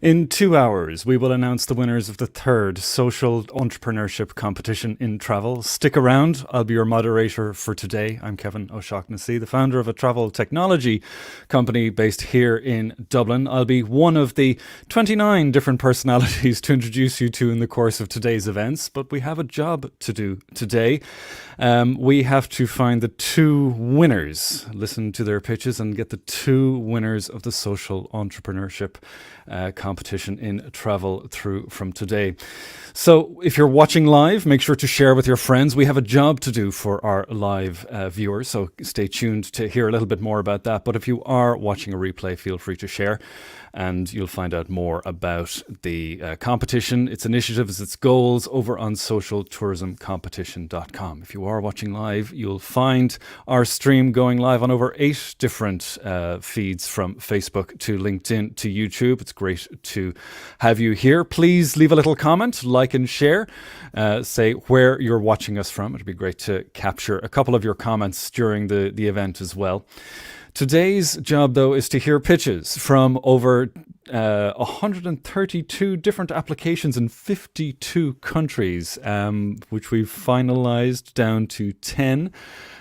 In 2 hours, we will announce the winners of the third social entrepreneurship competition in travel. Stick around. I'll be your moderator for today. I'm Kevin O'Shaughnessy, the founder of a travel technology company based here in Dublin. I'll be one of the 29 different personalities to introduce you to in the course of today's events, but we have a job to do today. We have to find the two winners, listen to their pitches and get the two winners of the social entrepreneurship competition in travel through from today. So if you're watching live, make sure to share with your friends. We have a job to do for our live viewers, so stay tuned to hear a little bit more about that. But if you are watching a replay, feel free to share, and you'll find out more about the competition, its initiatives, its goals over on socialtourismcompetition.com. If you are watching live, you'll find our stream going live on over 8 different feeds, from Facebook to LinkedIn to YouTube. It's great to have you here. Please leave a little comment, like and share. Say where you're watching us from. It'd be great to capture a couple of your comments during the event as well. Today's job, though, is to hear pitches from over 132 different applications in 52 countries, which we've finalized down to 10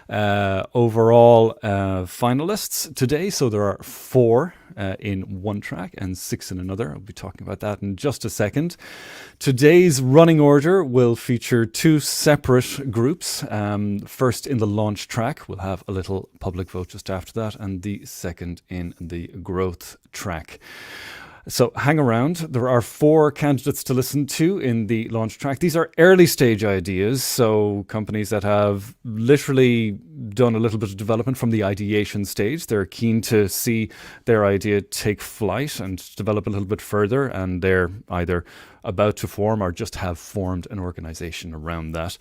overall finalists today. So there are 4 in one track and 6 in another. I'll be talking about that in just a second. Today's running order will feature 2 separate groups. First in the launch track, we'll have a little public vote just after that, and the second in the growth track. So hang around. There are 4 candidates to listen to in the launch track. These are early stage ideas, so companies that have literally done a little bit of development from the ideation stage. They're keen to see their idea take flight and develop a little bit further, and they're either about to form or just have formed an organization around that.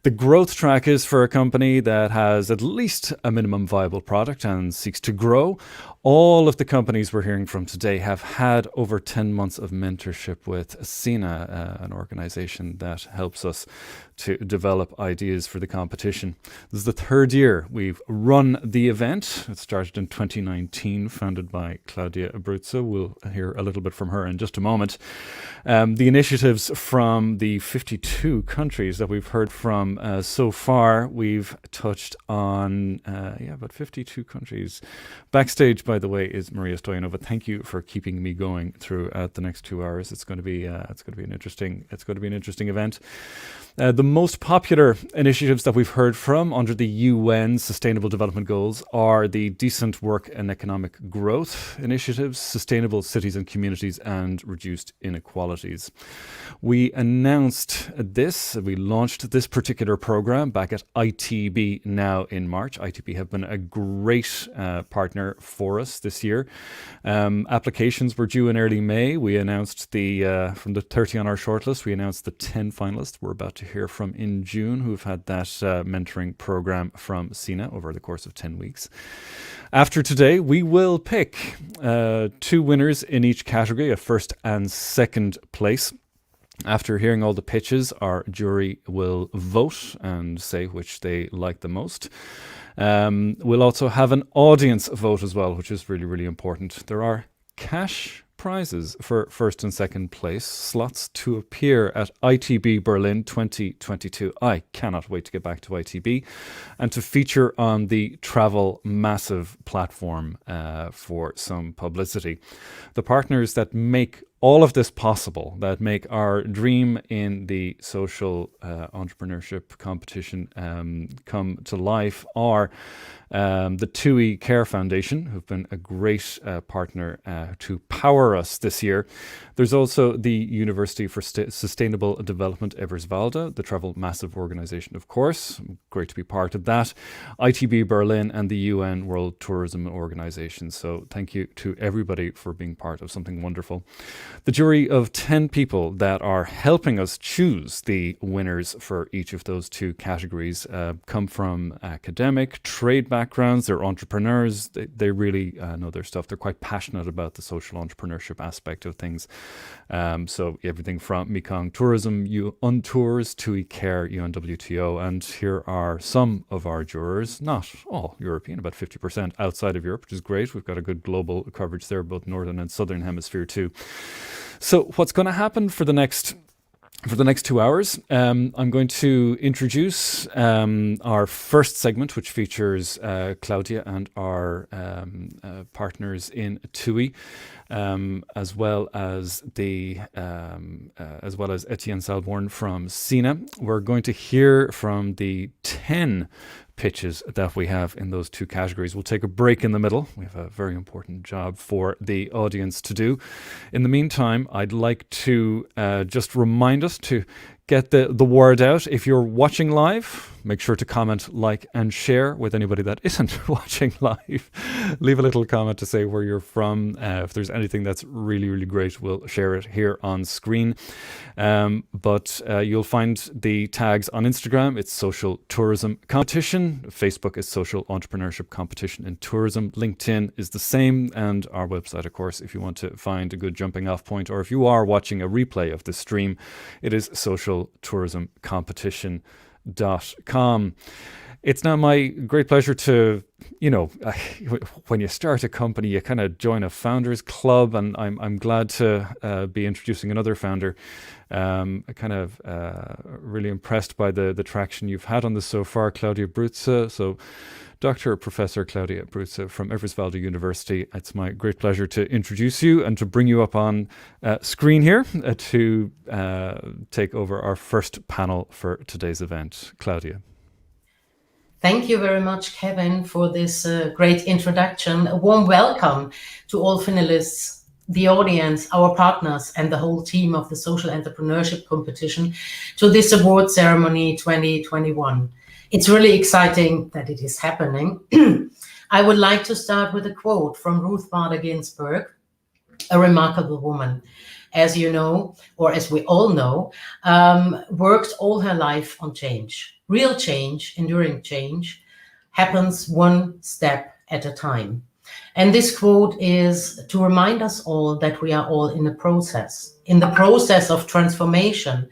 The growth track is for a company that has at least a minimum viable product and seeks to grow. All of the companies we're hearing from today have had over 10 months of mentorship with CINA, an organization that helps us to develop ideas for the competition. This is the 3rd year we've run the event. It started in 2019, founded by Claudia Abruzzo. We'll hear a little bit from her in just a moment. The initiatives from the 52 countries that we've heard from so far, we've touched on about 52 countries. Backstage, by the way, is Maria Stoyanova. Thank you for keeping me going throughout the next 2 hours. It's going to be an interesting event. The most popular initiatives that we've heard from under the UN Sustainable Development Goals are the Decent Work and Economic Growth initiatives, Sustainable Cities and Communities, and Reduced Inequalities. We announced this, we launched this particular program back at ITB now in March. ITB have been a great partner for us this year. Applications were due in early May. We announced from the 30 on our shortlist, we announced the 10 finalists we're about to hear from in June, who've had that mentoring program from CINA over the course of 10 weeks. After today, we will pick 2 winners in each category, a first and second place. After hearing all the pitches, our jury will vote and say which they like the most. We'll also have an audience vote as well, which is really, really important. There are cash prizes for first and second place, slots to appear at ITB Berlin 2022. I cannot wait to get back to ITB and to feature on the Travel Massive platform for some publicity. The partners that make all of this possible, that make our dream in the social entrepreneurship competition come to life, are the TUI Care Foundation, who've been a great partner to power us this year. There's also the University for Sustainable Development Eberswalde, the Travel Massive organization, of course. Great to be part of that. ITB Berlin and the UN World Tourism Organization. So thank you to everybody for being part of something wonderful. The jury of 10 people that are helping us choose the winners for each of those two categories come from academic, trade backgrounds. They're entrepreneurs. They really know their stuff. They're quite passionate about the social entrepreneurship aspect of things. So everything from Mekong Tourism, UNTours, TUI Care, UNWTO. And here are some of our jurors, not all European, about 50% outside of Europe, which is great. We've got a good global coverage there, both Northern and Southern Hemisphere too. So what's going to happen for the next 2 hours, I'm going to introduce our first segment, which features Claudia and our partners in TUI, as well as Etienne Salborn from SINA. We're going to hear from the 10 pitches that we have in those two categories. We'll take a break in the middle. We have a very important job for the audience to do. In the meantime, I'd like to just remind us to get the word out. If you're watching live, make sure to comment, like, and share with anybody that isn't watching live. Leave a little comment to say where you're from. If there's anything that's really, really great, we'll share it here on screen. But you'll find the tags on Instagram. It's Social Tourism Competition. Facebook is Social Entrepreneurship Competition in Tourism. LinkedIn is the same. And our website, of course, if you want to find a good jumping off point, or if you are watching a replay of the stream, it is socialtourismcompetition.com. It's now my great pleasure to, when you start a company, you kind of join a founders club, and I'm glad to be introducing another founder. Really impressed by the traction you've had on this so far, Claudia Brutze. So Professor Claudia Brutze from Eberswalde University. It's my great pleasure to introduce you and to bring you up on screen here to take over our first panel for today's event. Claudia. Thank you very much, Kevin, for this great introduction. A warm welcome to all finalists, the audience, our partners, and the whole team of the Social Entrepreneurship Competition to this award ceremony 2021. It's really exciting that it is happening. I would like to start with a quote from Ruth Bader Ginsburg, a remarkable woman, as you know, or as we all know, worked all her life on change. Real change, enduring change, happens one step at a time. And this quote is to remind us all that we are all in the process of transformation.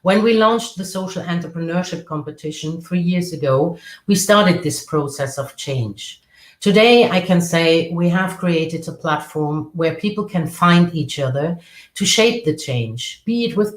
When we launched the Social Entrepreneurship Competition 3 years ago, we started this process of change. Today, I can say we have created a platform where people can find each other to shape the change, be it with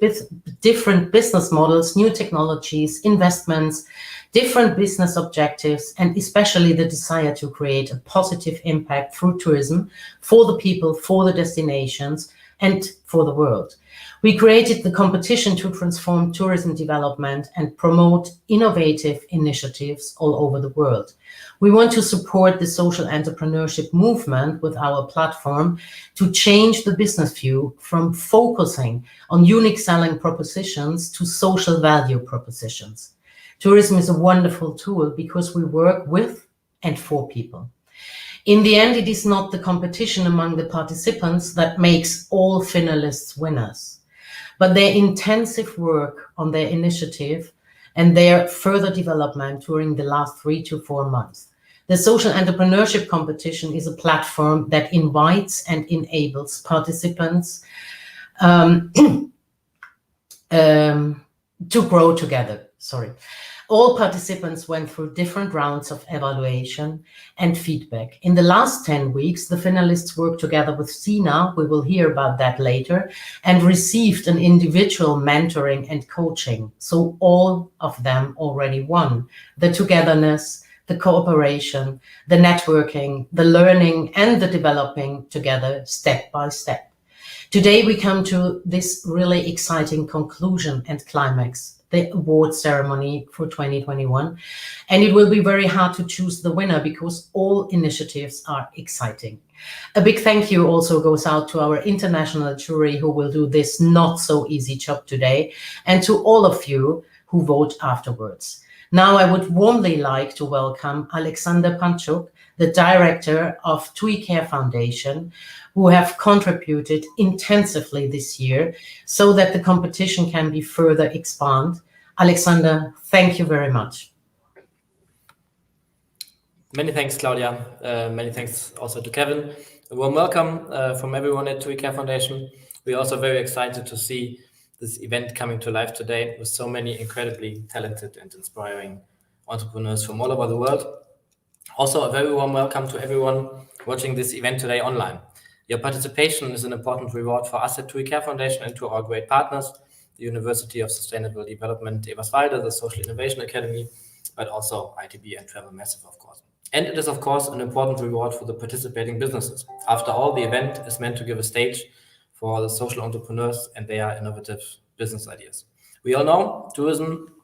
different business models, new technologies, investments, different business objectives, and especially the desire to create a positive impact through tourism for the people, for the destinations, and for the world. We created the competition to transform tourism development and promote innovative initiatives all over the world. We want to support the social entrepreneurship movement with our platform to change the business view from focusing on unique selling propositions to social value propositions. Tourism is a wonderful tool because we work with and for people. In the end, it is not the competition among the participants that makes all finalists winners, but their intensive work on their initiative and their further development during the last 3 to 4 months. The Social Entrepreneurship Competition is a platform that invites and enables participants to grow together. All participants went through different rounds of evaluation and feedback. In the last 10 weeks, the finalists worked together with Sina, we will hear about that later, and received an individual mentoring and coaching. So all of them already won. The togetherness, the cooperation, the networking, the learning, and the developing together step by step. Today we come to this really exciting conclusion and climax, the award ceremony for 2021. And it will be very hard to choose the winner because all initiatives are exciting. A big thank you also goes out to our international jury who will do this not so easy job today, and to all of you who vote afterwards. Now I would warmly like to welcome Alexander Panchuk, the director of TUI Care Foundation, who have contributed intensively this year so that the competition can be further expanded. Alexander, thank you very much. Many thanks, Claudia. Many thanks also to Kevin. A warm welcome from everyone at TUI Care Foundation. We're also very excited to see this event coming to life today with so many incredibly talented and inspiring entrepreneurs from all over the world. Also, a very warm welcome to everyone watching this event today online. Your participation is an important reward for us at TUI Care Foundation and to our great partners, the University of Sustainable Development Eberswalde, the Social Innovation Academy, but also ITB and Travel Massive, of course. And it is, of course, an important reward for the participating businesses. After all, the event is meant to give a stage for the social entrepreneurs and their innovative business ideas. We all know tourism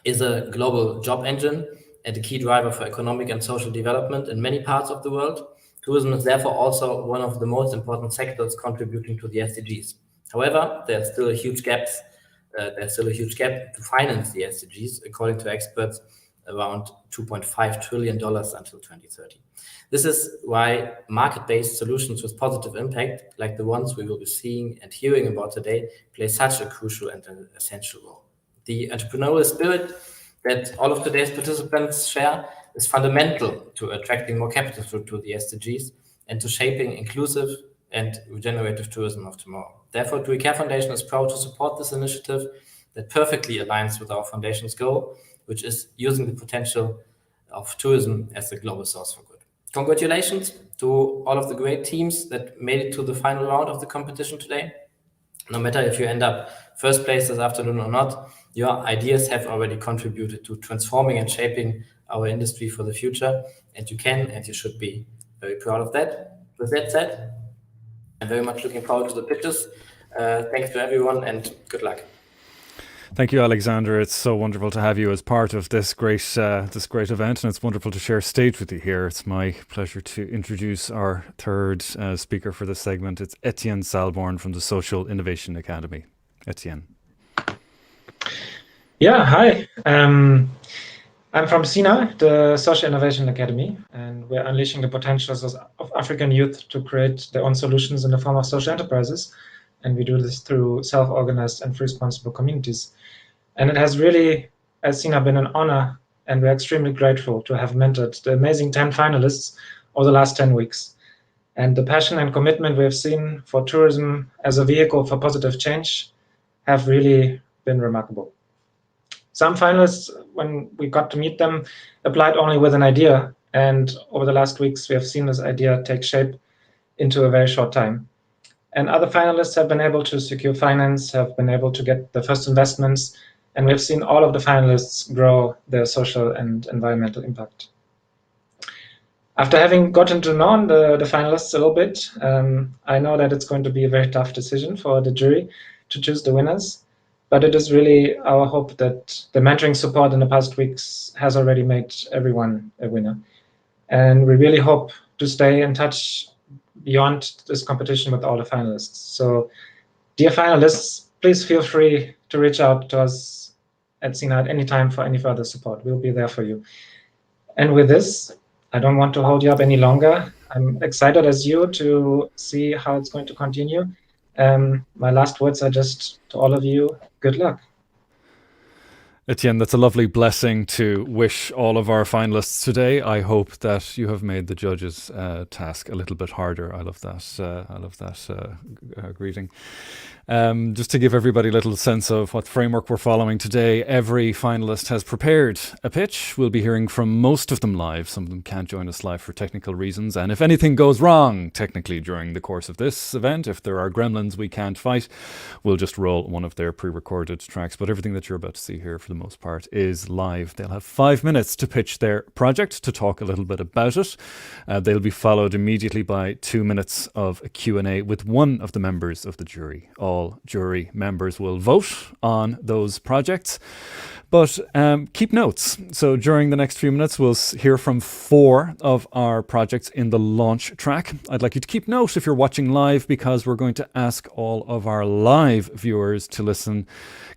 is a global job engine and a key driver for economic and social development in many parts of the world. Tourism is therefore also one of the most important sectors contributing to the SDGs. However, there's still a huge gap to finance the SDGs, according to experts, around $2.5 trillion until 2030. This is why market-based solutions with positive impact, like the ones we will be seeing and hearing about today, play such a crucial and an essential role. The entrepreneurial spirit that all of today's participants share is fundamental to attracting more capital to the SDGs and to shaping inclusive and regenerative tourism of tomorrow. Therefore, TUI Care Foundation is proud to support this initiative that perfectly aligns with our foundation's goal, which is using the potential of tourism as a global source for good. Congratulations to all of the great teams that made it to the final round of the competition today. No matter if you end up first place this afternoon or not, your ideas have already contributed to transforming and shaping our industry for the future, and you can and you should be very proud of that. With that said, I'm very much looking forward to the pitches. Thanks to everyone and good luck. Thank you, Alexander. It's so wonderful to have you as part of this great event, and it's wonderful to share stage with you here. It's my pleasure to introduce our third speaker for this segment. It's Etienne Salborn from the Social Innovation Academy. Etienne. Yeah, hi. I'm from SINA, the Social Innovation Academy, and we're unleashing the potentials of African youth to create their own solutions in the form of social enterprises. And we do this through self-organized and responsible communities. And it has really, as SINA, been an honor, and we're extremely grateful to have mentored the amazing 10 finalists over the last 10 weeks. And the passion and commitment we have seen for tourism as a vehicle for positive change have really been remarkable. Some finalists, when we got to meet them, applied only with an idea. And over the last weeks, we have seen this idea take shape into a very short time. And other finalists have been able to secure finance, have been able to get the first investments, and we've seen all of the finalists grow their social and environmental impact. After having gotten to know the finalists a little bit, I know that it's going to be a very tough decision for the jury to choose the winners, but it is really our hope that the mentoring support in the past weeks has already made everyone a winner. And we really hope to stay in touch beyond this competition with all the finalists. So, dear finalists, please feel free to reach out to us at SINA at any time for any further support. We'll be there for you. And with this, I don't want to hold you up any longer. I'm excited as you to see how it's going to continue. My last words are just to all of you, good luck. Etienne, that's a lovely blessing to wish all of our finalists today. I hope that you have made the judges' task a little bit harder. I love that greeting. Just to give everybody a little sense of what framework we're following today, every finalist has prepared a pitch. We'll be hearing from most of them live. Some of them can't join us live for technical reasons. And if anything goes wrong technically during the course of this event, if there are gremlins we can't fight, we'll just roll one of their pre-recorded tracks. But everything that you're about to see here, for the most part, is live. They'll have 5 minutes to pitch their project, to talk a little bit about it. They'll be followed immediately by 2 minutes of a Q&A with one of the members of the jury. All jury members will vote on those projects, but keep notes. So during the next few minutes, we'll hear from 4 of our projects in the launch track. I'd like you to keep note if you're watching live, because we're going to ask all of our live viewers to listen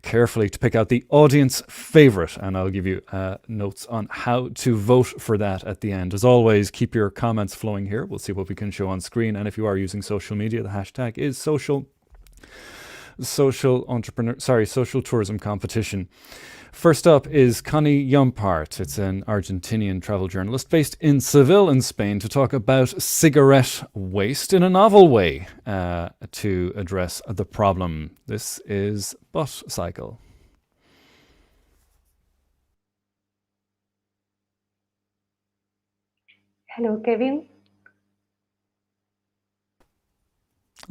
carefully to pick out the audience favorite, and I'll give you notes on how to vote for that at the end. As always, keep your comments flowing here. We'll see what we can show on screen, and if you are using social media, the hashtag is social tourism competition. First up is Connie Jompart. It's an Argentinian travel journalist based in Seville in Spain, to talk about cigarette waste in a novel way to address the problem. This is Bus Cycle. Hello, Kevin.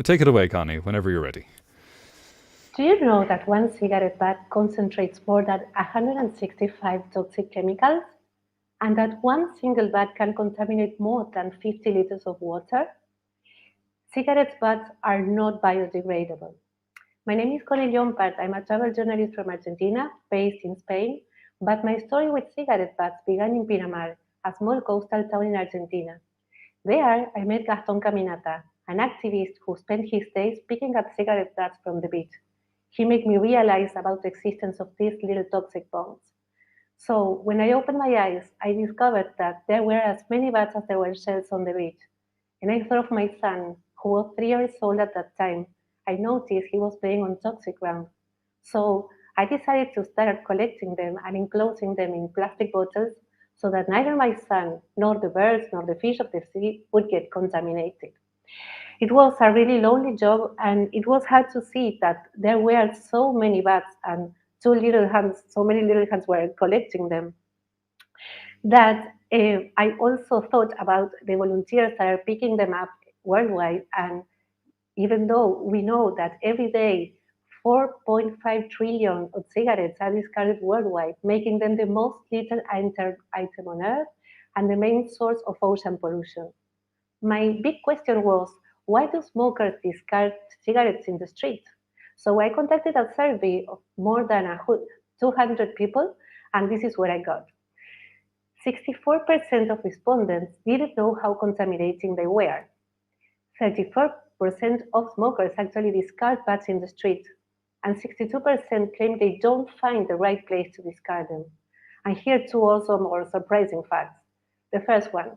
Take it away, Connie, whenever you're ready. Do you know that one cigarette butt concentrates more than 165 toxic chemicals, and that one single butt can contaminate more than 50 liters of water? Cigarette butts are not biodegradable. My name is Connie Jompart. I'm a travel journalist from Argentina, based in Spain, but my story with cigarette butts began in Pinamar, a small coastal town in Argentina. There, I met Gaston Caminata, an activist who spent his days picking up cigarette butts from the beach. He made me realize about the existence of these little toxic bombs. So when I opened my eyes, I discovered that there were as many bats as there were shells on the beach. And I thought of my son, who was 3 years old at that time. I noticed he was playing on toxic ground. So I decided to start collecting them and enclosing them in plastic bottles, so that neither my son, nor the birds, nor the fish of the sea would get contaminated. It was a really lonely job, and it was hard to see that there were so many bats and so many little hands were collecting them, that I also thought about the volunteers that are picking them up worldwide. And even though we know that every day 4.5 trillion of cigarettes are discarded worldwide, making them the most lethal item on Earth and the main source of ocean pollution. My big question was, why do smokers discard cigarettes in the street? So I conducted a survey of more than 200 people, and this is what I got. 64% of respondents didn't know how contaminating they were. 34% of smokers actually discard butts in the street, and 62% claim they don't find the right place to discard them. And here two also more surprising facts. The first one,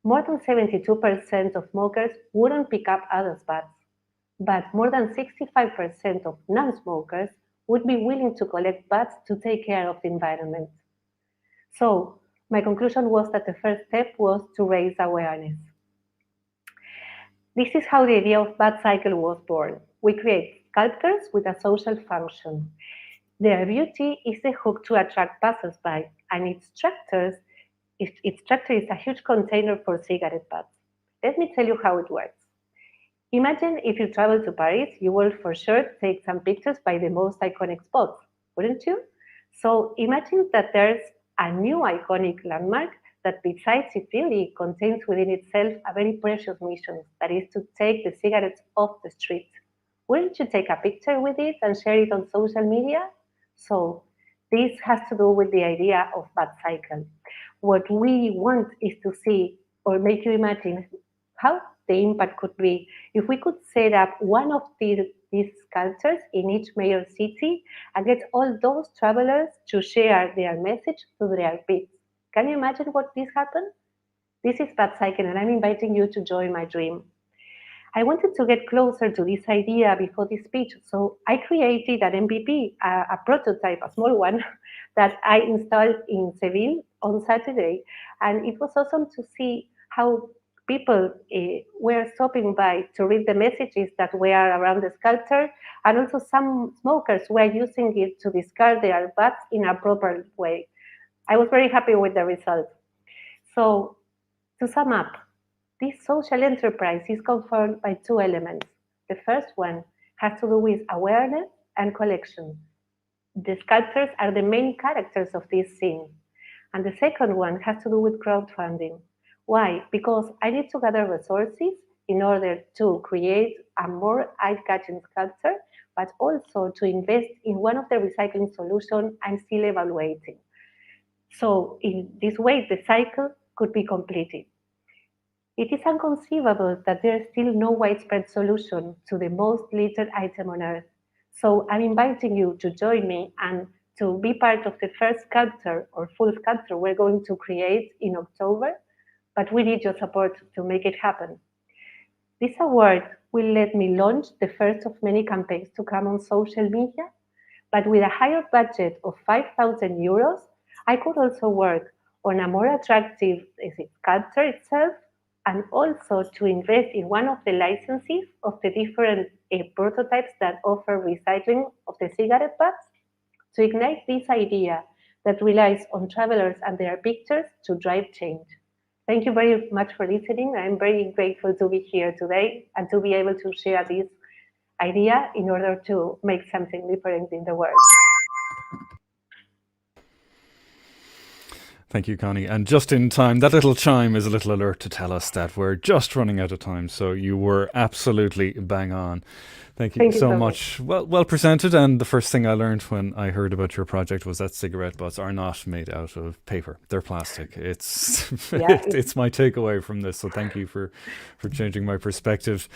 more than 72% of smokers wouldn't pick up others' butts, but more than 65% of non-smokers would be willing to collect butts to take care of the environment. So my conclusion was that the first step was to raise awareness. This is how the idea of Butt Cycle was born. We create sculptures with a social function. Their beauty is the hook to attract passers-by, and its structure is a huge container for cigarette butts. Let me tell you how it works. Imagine if you travel to Paris, you will for sure take some pictures by the most iconic spots, wouldn't you? So imagine that there's a new iconic landmark that, besides its beauty, contains within itself a very precious mission, that is to take the cigarettes off the street. Wouldn't you take a picture with it and share it on social media? So this has to do with the idea of Butt Cycle. What we want is to see, or make you imagine, how the impact could be if we could set up one of these sculptures in each major city and get all those travelers to share their message to their peers. Can you imagine what this happened? This is Butt Cycle, and I'm inviting you to join my dream. I wanted to get closer to this idea before this speech, so I created an MVP, a prototype, a small one, that I installed in Seville on Saturday. And it was awesome to see how people were stopping by to read the messages that were around the sculpture, and also some smokers were using it to discard their butts in a proper way. I was very happy with the result. So, to sum up, this social enterprise is confirmed by two elements. The first one has to do with awareness and collection. The sculptors are the main characters of this scene. And the second one has to do with crowdfunding. Why? Because I need to gather resources in order to create a more eye-catching sculpture, but also to invest in one of the recycling solutions I'm still evaluating. So in this way, the cycle could be completed. It is inconceivable that there is still no widespread solution to the most littered item on Earth. So I'm inviting you to join me and to be part of the first sculpture or full sculpture we're going to create in October, but we need your support to make it happen. This award will let me launch the first of many campaigns to come on social media, but with a higher budget of 5,000 euros, I could also work on a more attractive sculpture itself, and also to invest in one of the licenses of the different prototypes that offer recycling of the cigarette butts, to ignite this idea that relies on travelers and their pictures to drive change. Thank you very much for listening. I'm very grateful to be here today and to be able to share this idea in order to make something different in the world. Thank you, Connie. And just in time, that little chime is a little alert to tell us that we're just running out of time. So you were absolutely bang on. Thank you so much. Well presented. And the first thing I learned when I heard about your project was that cigarette butts are not made out of paper. They're plastic. It's it's my takeaway from this. So thank you for changing my perspective.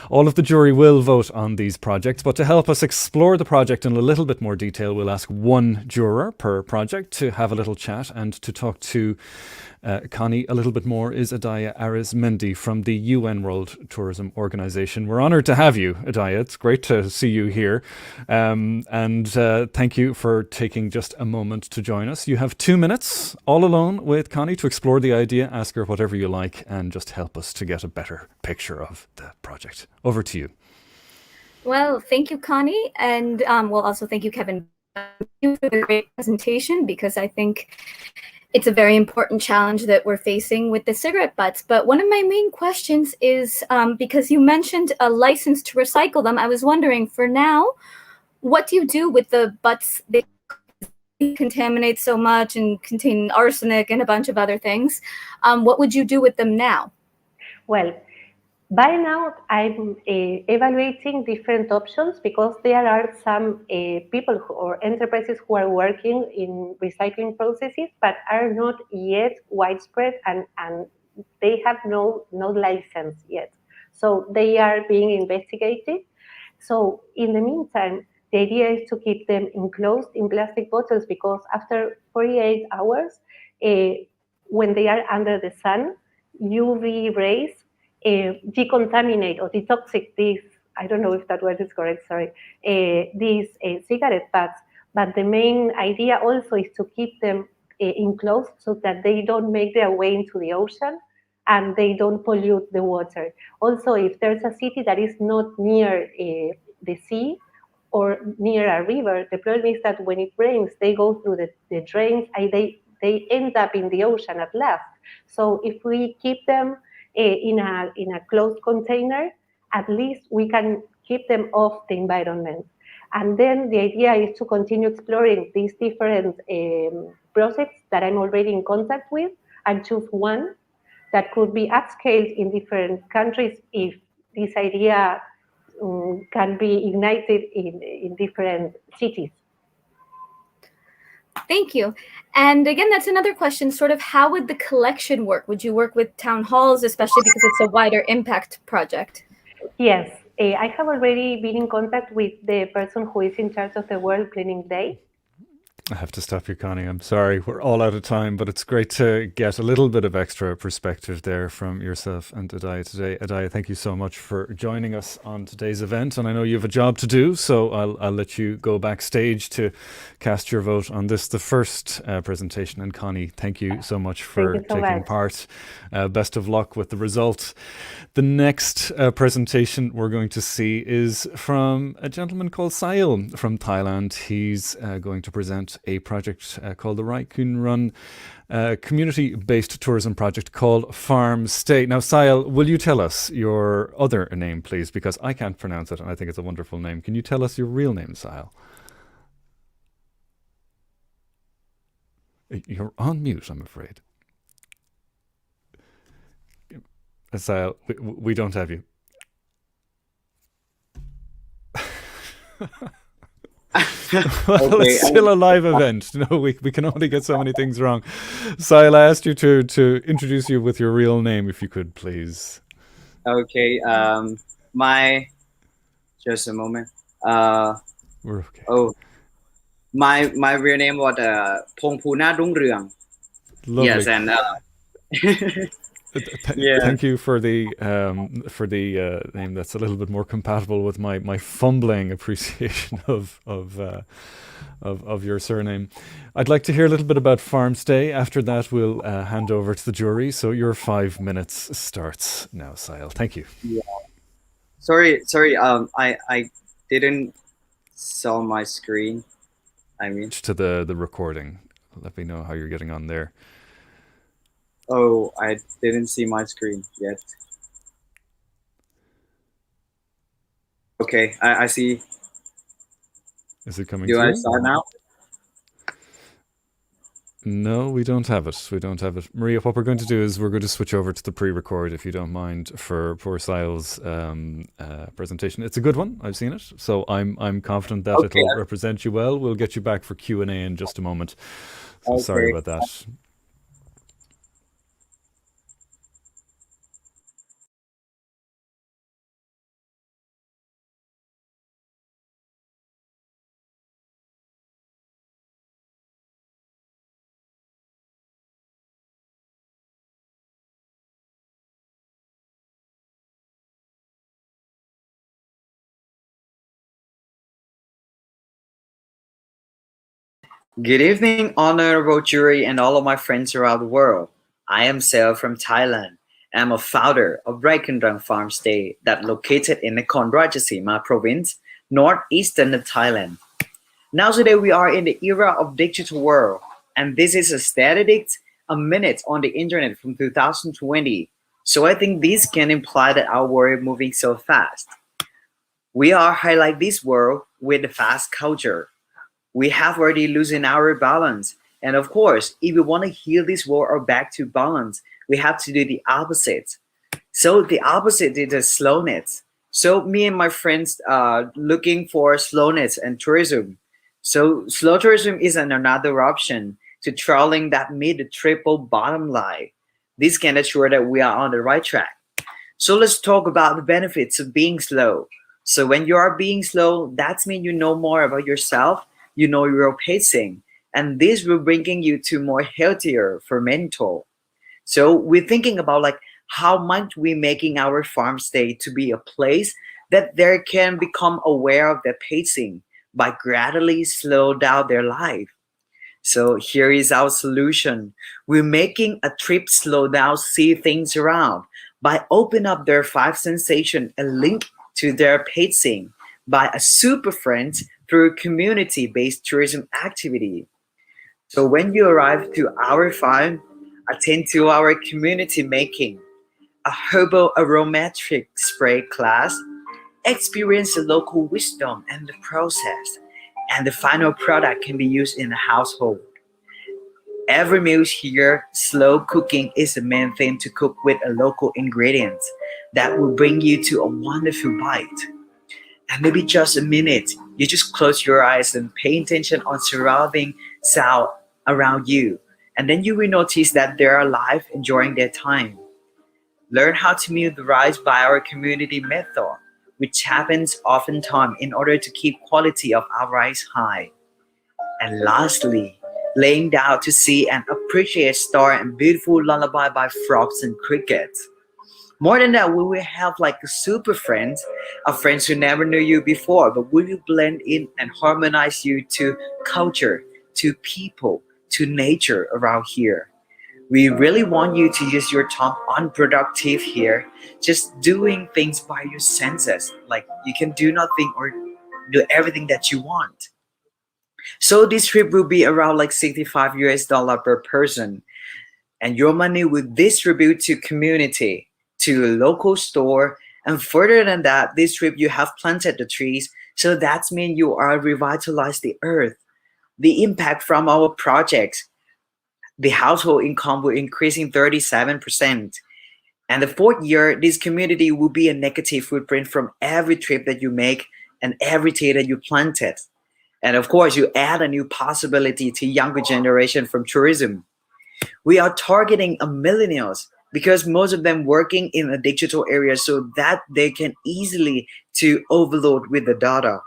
All of the jury will vote on these projects, but to help us explore the project in a little bit more detail, we'll ask one juror per project to have a little chat, and to talk to Connie a little bit more is Adaya Arizmendi from the UN World Tourism Organization. We're honored to have you, Adaya. It's great to see you here. And thank you for taking just a moment to join us. You have 2 minutes all alone with Connie to explore the idea, ask her whatever you like, and just help us to get a better picture of the project. Over to you. Well, thank you, Connie. And also thank you, Kevin, for the great presentation, because I think it's a very important challenge that we're facing with the cigarette butts. But one of my main questions is, because you mentioned a license to recycle them, I was wondering, for now, what do you do with the butts that contaminate so much and contain arsenic and a bunch of other things? What would you do with them now? Well, by now, I'm evaluating different options, because there are some people or enterprises who are working in recycling processes but are not yet widespread, and they have no license yet. So they are being investigated. So in the meantime, the idea is to keep them enclosed in plastic bottles, because after 48 hours, when they are under the sun, UV rays decontaminate or detoxic these, I don't know if that word is correct, sorry, these cigarette butts. But the main idea also is to keep them enclosed so that they don't make their way into the ocean and they don't pollute the water. Also, if there's a city that is not near the sea or near a river, the problem is that when it rains, they go through the drains and they end up in the ocean at last. So if we keep them in a closed container, at least we can keep them off the environment. And then the idea is to continue exploring these different projects that I'm already in contact with, and choose one that could be upscaled in different countries if this idea can be ignited in different cities. Thank you. And again, that's another question, sort of how would the collection work? Would you work with town halls, especially because it's a wider impact project? Yes, I have already been in contact with the person who is in charge of the World Cleaning Day. I have to stop you, Connie. I'm sorry. We're all out of time, but it's great to get a little bit of extra perspective there from yourself and Adaya today. Adaya, thank you so much for joining us on today's event. And I know you have a job to do, so I'll let you go backstage to cast your vote on this, the first presentation. And Connie, thank you so much for taking part. Best of luck with the results. The next presentation we're going to see is from a gentleman called Sail from Thailand. He's going to present a project called the Raikun Run community-based tourism project called Farm Stay. Now, Sail, will you tell us your other name, please? Because I can't pronounce it and I think it's a wonderful name. Can you tell us your real name, Sail? You're on mute, I'm afraid. Sail, we don't have you. Well, Okay, it's still a live event. No, we can only get so many things wrong. Sail, I asked you to introduce you with your real name, if you could, please. Okay. Just a moment. We're okay. Oh, my real name was Pongpuna Dungryeong. Lovely. Yes, and yeah. Thank you for the name that's a little bit more compatible with my fumbling appreciation of your surname. I'd like to hear a little bit about Farm Stay. After that, we'll hand over to the jury. So your 5 minutes starts now, Sail. Thank you. Yeah. Sorry. I didn't saw my screen. I mean, To the recording. Let me know how you're getting on there. oh, I didn't see my screen yet. Okay, I see. Is it coming Do through? I start now? No, we don't have it. We don't have it. Maria, what we're going to do is we're going to switch over to the pre-record, if you don't mind, for poor Sail's presentation. It's a good one. I've seen it. So I'm confident that Okay. it'll represent you well. We'll get you back for Q&A in just a moment. So sorry Okay. about that. Good evening, honorable jury and all of my friends around the world. I am Sel from Thailand. I'm a founder of Raikundang Farm Stay that located in Nakhon Ratchasima province, northeastern of Thailand. Now today we are in the era of digital world, and this is a statistic a minute on the internet from 2020. So I think this can imply that our world is moving so fast. We are highlight this world with the fast culture. We have already losing our balance. And of course, if we want to heal this world or back to balance, we have to do the opposite. So the opposite is the slowness. So me and my friends looking for slowness and tourism. So slow tourism is another option to traveling that meet the triple bottom line. This can assure that we are on the right track. So let's talk about the benefits of being slow. So when you are being slow, that means you know more about yourself, you know your pacing, and this will bringing you to more healthier for mental. So we're thinking about like how might we making our farm stay to be a place that they can become aware of their pacing by gradually slow down their life. So here is our solution. We're making a trip slow down, see things around by open up their five sensation and link to their pacing by a super friend through community-based tourism activity. So when you arrive to our farm, attend to our community making, a herbal aromatic spray class, experience the local wisdom and the process, and the final product can be used in the household. Every meal here, slow cooking is the main thing to cook with a local ingredients that will bring you to a wonderful bite. And maybe just a minute, you just close your eyes and pay attention on surrounding sound around you. And then you will notice that they are alive, enjoying their time. Learn how to mute the rice by our community method, which happens oftentimes in order to keep quality of our rice high. And lastly, laying down to see and appreciate star and beautiful lullaby by frogs and crickets. More than that, we will have like a super friends, a friends who never knew you before, but we will blend in and harmonize you to culture, to people, to nature around here. We really want you to use your time unproductive here, just doing things by your senses. Like you can do nothing or do everything that you want. So this trip will be around like 65 US dollar per person, and your money will distribute to community, to a local store, and further than that, this trip you have planted the trees, so that's mean you are revitalize the earth. The impact from our projects, the household income will increase in 37%. And the fourth year, this community will be a negative footprint from every trip that you make and every tree that you planted. And of course, you add a new possibility to younger generation from tourism. We are targeting a millennials because most of them working in a digital area so that they can easily to overload with the data.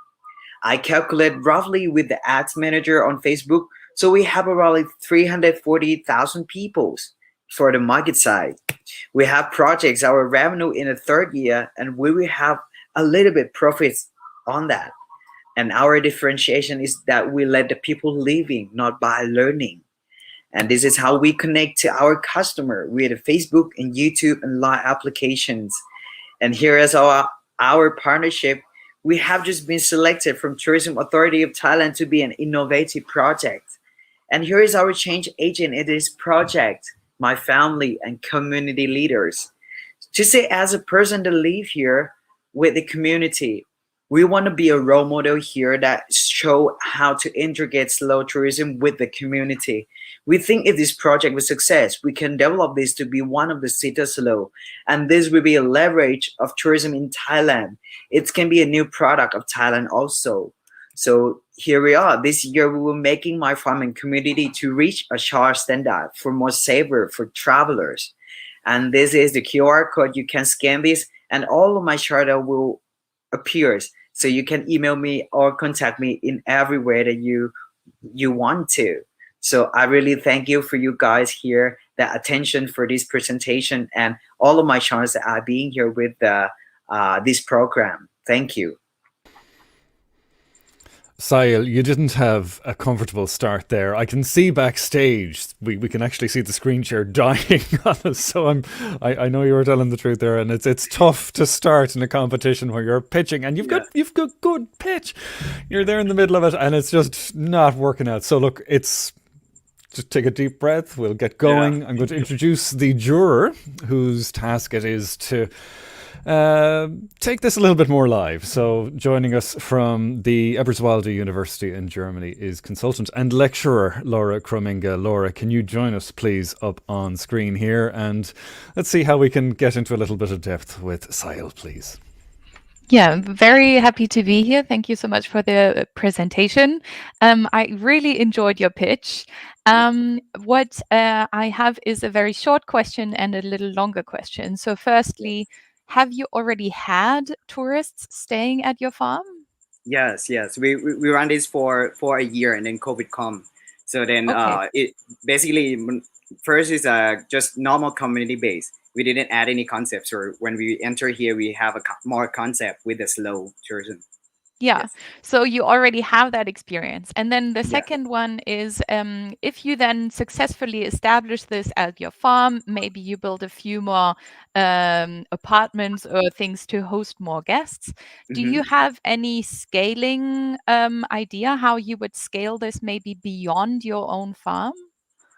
I calculate roughly with the ads manager on Facebook, so we have around like 340,000 people for the market side. We have projects, our revenue in the third year, and we will have a little bit profits on that. And our differentiation is that we let the people living, not by learning. And this is how we connect to our customer with Facebook and YouTube and live applications. And here is our partnership. We have just been selected from Tourism Authority of Thailand to be an innovative project. And here is our change agent in this project, my family and community leaders. To say as a person that live here with the community, we want to be a role model here that show how to integrate slow tourism with the community. We think if this project was success, we can develop this to be one of the City Slow, and this will be a leverage of tourism in Thailand. It can be a new product of Thailand also. So here we are. This year we were making my farming community to reach a charge standard for more saver for travelers. And this is the QR code. You can scan this, and all of my charter will appears. So you can email me or contact me in every way that you want to. So I really thank you for you guys here, the attention for this presentation, and all of my chance that are being here with this program. Thank you. Sahil, you didn't have a comfortable start there. I can see backstage, we can actually see the screen share dying on us. So I know you were telling the truth there, and it's tough to start in a competition where you're pitching and you've got good pitch. You're there in the middle of it, and it's just not working out. So look, just take a deep breath. We'll get going. I'm going to introduce the juror whose task it is to take this a little bit more live. So joining us from the Eberswalde University in Germany is consultant and lecturer Laura Krominga. Laura, can you join us please up on screen here, and let's see how we can get into a little bit of depth with Sahil, please. Yeah, I'm very happy to be here. Thank you so much for the presentation. I really enjoyed your pitch. What I have is a very short question and a little longer question. So firstly, have you already had tourists staying at your farm? Yes. We run this for a year, and then COVID come. So then it basically first is just normal community base. We didn't add any concepts, or when we enter here, we have a more concept with the slow tourism. Yeah, Yes. so you already have that experience. And then the second one is if you then successfully establish this at your farm, maybe you build a few more apartments or things to host more guests. Do you have any scaling idea how you would scale this maybe beyond your own farm?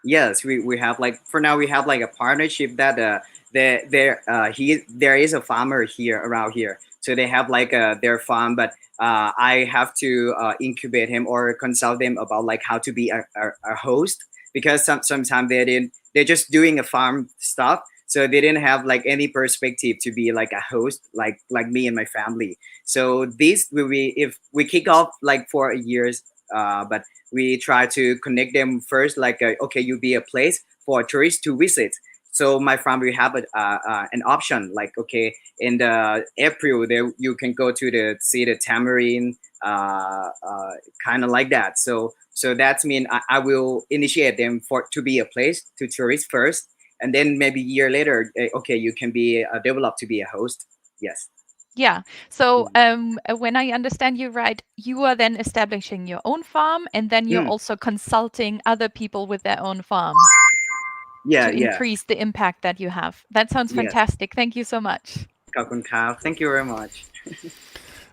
Yes, we have like for now we have like a partnership that there is a farmer here around here, so they have like their farm, but I have to incubate him or consult them about like how to be a host, because sometimes they're just doing a farm stuff, so they didn't have like any perspective to be like a host like me and my family. So this will be if we kick off like for a years, but we try to connect them first, like okay, you be a place for tourists to visit. So my family have an option, like, okay, in the April there you can go to the see the tamarind, kind of like that. So that's mean I will initiate them for to be a place to tourist first, and then maybe a year later, okay, you can be developed to be a host. Yes. Yeah. So when I understand you right, you are then establishing your own farm, and then you're also consulting other people with their own farms Yeah, to yeah. increase the impact that you have. That sounds Yes. fantastic. Thank you so much. Thank you very much.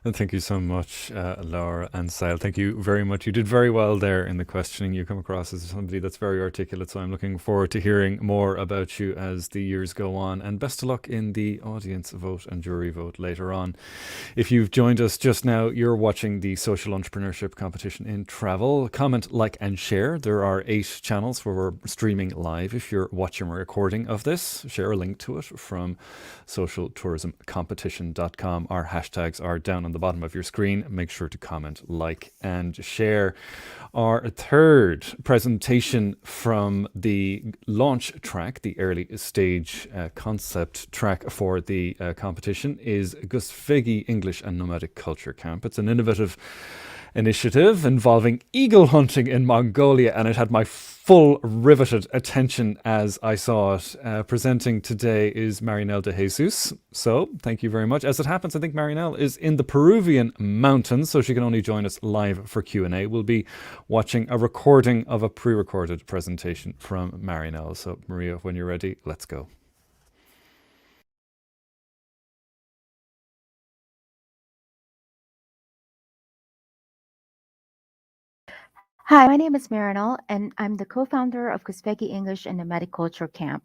And thank you so much, Laura and Sile. Thank you very much. You did very well there in the questioning. You come across as somebody that's very articulate. So I'm looking forward to hearing more about you as the years go on. And best of luck in the audience vote and jury vote later on. If you've joined us just now, you're watching the Social Entrepreneurship Competition in Travel. Comment, like, and share. There are 8 channels where we're streaming live. If you're watching a recording of this, share a link to it from socialtourismcompetition.com. Our hashtags are down on the bottom of your screen. Make sure to comment, like, and share. Our third presentation from the launch track, the early stage concept track for the competition, is Gusvegi English and Nomadic Culture Camp. It's an innovative initiative involving eagle hunting in Mongolia, and it had my full riveted attention as I saw it. Presenting today is Marinelle de Jesus. So thank you very much. As it happens, I think Marinelle is in the Peruvian mountains, so she can only join us live for Q&A. We'll be watching a recording of a pre-recorded presentation from Marinelle. So Maria, when you're ready, let's go. Hi, my name is Marinol, and I'm the co-founder of Gusvegi English and Nomadic Culture Camp.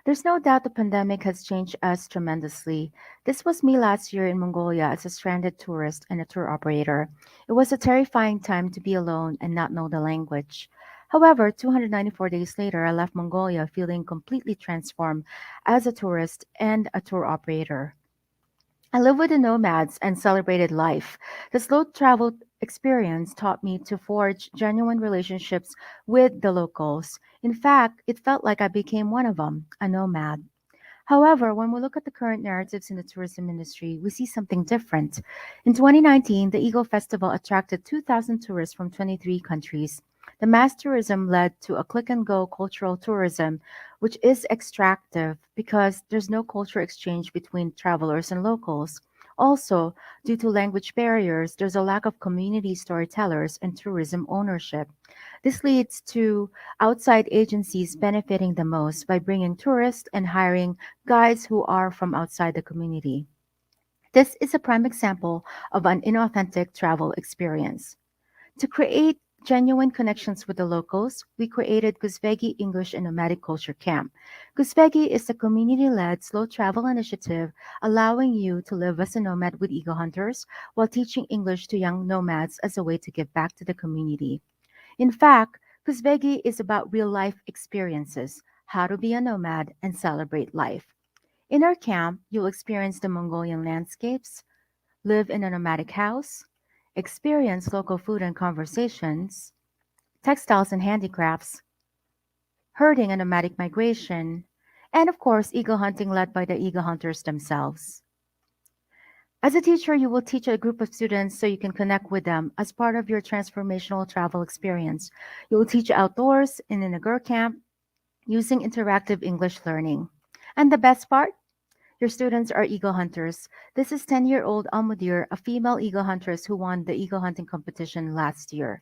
There's no doubt the pandemic has changed us tremendously. This was me last year in Mongolia as a stranded tourist and a tour operator. It was a terrifying time to be alone and not know the language. However, 294 days later, I left Mongolia feeling completely transformed as a tourist and a tour operator. I lived with the nomads and celebrated life. The slow travel experience taught me to forge genuine relationships with the locals. In fact, it felt like I became one of them, a nomad. However, when we look at the current narratives in the tourism industry, we see something different. In 2019, the Eagle Festival attracted 2,000 tourists from 23 countries. The mass tourism led to a click and go cultural tourism, which is extractive because there's no culture exchange between travelers and locals. Also, due to language barriers, there's a lack of community storytellers and tourism ownership. This leads to outside agencies benefiting the most by bringing tourists and hiring guides who are from outside the community. This is a prime example of an inauthentic travel experience. To create genuine connections with the locals, we created Gusvegi English and Nomadic Culture Camp. Gusvegi is a community-led slow travel initiative allowing you to live as a nomad with eagle hunters while teaching English to young nomads as a way to give back to the community. In fact, Gusvegi is about real-life experiences, how to be a nomad and celebrate life. In our camp, you'll experience the Mongolian landscapes, live in a nomadic house, experience local food and conversations, textiles and handicrafts, herding and nomadic migration, and of course, eagle hunting led by the eagle hunters themselves. As a teacher, you will teach a group of students so you can connect with them as part of your transformational travel experience. You will teach outdoors in an agur camp using interactive English learning. And the best part? Your students are eagle hunters. This is 10-year-old Almudir, a female eagle huntress who won the eagle hunting competition last year.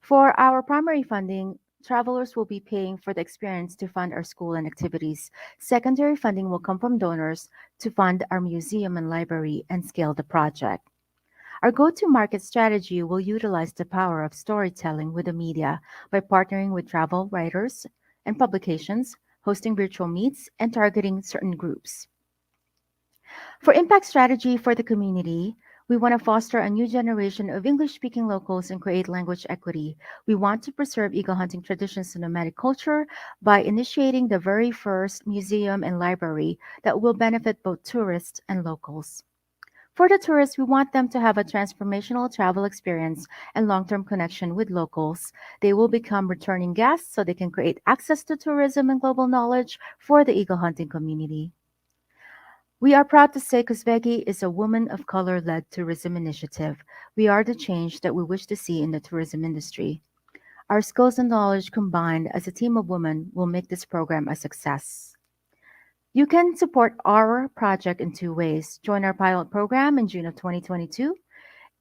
For our primary funding, travelers will be paying for the experience to fund our school and activities. Secondary funding will come from donors to fund our museum and library and scale the project. Our go-to-market strategy will utilize the power of storytelling with the media by partnering with travel writers and publications, hosting virtual meets, and targeting certain groups. For impact strategy for the community, we want to foster a new generation of English-speaking locals and create language equity. We want to preserve eagle hunting traditions and nomadic culture by initiating the very first museum and library that will benefit both tourists and locals. For the tourists, we want them to have a transformational travel experience and long-term connection with locals. They will become returning guests so they can create access to tourism and global knowledge for the eagle hunting community. We are proud to say Kuzbegi is a woman of color-led tourism initiative. We are the change that we wish to see in the tourism industry. Our skills and knowledge combined as a team of women will make this program a success. You can support our project in two ways. Join our pilot program in June of 2022.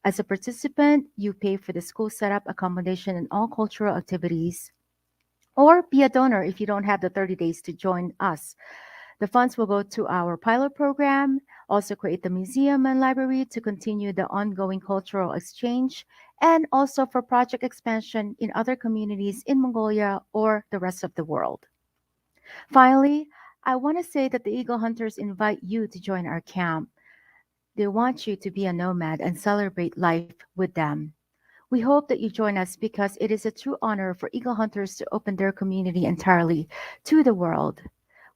As a participant, you pay for the school setup, accommodation, and all cultural activities. Or be a donor if you don't have the 30 days to join us. The funds will go to our pilot program, also create the museum and library to continue the ongoing cultural exchange, and also for project expansion in other communities in Mongolia or the rest of the world. Finally, I want to say that the Eagle Hunters invite you to join our camp. They want you to be a nomad and celebrate life with them. We hope that you join us because it is a true honor for Eagle Hunters to open their community entirely to the world.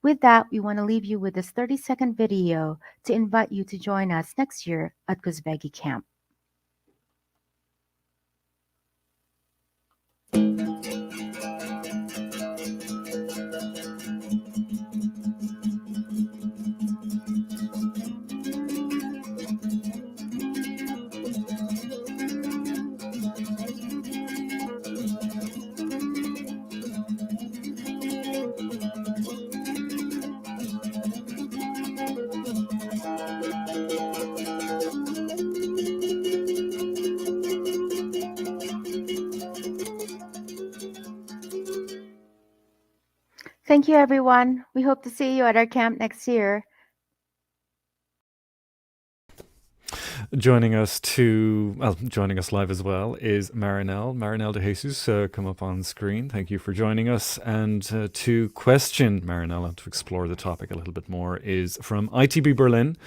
With that, we want to leave you with this 30-second video to invite you to join us next year at Kuzbegi Camp. Thank you, everyone. We hope to see you at our camp next year. Joining us live as well is Marinelle de Jesus. Come up on screen. Thank you for joining us. And to question Marinelle and to explore the topic a little bit more is from ITB Berlin,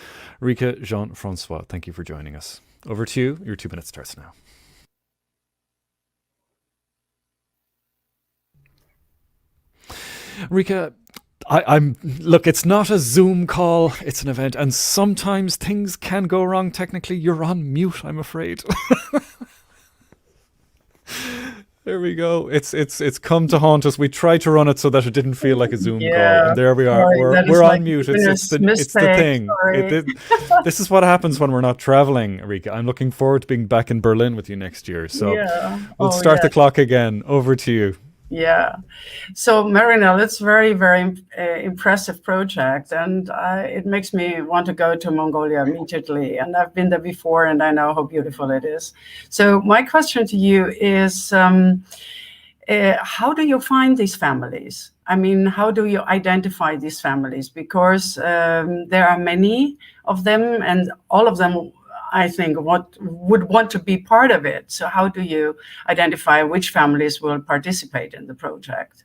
Rika Jean-Francois. Thank you for joining us. Over to you. Your 2 minutes starts now. Rika, look, it's not a Zoom call, it's an event, and sometimes things can go wrong technically. You're on mute, I'm afraid. There we go. It's come to haunt us. We tried to run it so that it didn't feel like a Zoom call, and there we are. We're on mute. It's the thing. This is what happens when we're not traveling, Rika. I'm looking forward to being back in Berlin with you next year. So we'll start the clock again. Over to you. Yeah. So Marinelle, it's very, very impressive project, and it makes me want to go to Mongolia immediately. And I've been there before, and I know how beautiful it is. So my question to you is, how do you find these families? I mean, how do you identify these families? Because there are many of them, and all of them, I think, would want to be part of it. So how do you identify which families will participate in the project?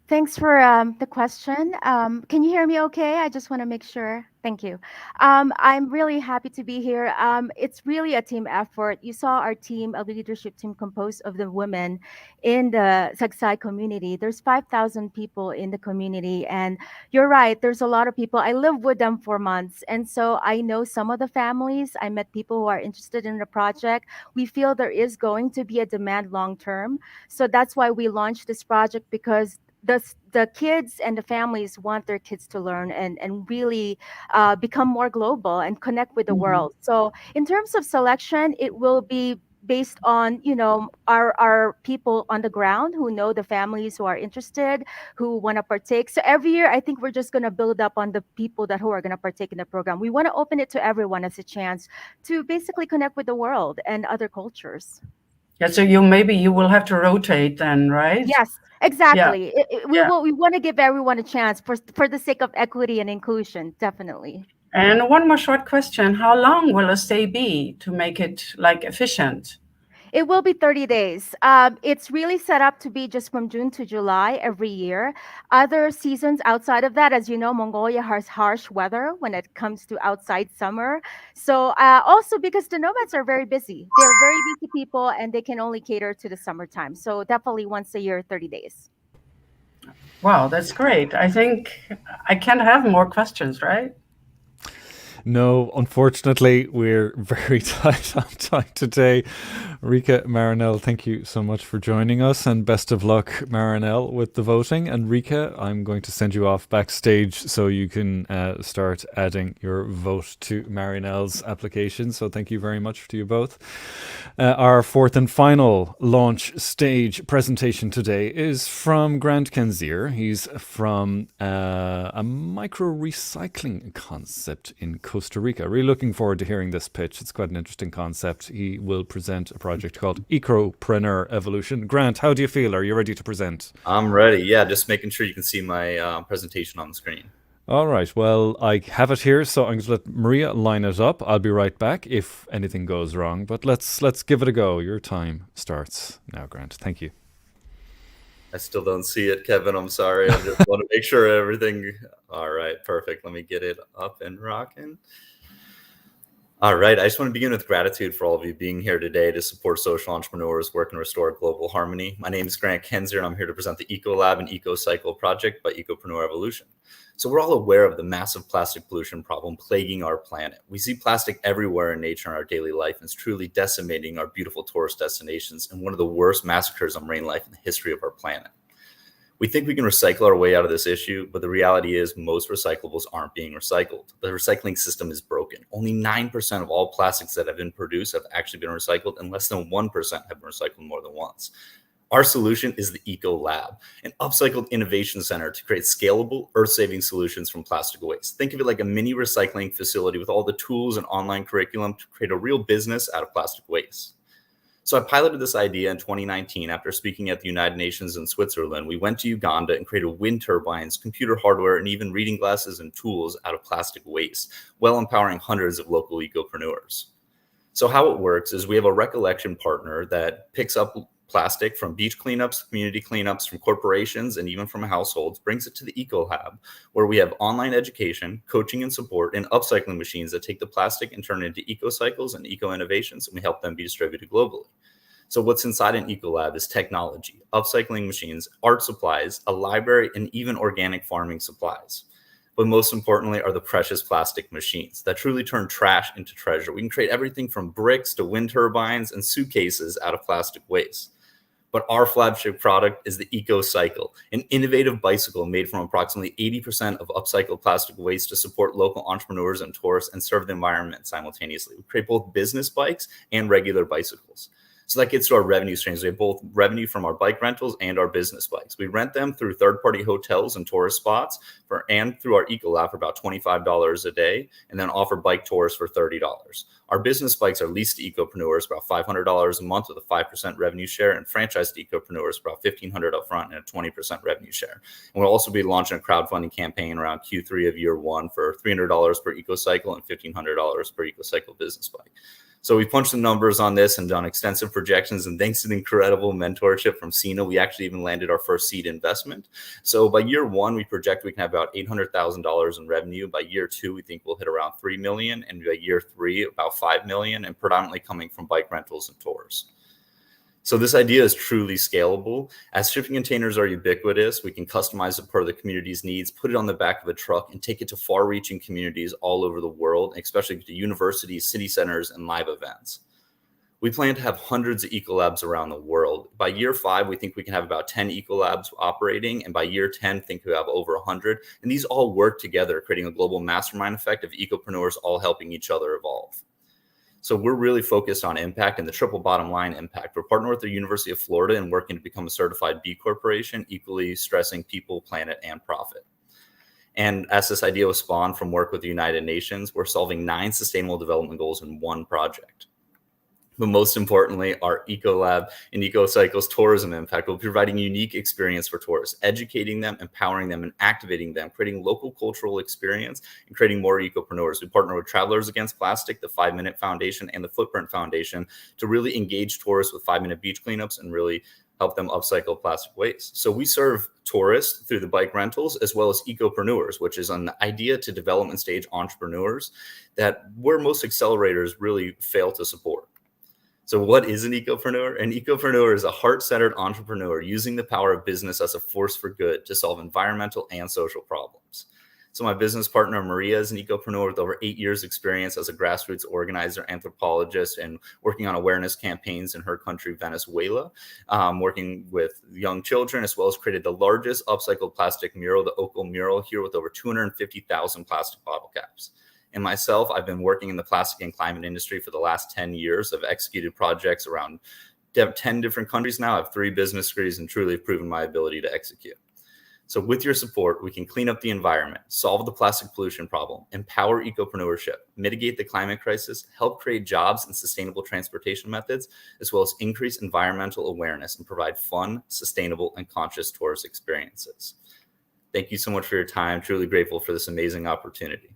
Thanks for the question. Can you hear me okay? I just want to make sure. Thank you. I'm really happy to be here. It's really a team effort. You saw our team, a leadership team composed of the women in the Sagsai community. There's 5,000 people in the community. And you're right, there's a lot of people. I lived with them for months. And so I know some of the families. I met people who are interested in the project. We feel there is going to be a demand long term. So that's why we launched this project, because the kids and the families want their kids to learn and really become more global and connect with the world. So in terms of selection, it will be based on, our people on the ground who know the families who are interested, who want to partake. So every year, I think we're just going to build up on the people who are going to partake in the program. We want to open it to everyone as a chance to basically connect with the world and other cultures. Yeah, so you will have to rotate then, right? Yes, exactly. Yeah. We want to give everyone a chance for the sake of equity and inclusion, definitely. And one more short question. How long will a stay be to make it efficient? It will be 30 days. It's really set up to be just from June to July every year. Other seasons outside of that, as you know, Mongolia has harsh weather when it comes to outside summer. So also because the nomads are very busy. They're very busy people and they can only cater to the summertime. So definitely once a year, 30 days. Wow, that's great. I think I can't have more questions, right? No, unfortunately, we're very tight on time today. Rika, Marinelle, thank you so much for joining us, and best of luck, Marinelle, with the voting. And Rika, I'm going to send you off backstage so you can start adding your vote to Marinelle's application. So thank you very much to you both. Our fourth and final launch stage presentation today is from Grant Kenzier. He's from a micro recycling concept in Costa Rica. Really looking forward to hearing this pitch. It's quite an interesting concept. He will present a project called Ecopreneur Evolution. Grant, how do you feel? Are you ready to present? I'm ready. Yeah, just making sure you can see my presentation on the screen. All right. Well, I have it here, so I'm going to let Maria line it up. I'll be right back if anything goes wrong. But let's give it a go. Your time starts now, Grant. Thank you. I still don't see it, Kevin. I'm sorry. I just want to make sure everything. All right, perfect. Let me get it up and rocking. All right. I just want to begin with gratitude for all of you being here today to support social entrepreneurs, work and restore global harmony. My name is Grant Kenzier, and I'm here to present the EcoLab and EcoCycle project by Ecopreneur Evolution. So we're all aware of the massive plastic pollution problem plaguing our planet. We see plastic everywhere in nature in our daily life, and it's truly decimating our beautiful tourist destinations and one of the worst massacres on marine life in the history of our planet. We think we can recycle our way out of this issue, but the reality is most recyclables aren't being recycled. The recycling system is broken. Only 9% of all plastics that have been produced have actually been recycled, and less than 1% have been recycled more than once. Our solution is the Eco Lab, an upcycled innovation center to create scalable, earth-saving solutions from plastic waste. Think of it like a mini recycling facility with all the tools and online curriculum to create a real business out of plastic waste. So I piloted this idea in 2019 after speaking at the United Nations in Switzerland. We went to Uganda and created wind turbines, computer hardware, and even reading glasses and tools out of plastic waste, while empowering hundreds of local ecopreneurs. So how it works is we have a recollection partner that picks up plastic from beach cleanups, community cleanups, from corporations, and even from households, brings it to the Eco Lab, where we have online education, coaching and support, and upcycling machines that take the plastic and turn it into eco cycles and eco innovations, and we help them be distributed globally. So what's inside an Eco Lab is technology, upcycling machines, art supplies, a library, and even organic farming supplies. But most importantly are the precious plastic machines that truly turn trash into treasure. We can create everything from bricks to wind turbines and suitcases out of plastic waste. But our flagship product is the EcoCycle, an innovative bicycle made from approximately 80% of upcycled plastic waste to support local entrepreneurs and tourists and serve the environment simultaneously. We create both business bikes and regular bicycles. So that gets to our revenue streams. We have both revenue from our bike rentals and our business bikes. We rent them through third-party hotels and tourist spots and through our EcoLab for about $25 a day, and then offer bike tours for $30. Our business bikes are leased to ecopreneurs about $500 a month with a 5% revenue share, and franchised to ecopreneurs about $1,500 upfront and a 20% revenue share. And we'll also be launching a crowdfunding campaign around Q3 of year one for $300 per EcoCycle and $1,500 per EcoCycle business bike. So we punched the numbers on this and done extensive projections, and thanks to the incredible mentorship from Sina, we actually even landed our first seed investment. So by year one, we project we can have about $800,000 in revenue. By year two, we think we'll hit around 3 million, and by year three, about 5 million, and predominantly coming from bike rentals and tours. So this idea is truly scalable. As shipping containers are ubiquitous, we can customize it per the community's needs, put it on the back of a truck, and take it to far-reaching communities all over the world, especially to universities, city centers, and live events. We plan to have hundreds of ecolabs around the world. By year 5, we think we can have about 10 ecolabs operating, and by year 10, think we have over 100. And these all work together, creating a global mastermind effect of ecopreneurs all helping each other evolve. So we're really focused on impact and the triple bottom line impact. We're partnered with the University of Florida and working to become a certified B Corporation, equally stressing people, planet, and profit. And as this idea was spawned from work with the United Nations, we're solving 9 sustainable development goals in one project. But most importantly, our EcoLab and EcoCycle's tourism impact will be providing unique experience for tourists, educating them, empowering them, and activating them, creating local cultural experience, and creating more ecopreneurs. We partner with Travelers Against Plastic, the 5 Minute Foundation, and the Footprint Foundation to really engage tourists with 5-minute beach cleanups and really help them upcycle plastic waste. So we serve tourists through the bike rentals as well as ecopreneurs, which is an idea to development stage entrepreneurs that where most accelerators really fail to support. So what is an ecopreneur? An ecopreneur is a heart-centered entrepreneur using the power of business as a force for good to solve environmental and social problems. So my business partner, Maria, is an ecopreneur with over 8 years experience as a grassroots organizer, anthropologist, and working on awareness campaigns in her country, Venezuela, working with young children, as well as created the largest upcycled plastic mural, the Oko mural, here with over 250,000 plastic bottle caps. And myself, I've been working in the plastic and climate industry for the last 10 years. I've executed projects around 10 different countries now. I have 3 business degrees and truly have proven my ability to execute. So with your support, we can clean up the environment, solve the plastic pollution problem, empower ecopreneurship, mitigate the climate crisis, help create jobs and sustainable transportation methods, as well as increase environmental awareness and provide fun, sustainable, and conscious tourist experiences. Thank you so much for your time. Truly grateful for this amazing opportunity.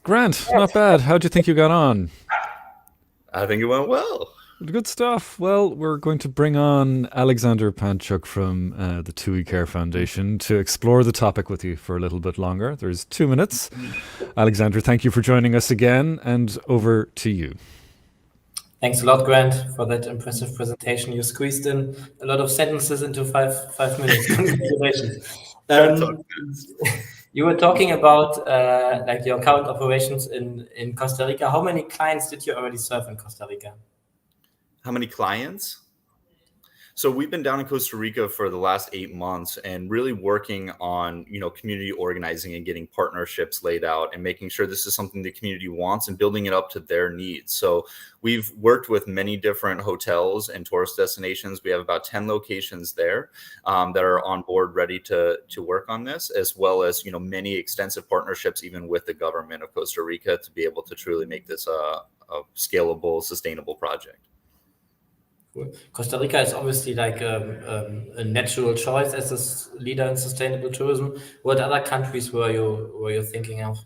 Grant, not bad. How do you think you got on? I think it went well. Good stuff. Well, we're going to bring on Alexander Panchuk from the TUI Care Foundation to explore the topic with you for a little bit longer. There's 2 minutes. Alexander, thank you for joining us again, and over to you. Thanks a lot, Grant, for that impressive presentation. You squeezed in a lot of sentences into five minutes. Congratulations. You were talking about like your current operations in Costa Rica. How many clients did you already serve in Costa Rica? How many clients? So we've been down in Costa Rica for the last 8 months and really working on, community organizing and getting partnerships laid out and making sure this is something the community wants and building it up to their needs. So we've worked with many different hotels and tourist destinations. We have about 10 locations there that are on board, ready to work on this, as well as, many extensive partnerships, even with the government of Costa Rica, to be able to truly make this a scalable, sustainable project. Costa Rica is obviously like a natural choice as a leader in sustainable tourism. What other countries were you thinking of?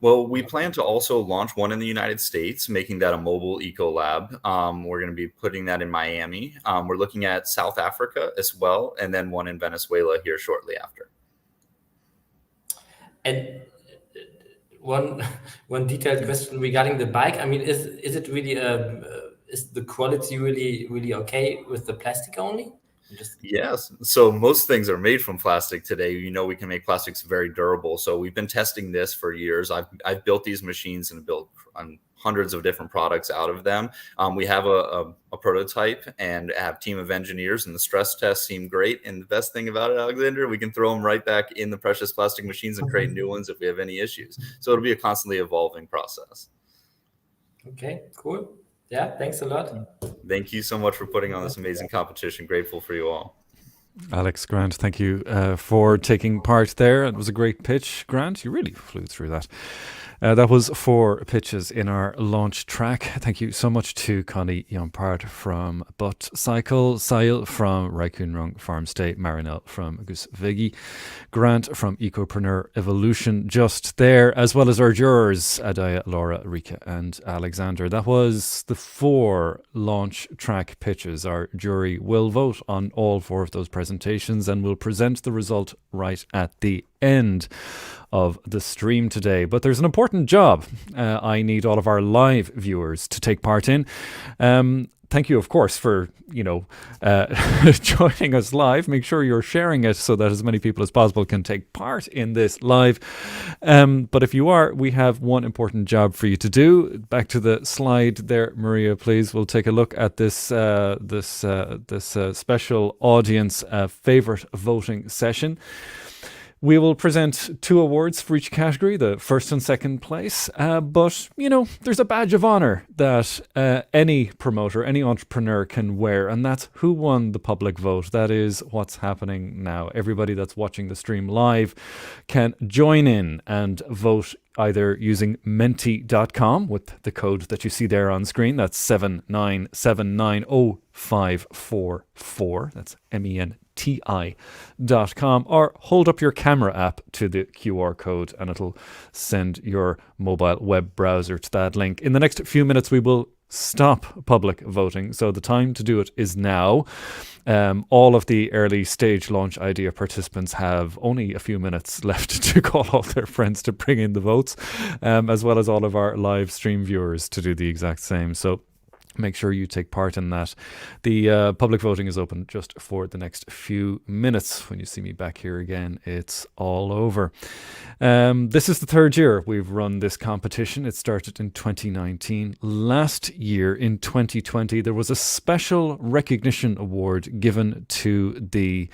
Well, we plan to also launch one in the United States, making that a mobile eco lab. We're going to be putting that in Miami. We're looking at South Africa as well, and then one in Venezuela here shortly after. And one detailed question regarding the bike. I mean, is it really is the quality really okay with the plastic only? Yes. So most things are made from plastic today. We can make plastics very durable. So we've been testing this for years. I've built these machines and built hundreds of different products out of them. We have a prototype and have a team of engineers, and the stress tests seem great. And the best thing about it, Alexander, we can throw them right back in the precious plastic machines and create new ones if we have any issues. So it'll be a constantly evolving process. Okay, cool. Yeah, thanks a lot. Thank you so much for putting on this amazing competition. Grateful for you all. Alex, Grant, thank you for taking part there. It was a great pitch, Grant. You really flew through that. That was 4 pitches in our launch track. Thank you so much to Connie Jompart from Butt Cycle, Sail from Raikunrung Farmstay, Marinel from Gusvegi, Grant from Ecopreneur Evolution just there, as well as our jurors, Adaya, Laura, Rika and Alexander. That was the 4 launch track pitches. Our jury will vote on all 4 of those presentations and will present the result right at the end of the stream today. But there's an important job I need all of our live viewers to take part in. Thank you, of course, for joining us live. Make sure you're sharing it so that as many people as possible can take part in this live. But if you are, we have one important job for you to do. Back to the slide there, Maria, please. We'll take a look at this special audience favorite voting session. We will present 2 awards for each category, the first and second place. But, there's a badge of honor that any promoter, any entrepreneur can wear, and that's who won the public vote. That is what's happening now. Everybody that's watching the stream live can join in and vote either using menti.com with the code that you see there on screen. That's 797905444. That's MENTI.com, or hold up your camera app to the QR code and it'll send your mobile web browser to that link. In the next few minutes, we will stop public voting, so the time to do it is now. All of the early stage launch idea participants have only a few minutes left to call all their friends to bring in the votes, as well as all of our live stream viewers to do the exact same. So make sure you take part in that. The public voting is open just for the next few minutes. When you see me back here again, it's all over. This is the third year we've run this competition. It started in 2019. Last year, in 2020, there was a special recognition award given to the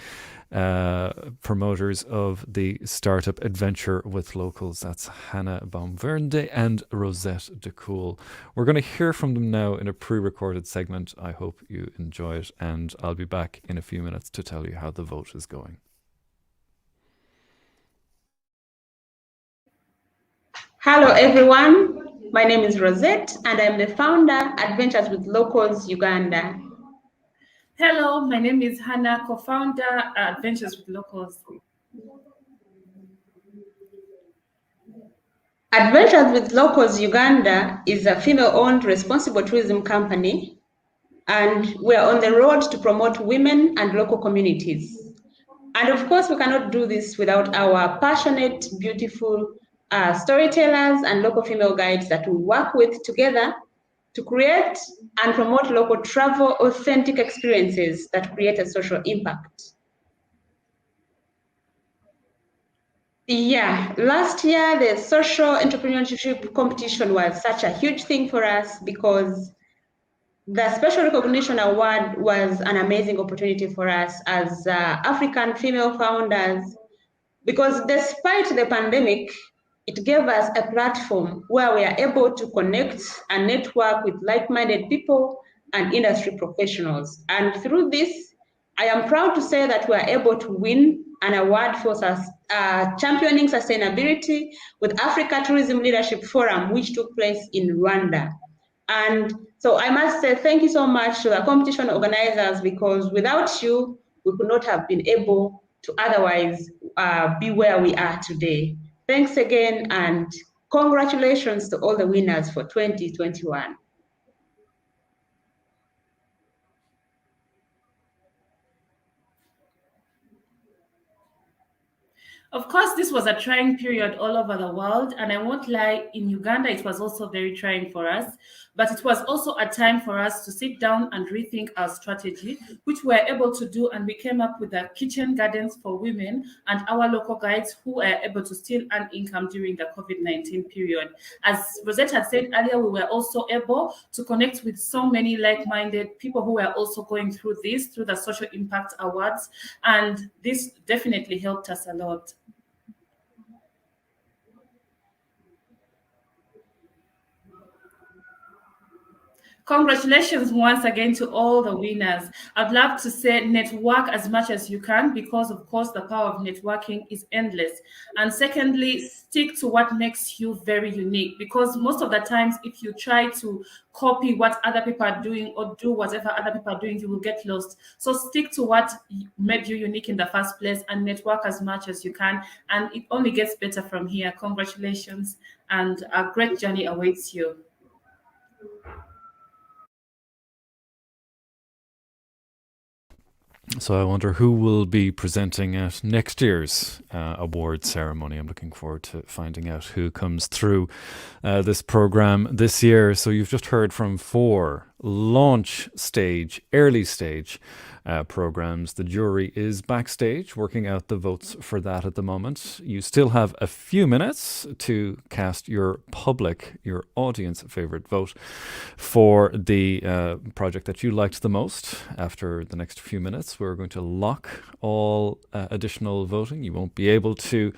promoters of the startup Adventure with Locals. That's Hannah Baumverde and Rosette de Cool. We're going to hear from them now in a pre-recorded segment. I hope you enjoy it, and I'll be back in a few minutes to tell you how the vote is going. Hello everyone, my name is Rosette and I'm the founder Adventures with Locals Uganda. Hello, my name is Hannah, co-founder Adventures with Locals. Adventures with Locals Uganda is a female-owned responsible tourism company, and we are on the road to promote women and local communities. And of course, we cannot do this without our passionate, beautiful storytellers and local female guides that we work with together to create and promote local travel, authentic experiences that create a social impact. Yeah, last year the social entrepreneurship competition was such a huge thing for us because the Special Recognition Award was an amazing opportunity for us as African female founders, because despite the pandemic, it gave us a platform where we are able to connect and network with like-minded people and industry professionals. And through this, I am proud to say that we are able to win an award for championing sustainability with Africa Tourism Leadership Forum, which took place in Rwanda. And so I must say thank you so much to the competition organizers, because without you, we could not have been able to otherwise be where we are today. Thanks again, and congratulations to all the winners for 2021. Of course, this was a trying period all over the world, and I won't lie, in Uganda, it was also very trying for us, but it was also a time for us to sit down and rethink our strategy, which we were able to do, and we came up with the kitchen gardens for women and our local guides who were able to still earn income during the COVID-19 period. As Rosette had said earlier, we were also able to connect with so many like-minded people who were also going through this, through the Social Impact Awards, and this definitely helped us a lot. Congratulations once again to all the winners. I'd love to say network as much as you can, because of course the power of networking is endless. And secondly, stick to what makes you very unique, because most of the times if you try to copy what other people are doing or do whatever other people are doing, you will get lost. So stick to what made you unique in the first place and network as much as you can. And it only gets better from here. Congratulations, and a great journey awaits you. So I wonder who will be presenting at next year's award ceremony. I'm looking forward to finding out who comes through this program this year. So you've just heard from 4 launch stage, early stage programs. The jury is backstage working out the votes for that at the moment. You still have a few minutes to cast your public, your audience favorite vote for the project that you liked the most. After the next few minutes, we're going to lock all additional voting. You won't be able to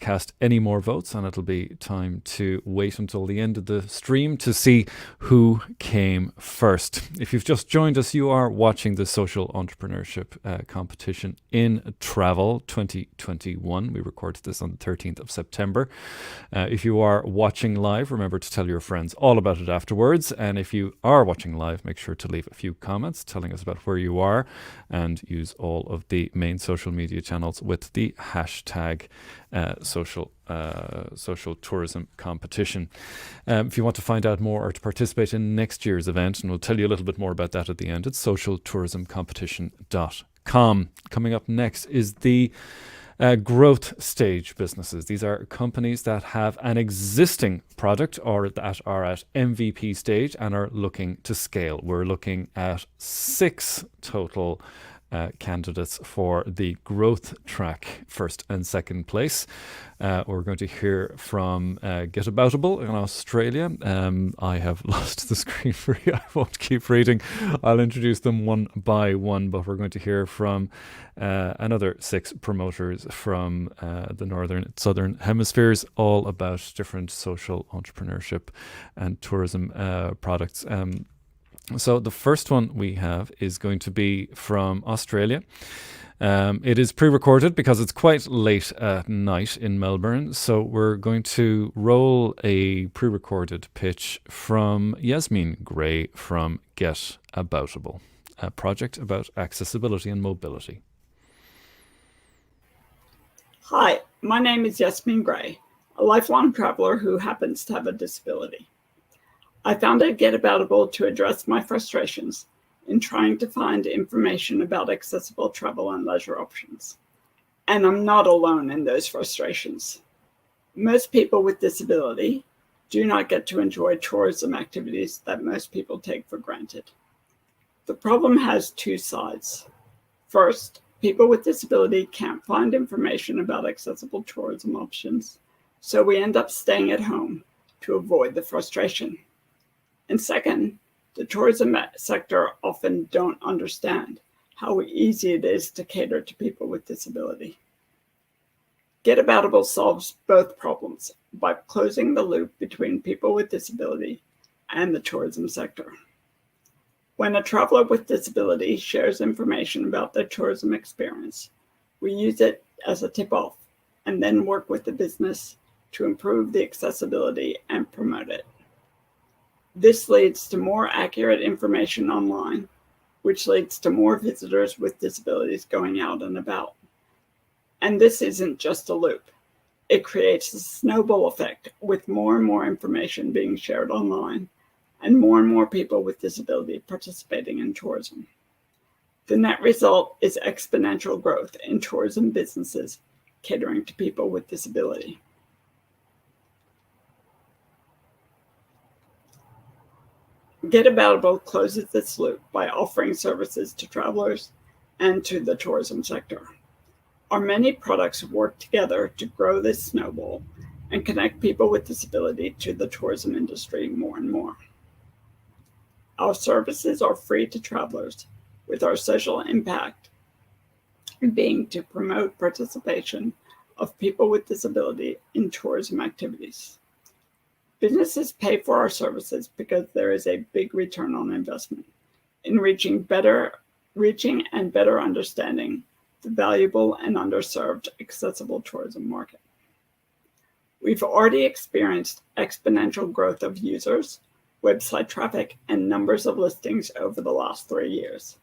cast any more votes, and it'll be time to wait until the end of the stream to see who came first. If you've just joined us, you are watching the Social Entrepreneurship Competition in Travel 2021. We recorded this on the 13th of September. If you are watching live, remember to tell your friends all about it afterwards. And if you are watching live, make sure to leave a few comments telling us about where you are, and use all of the main social media channels with the hashtag social tourism competition. If you want to find out more or to participate in next year's event, and we'll tell you a little bit more about that at the end, it's socialtourismcompetition.com. Coming up next is the growth stage businesses. These are companies that have an existing product or that are at MVP stage and are looking to scale. We're looking at 6 total candidates for the growth track, first and second place. We're going to hear from Getaboutable in Australia. I have lost the screen for you. I won't keep reading. I'll introduce them one by one, but we're going to hear from another 6 promoters from the southern hemispheres, all about different social entrepreneurship and tourism products. So the first one we have is going to be from Australia. It is pre-recorded because it's quite late at night in Melbourne. So we're going to roll a pre-recorded pitch from Yasmin Gray from Getaboutable, a project about accessibility and mobility. Hi, my name is Yasmin Gray, a lifelong traveler who happens to have a disability. I founded Getaboutable to address my frustrations in trying to find information about accessible travel and leisure options. And I'm not alone in those frustrations. Most people with disability do not get to enjoy tourism activities that most people take for granted. The problem has 2 sides. First, people with disability can't find information about accessible tourism options, so we end up staying at home to avoid the frustration. And second, the tourism sector often don't understand how easy it is to cater to people with disability. Getaboutable solves both problems by closing the loop between people with disability and the tourism sector. When a traveler with disability shares information about their tourism experience, we use it as a tip-off and then work with the business to improve the accessibility and promote it. This leads to more accurate information online, which leads to more visitors with disabilities going out and about. And this isn't just a loop. It creates a snowball effect with more and more information being shared online and more people with disability participating in tourism. The net result is exponential growth in tourism businesses catering to people with disability. Getaboutable closes this loop by offering services to travelers and to the tourism sector. Our many products work together to grow this snowball and connect people with disability to the tourism industry more and more. Our services are free to travelers, with our social impact being to promote participation of people with disability in tourism activities. Businesses pay for our services because there is a big return on investment in reaching and better understanding the valuable and underserved accessible tourism market. We've already experienced exponential growth of users, website traffic, and numbers of listings over the last 3 years.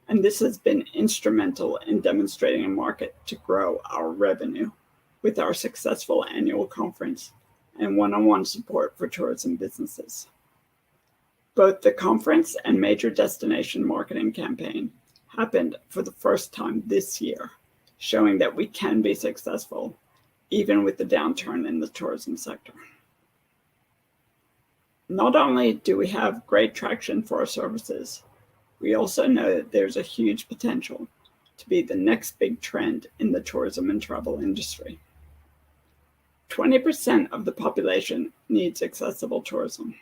And this has been instrumental in demonstrating a market to grow our revenue with our successful annual conference and one-on-one support for tourism businesses. Both the conference and major destination marketing campaign happened for the first time this year, showing that we can be successful even with the downturn in the tourism sector. Not only do we have great traction for our services, we also know that there's a huge potential to be the next big trend in the tourism and travel industry. 20% of the population needs accessible tourism.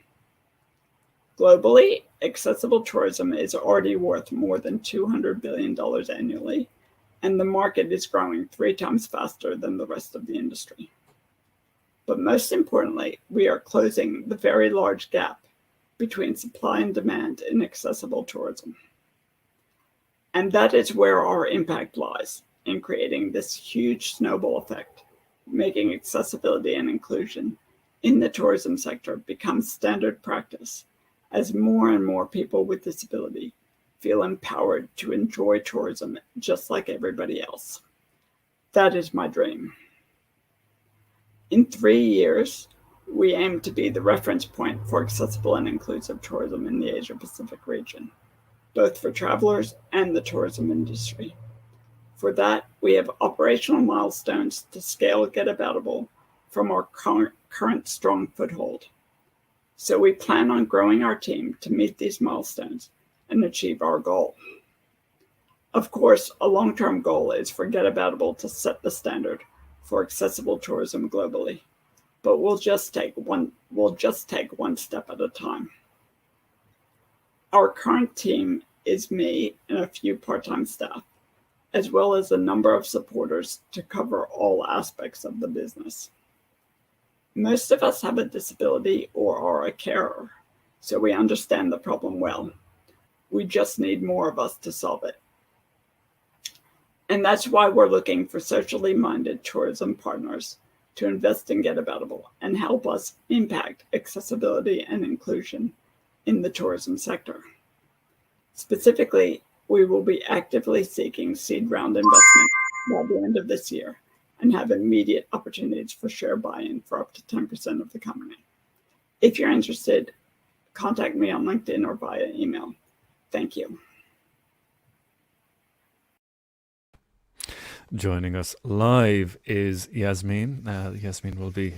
Globally, accessible tourism is already worth more than $200 billion annually, and the market is growing 3 times faster than the rest of the industry. But most importantly, we are closing the very large gap between supply and demand in accessible tourism. And that is where our impact lies, in creating this huge snowball effect, making accessibility and inclusion in the tourism sector become standard practice as more and more people with disability feel empowered to enjoy tourism just like everybody else. That is my dream. In 3 years, we aim to be the reference point for accessible and inclusive tourism in the Asia Pacific region, both for travelers and the tourism industry. For that, we have operational milestones to scale Getaboutable from our current strong foothold. So we plan on growing our team to meet these milestones and achieve our goal. Of course, a long-term goal is for Getaboutable to set the standard for accessible tourism globally, but we'll just take one step at a time. Our current team is me and a few part-time staff, as well as a number of supporters to cover all aspects of the business. Most of us have a disability or are a carer, so we understand the problem well. We just need more of us to solve it. And that's why we're looking for socially minded tourism partners to invest in Getaboutable and help us impact accessibility and inclusion in the tourism sector. Specifically, we will be actively seeking seed round investment by the end of this year and have immediate opportunities for share buy-in for up to 10% of the company. If you're interested, contact me on LinkedIn or via email. Thank you. Joining us live is Yasmin. Yasmin will be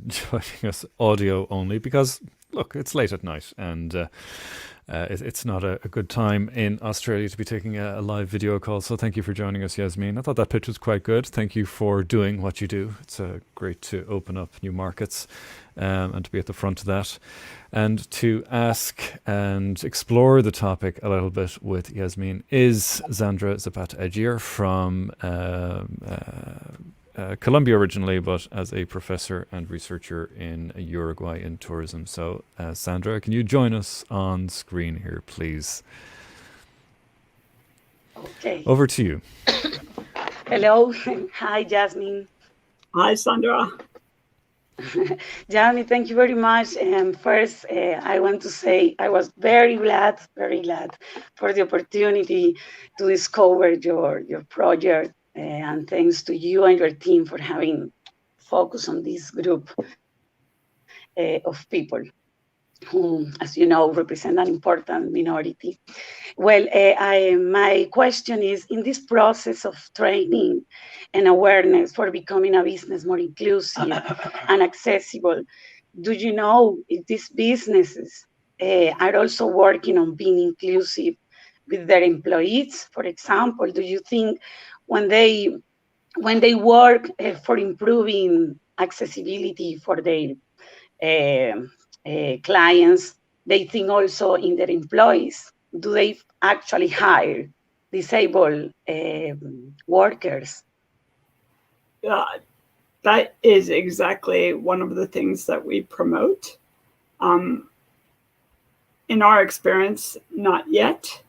joining us audio only because, look, it's late at night and it's not a good time in Australia to be taking a live video call. So thank you for joining us, Yasmin. I thought that pitch was quite good. Thank you for doing what you do. It's great to open up new markets and to be at the front of that. And to ask and explore the topic a little bit with Yasmin is Sandra Zapata-Aguirre from Colombia originally, but as a professor and researcher in Uruguay in tourism. So Sandra, can you join us on screen here, please? Okay. Over to you. Hello. Hi, Jasmine. Hi, Sandra. Jasmine, thank you very much. And first, I want to say I was very glad for the opportunity to discover your project. And thanks to you and your team for having focus on this group of people who, as you know, represent an important minority. Well, my question is, in this process of training and awareness for becoming a business more inclusive and accessible, do you know if these businesses are also working on being inclusive with their employees? For example, do you think when they work for improving accessibility for their clients, they think also in their employees? Do they actually hire disabled workers? That is exactly one of the things that we promote. In our experience, not yet.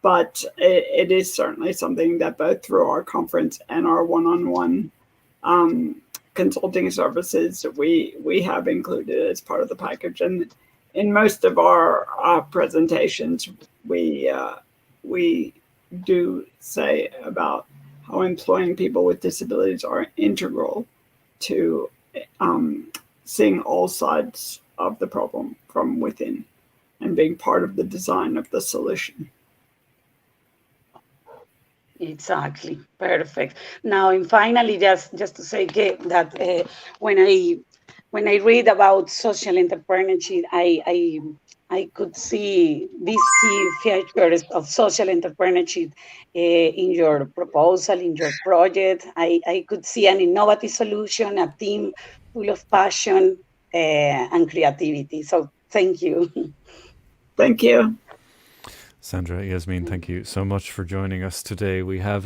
But it is certainly something that both through our conference and our one-on-one consulting services, we have included as part of the package. And in most of our presentations, we do say about how employing people with disabilities are integral to seeing all sides of the problem from within and being part of the design of the solution. Exactly. Perfect. Now, and finally, just to say that when I read about social entrepreneurship, I could see these key features of social entrepreneurship in your proposal, in your project. I could see an innovative solution, a team full of passion and creativity. So thank you. Thank you. Sandra, Yasmin, thank you so much for joining us today. We have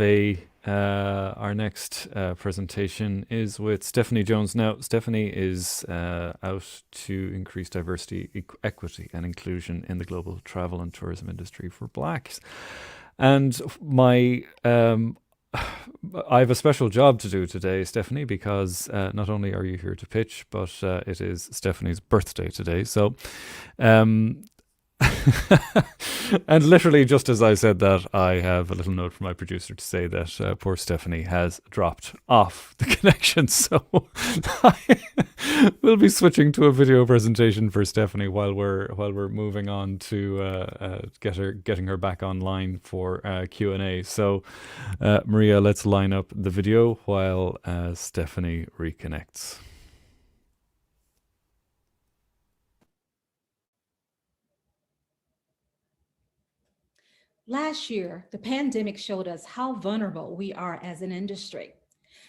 our next presentation is with Stephanie Jones. Now, Stephanie is out to increase diversity, equity and inclusion in the global travel and tourism industry for Blacks. And I have a special job to do today, Stephanie, because not only are you here to pitch, but it is Stephanie's birthday today. So And literally, just as I said that, I have a little note from my producer to say that poor Stephanie has dropped off the connection. So we'll be switching to a video presentation for Stephanie while we're moving on to getting her back online for Q&A. So Maria, let's line up the video while Stephanie reconnects. Last year, the pandemic showed us how vulnerable we are as an industry.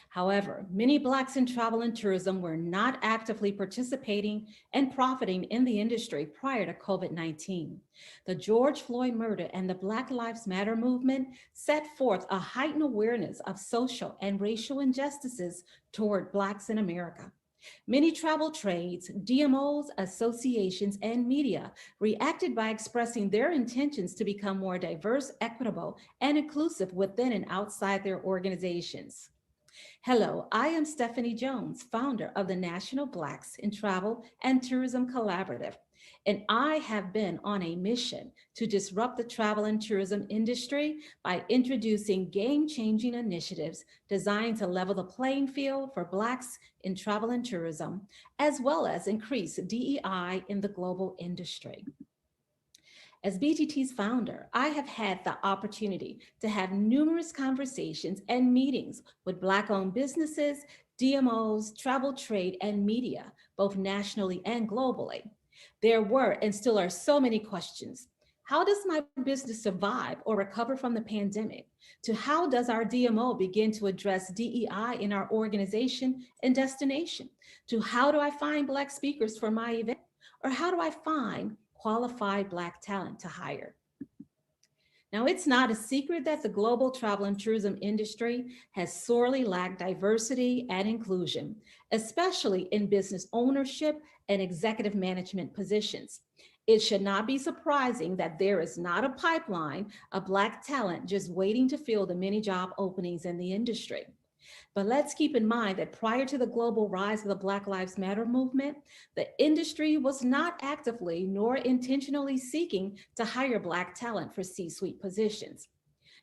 However, many Blacks in travel and tourism were not actively participating and profiting in the industry prior to COVID-19. The George Floyd murder and the Black Lives Matter movement set forth a heightened awareness of social and racial injustices toward Blacks in America. Many travel trades, DMOs, associations, and media reacted by expressing their intentions to become more diverse, equitable, and inclusive within and outside their organizations. Hello, I am Stephanie Jones, founder of the National Blacks in Travel and Tourism Collaborative, and I have been on a mission to disrupt the travel and tourism industry by introducing game-changing initiatives designed to level the playing field for Blacks in travel and tourism, as well as increase DEI in the global industry. As BTT's founder, I have had the opportunity to have numerous conversations and meetings with Black-owned businesses, DMOs, travel trade, and media, both nationally and globally. There were and still are so many questions. How does my business survive or recover from the pandemic? To how does our DMO begin to address DEI in our organization and destination? To how do I find Black speakers for my event? Or how do I find qualified Black talent to hire? Now, it's not a secret that the global travel and tourism industry has sorely lacked diversity and inclusion, especially in business ownership and executive management positions. It should not be surprising that there is not a pipeline of Black talent just waiting to fill the many job openings in the industry. But let's keep in mind that prior to the global rise of the Black Lives Matter movement, the industry was not actively nor intentionally seeking to hire Black talent for C-suite positions.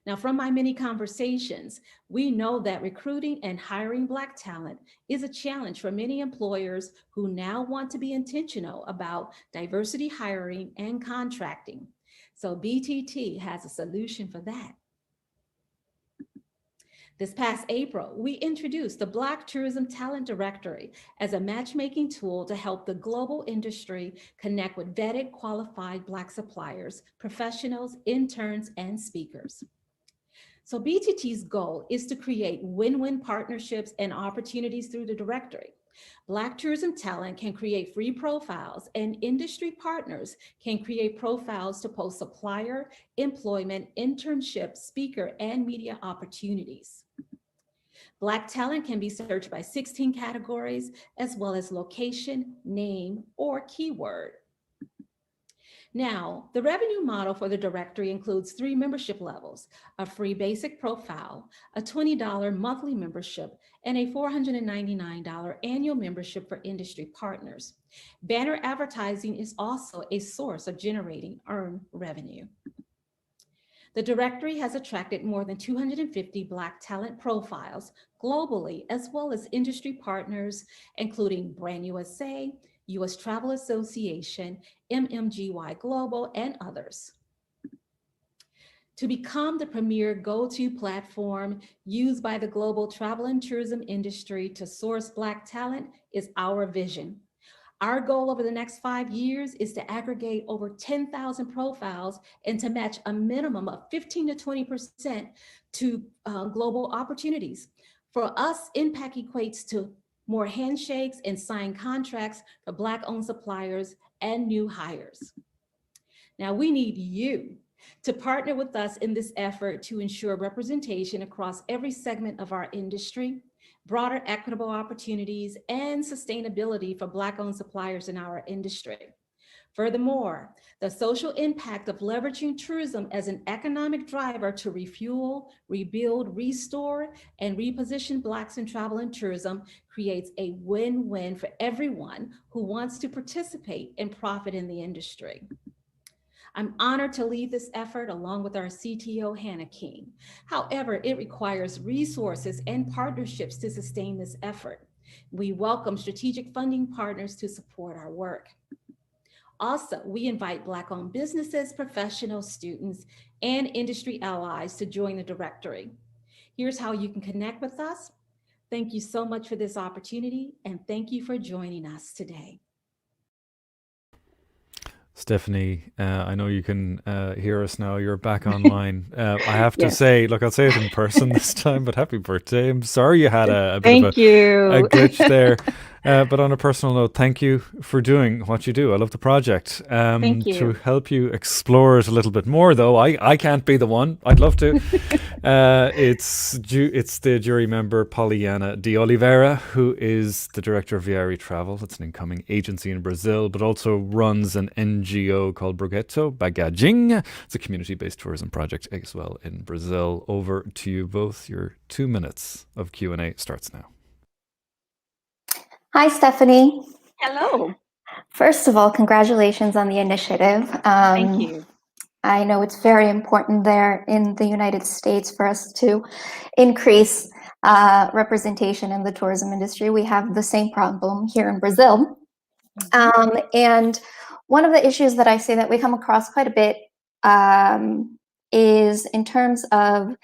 Now, from my many conversations, we know that recruiting and hiring Black talent is a challenge for many employers who now want to be intentional about diversity hiring and contracting. So BTT has a solution for that. This past April, we introduced the Black Tourism Talent Directory as a matchmaking tool to help the global industry connect with vetted, qualified Black suppliers, professionals, interns, and speakers. So BTT's goal is to create win-win partnerships and opportunities through the directory. Black tourism talent can create free profiles, and industry partners can create profiles to post supplier, employment, internship, speaker, and media opportunities. Black talent can be searched by 16 categories, as well as location, name, or keyword. Now, the revenue model for the directory includes 3 membership levels: a free basic profile, a $20 monthly membership, and a $499 annual membership for industry partners. Banner advertising is also a source of generating earned revenue. The directory has attracted more than 250 Black talent profiles globally, as well as industry partners, including Brand USA, US Travel Association, MMGY Global, and others. To become the premier go-to platform used by the global travel and tourism industry to source Black talent is our vision. Our goal over the next 5 years is to aggregate over 10,000 profiles and to match a minimum of 15 to 20% to global opportunities. For us, impact equates to more handshakes and signed contracts for Black-owned suppliers and new hires. Now, we need you to partner with us in this effort to ensure representation across every segment of our industry, broader equitable opportunities, and sustainability for Black-owned suppliers in our industry. Furthermore, the social impact of leveraging tourism as an economic driver to refuel, rebuild, restore, and reposition Blacks in travel and tourism creates a win-win for everyone who wants to participate and profit in the industry. I'm honored to lead this effort along with our CTO, Hannah King. However, it requires resources and partnerships to sustain this effort. We welcome strategic funding partners to support our work. Also, we invite Black-owned businesses, professionals, students, and industry allies to join the directory. Here's how you can connect with us. Thank you so much for this opportunity, and thank you for joining us today. Stephanie, I know you can hear us now. You're back online. I have to say, look, I'll say it in person this time, but happy birthday. I'm sorry you had a bit of a glitch there. But on a personal note, thank you for doing what you do. I love the project. Thank you. To help you explore it a little bit more, though, I can't be the one. I'd love to. It's the jury member, Poliana de Oliveira, who is the director of Viari Travel. It's an incoming agency in Brazil, but also runs an NGO called Bagaging. It's a community-based tourism project as well in Brazil. Over to you both. Your 2 minutes of Q&A starts now. Hi, Stephanie. Hello. First of all, congratulations on the initiative. Thank you. I know it's very important there in the United States for us to increase representation in the tourism industry. We have the same problem here in Brazil. And one of the issues that I say that we come across quite a bit is in terms of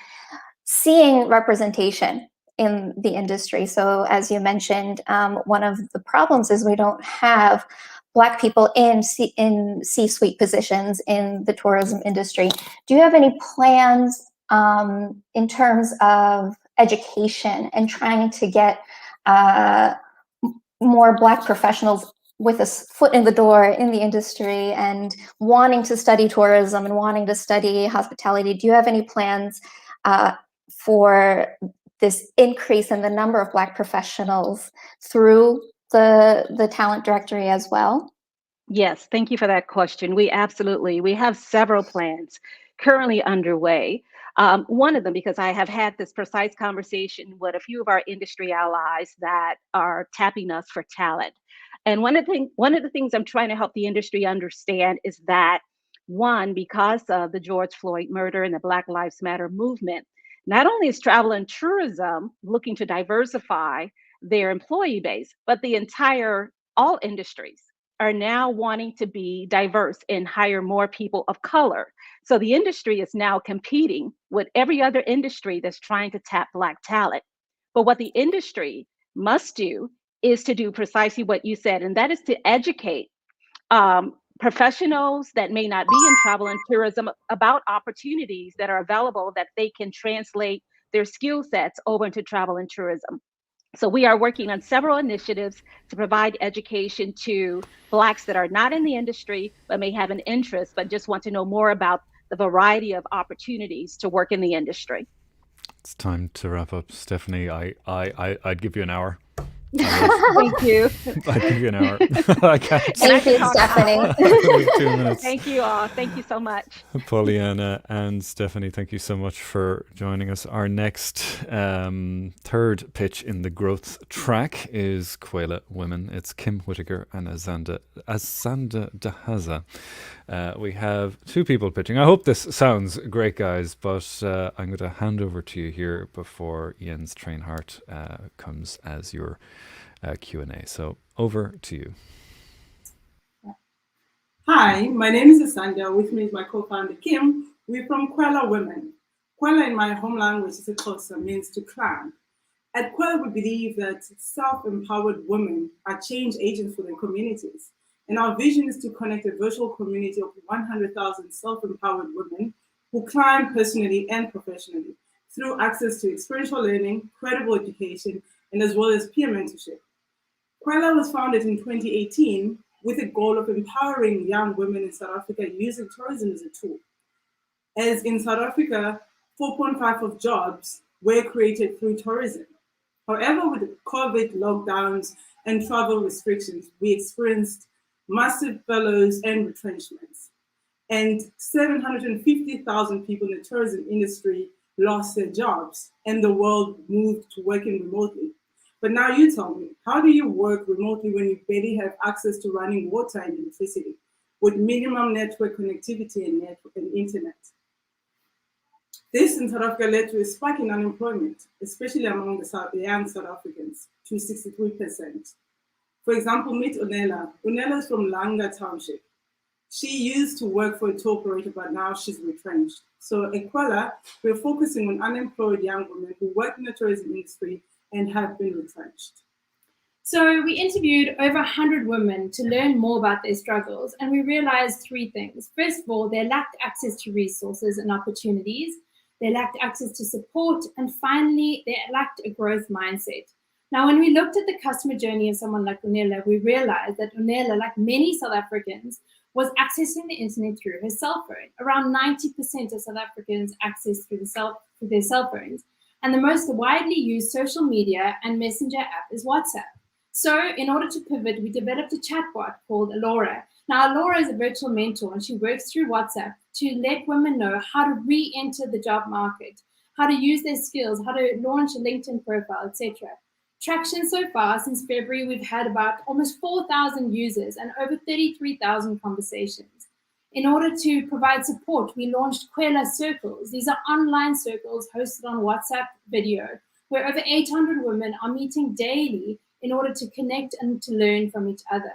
seeing representation in the industry. So as you mentioned, one of the problems is we don't have Black people in C-suite positions in the tourism industry. Do you have any plans in terms of education and trying to get more Black professionals with a foot in the door in the industry and wanting to study tourism and wanting to study hospitality? Do you have any plans for this increase in the number of Black professionals through the talent directory as well? Yes, thank you for that question. We have several plans currently underway. One of them, because I have had this precise conversation with a few of our industry allies that are tapping us for talent. And one of the things I'm trying to help the industry understand is that, one, because of the George Floyd murder and the Black Lives Matter movement, not only is travel and tourism looking to diversify their employee base, but all industries are now wanting to be diverse and hire more people of color. So the industry is now competing with every other industry that's trying to tap Black talent. But what the industry must do is to do precisely what you said, and that is to educate professionals that may not be in travel and tourism about opportunities that are available that they can translate their skill sets over into travel and tourism. So we are working on several initiatives to provide education to Blacks that are not in the industry, but may have an interest, but just want to know more about the variety of opportunities to work in the industry. It's time to wrap up. Stephanie, I'd give you an hour. Thank you. I'd give you an hour. I can't. Thank you, Stephanie. 2 minutes. Thank you all. Thank you so much. Poliana and Stephanie, thank you so much for joining us. Our next third pitch in the growth track is Quaila Women. It's Kim Whittaker and Azanda Dahaza. We have two people pitching. I hope this sounds great, guys, but I'm going to hand over to you here before Jens Trainhart comes as your Q&A. So over to you. Hi, my name is Asanda. With me is my co-founder Kim. We're from Quaila Women. Quaila in my home language is a Xhosa, means to climb. At Quaila, we believe that self-empowered women are change agents for their communities. And our vision is to connect a virtual community of 100,000 self-empowered women who climb personally and professionally through access to experiential learning, credible education, and as well as peer mentorship. Quaila was founded in 2018 with a goal of empowering young women in South Africa using tourism as a tool. As in South Africa, 4.5 of jobs were created through tourism. However, with COVID lockdowns and travel restrictions, we experienced massive furloughs and retrenchments. And 750,000 people in the tourism industry lost their jobs and the world moved to working remotely. But now you tell me, how do you work remotely when you barely have access to running water and electricity? with minimum network connectivity and internet. This in South Africa led to a spike in unemployment, especially among the young South Africans, to 63%. For example, meet Onela. Onela is from Langa Township. She used to work for a tour operator, but now she's retrenched. So at Kwala, we're focusing on unemployed young women who work in the tourism industry and have been retrenched. So we interviewed over 100 women to learn more about their struggles, and we realized three things. First of all, they lacked access to resources and opportunities. They lacked access to support, and finally, they lacked a growth mindset. Now, when we looked at the customer journey of someone like Onela, we realized that Onela, like many South Africans, was accessing the internet through her cell phone. Around 90% of South Africans access through their cell phones. And the most widely used social media and messenger app is WhatsApp. So in order to pivot, we developed a chatbot called Alora. Now, Alora is a virtual mentor, and she works through WhatsApp to let women know how to re-enter the job market, how to use their skills, how to launch a LinkedIn profile, etc. Traction so far, since February, we've had about almost 4,000 users and over 33,000 conversations. In order to provide support, we launched Kwela Circles. These are online circles hosted on WhatsApp video, where over 800 women are meeting daily in order to connect and to learn from each other.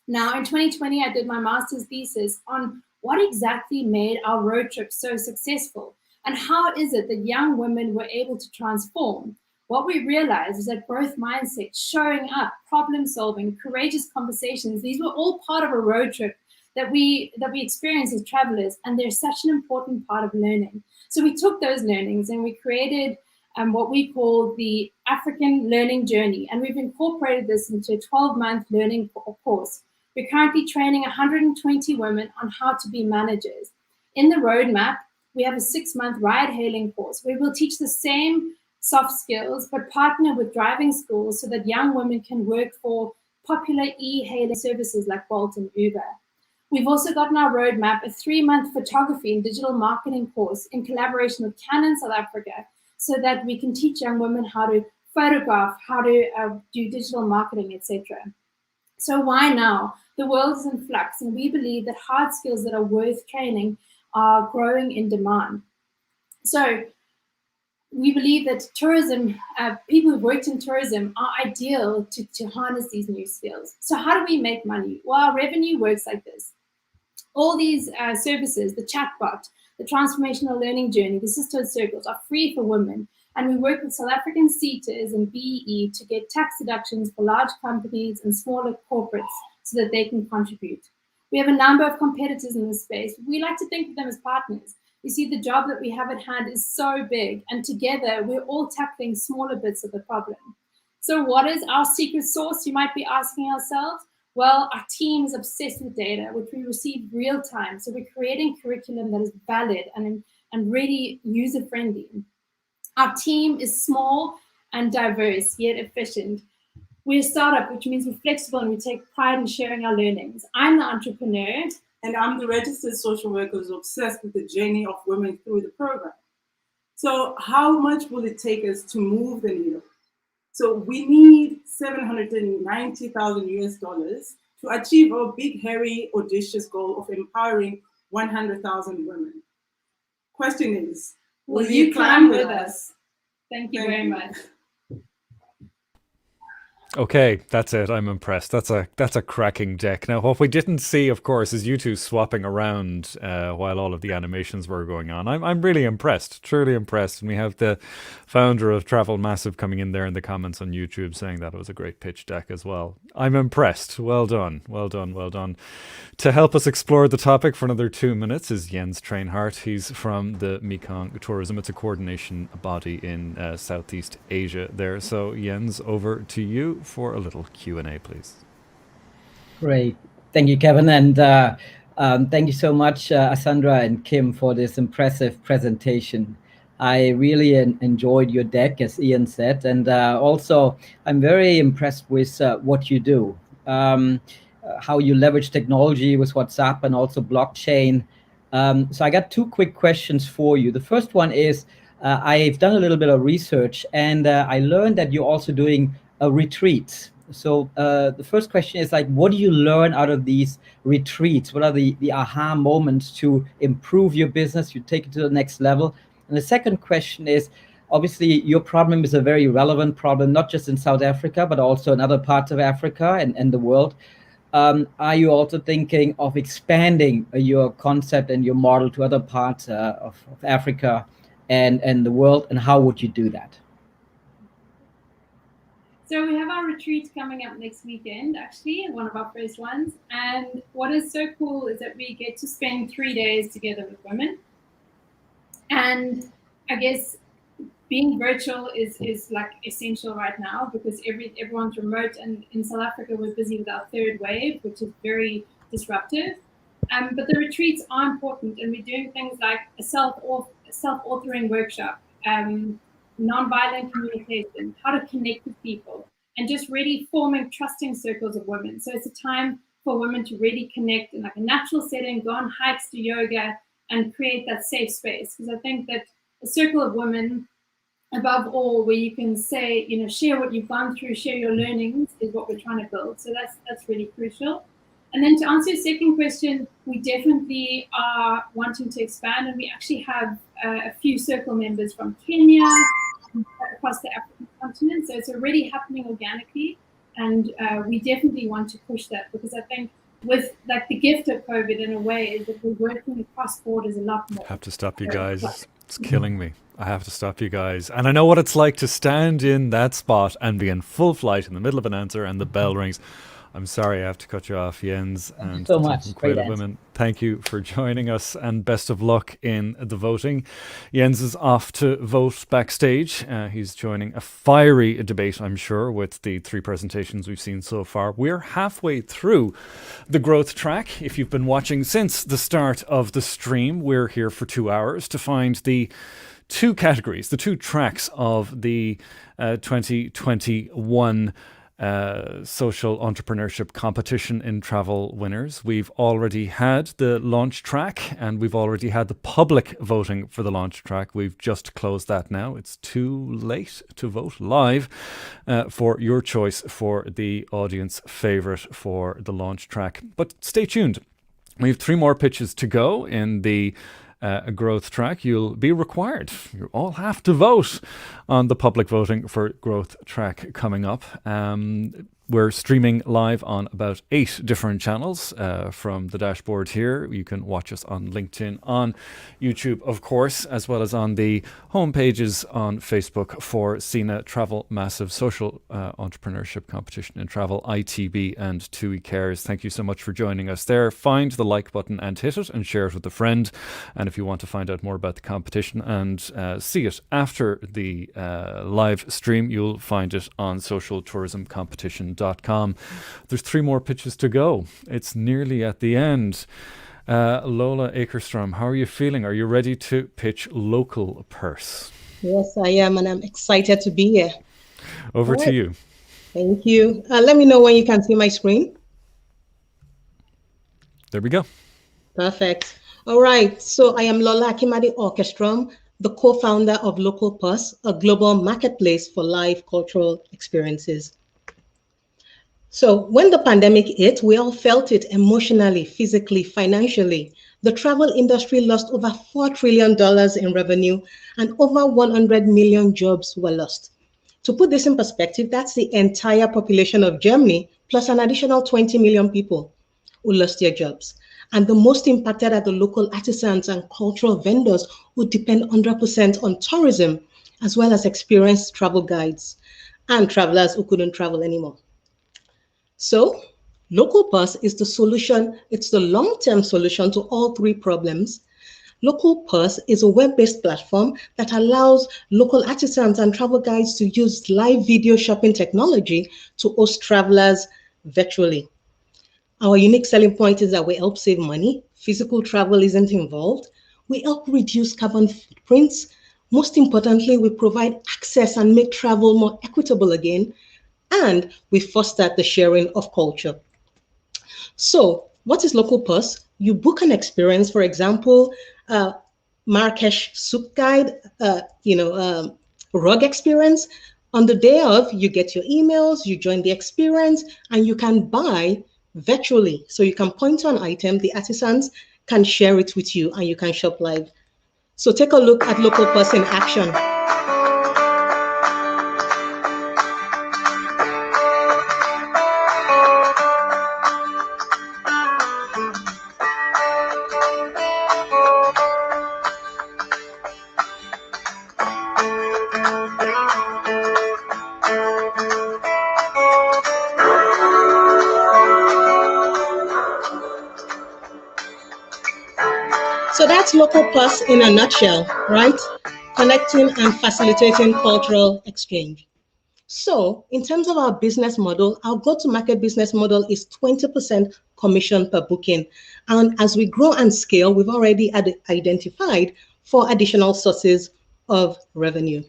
Now, in 2020, I did my master's thesis on what exactly made our road trip so successful, and how is it that young women were able to transform. What we realized is that growth mindset, showing up, problem solving, courageous conversations, these were all part of a road trip that we experience as travelers, and they're such an important part of learning. So we took those learnings and we created what we call the African Learning Journey, and we've incorporated this into a 12-month learning course. We're currently training 120 women on how to be managers. In the roadmap, we have a 6-month ride-hailing course where we'll teach the same soft skills, but partner with driving schools so that young women can work for popular e-hailing services like Bolt and Uber. We've also got in our roadmap a 3-month photography and digital marketing course in collaboration with Canon South Africa, so that we can teach young women how to photograph, how to do digital marketing, etc. So why now? The world is in flux, and we believe that hard skills that are worth training are growing in demand. So we believe that tourism, people who've worked in tourism are ideal to harness these new skills. So how do we make money? Well, our revenue works like this. All these services, the chatbot, the transformational learning journey, the sisterhood circles are free for women. And we work with South African CETAs and BEE to get tax deductions for large companies and smaller corporates so that they can contribute. We have a number of competitors in this space. We like to think of them as partners. You see, the job that we have at hand is so big, and together we're all tackling smaller bits of the problem. So what is our secret sauce, you might be asking ourselves? Well, our team is obsessed with data, which we receive real time. So we're creating curriculum that is valid and really user-friendly. Our team is small and diverse, yet efficient. We're a startup, which means we're flexible and we take pride in sharing our learnings. I'm the entrepreneur. And I'm the registered social worker who's obsessed with the journey of women through the program. So how much will it take us to move the needle? So we need $790,000 US to achieve our big, hairy, audacious goal of empowering 100,000 women. Question is, will you climb with us? Thank you very much. Okay, that's it. I'm impressed. That's a cracking deck. Now, what we didn't see, of course, is you two swapping around while all of the animations were going on. I'm really impressed, truly impressed. And we have the founder of Travel Massive coming in there in the comments on YouTube saying that it was a great pitch deck as well. I'm impressed. Well done, well done, well done. To help us explore the topic for another 2 minutes is Jens Trainhart. He's from the Mekong Tourism. It's a coordination body in Southeast Asia there. So Jens, over to you for a little Q&A, please. Great. Thank you, Kevin. And thank you so much, Asandra and Kim, for this impressive presentation. I really enjoyed your deck, as Ian said. And also, I'm very impressed with what you do, how you leverage technology with WhatsApp and also blockchain. So I got 2 quick questions for you. The first one is, I've done a little bit of research, and I learned that you're also doing retreats. So the first question is like, what do you learn out of these retreats? What are the aha moments to improve your business, you take it to the next level? And the second question is, obviously your problem is a very relevant problem, not just in South Africa, but also in other parts of Africa and the world. Are you also thinking of expanding your concept and your model to other parts of Africa and the world? And how would you do that? So we have our retreat coming up next weekend, actually, one of our first ones. And what is so cool is that we get to spend 3 days together with women. And I guess being virtual is like essential right now because everyone's remote, and in South Africa we're busy with our third wave, which is very disruptive. But the retreats are important, and we're doing things like a self-authoring workshop, nonviolent communication, how to connect with people, and just really forming trusting circles of women. So it's a time for women to really connect in like a natural setting, go on hikes, do yoga, and create that safe space. Because I think that a circle of women, above all, where you can say, share what you've gone through, share your learnings, is what we're trying to build. So that's really crucial. And then to answer your second question, we definitely are wanting to expand, and we actually have a few circle members from Kenya, across the African continent. So it's already happening organically, and we definitely want to push that, because I think with like the gift of COVID in a way is that we're working across borders a lot more. I have to stop you guys. It's killing me. I have to stop you guys. And I know what it's like to stand in that spot and be in full flight in the middle of an answer and the bell rings. I'm sorry, I have to cut you off, Jens. And so much. Quaila Women, thank you for joining us, and best of luck in the voting. Jens is off to vote backstage. He's joining a fiery debate, I'm sure, with the 3 presentations we've seen so far. We're halfway through the growth track. If you've been watching since the start of the stream, we're here for 2 hours to find the 2 categories, the 2 tracks of the 2021 social entrepreneurship competition in travel winners. We've already had the launch track, and we've already had the public voting for the launch track. We've just closed that now. It's too late to vote live for your choice for the audience favorite for the launch track. But stay tuned. We have 3 more pitches to go in the growth track. You'll be required. You all have to vote on the public voting for growth track coming up. We're streaming live on about 8 different channels from the dashboard here. You can watch us on LinkedIn, on YouTube, of course, as well as on the home pages on Facebook for SINA Travel Massive Social Entrepreneurship Competition in Travel, ITB, and TUI Cares. Thank you so much for joining us there. Find the like button and hit it and share it with a friend. And if you want to find out more about the competition and see it after the live stream, you'll find it on socialtourismcompetition.com. There's 3 more pitches to go. It's nearly at the end. Lola Akerstrom, how are you feeling? Are you ready to pitch local purse? Yes, I am, and I'm excited to be here. Over to you. Thank you. Let me know when you can see my screen. There we go. Perfect. All right. So I am Lola Akimade Orchestrum, the co-founder of Local Purse, a global marketplace for live cultural experiences. So when the pandemic hit, we all felt it emotionally, physically, financially. The travel industry lost over $4 trillion in revenue, and over 100 million jobs were lost. To put this in perspective, that's the entire population of Germany, plus an additional 20 million people who lost their jobs. And the most impacted are the local artisans and cultural vendors who depend 100% on tourism, as well as experienced travel guides and travelers who couldn't travel anymore. So Local Purse is the solution. It's the long-term solution to all 3 problems. Local Purse is a web-based platform that allows local artisans and travel guides to use live video shopping technology to host travelers virtually. Our unique selling point is that we help save money. Physical travel isn't involved. We help reduce carbon footprints. Most importantly, we provide access and make travel more equitable again. And we foster the sharing of culture. So what is Local Purse? You book an experience, for example, Marrakesh soup guide, rug experience, On the day of, you get your emails, you join the experience, and you can buy virtually. So you can point to an item, the artisans can share it with you, and you can shop live. So take a look at Local Pulse in action. So that's Local Plus in a nutshell, right? Connecting and facilitating cultural exchange. So in terms of our business model, our go-to-market business model is 20% commission per booking. And as we grow and scale, we've already identified 4 additional sources of revenue.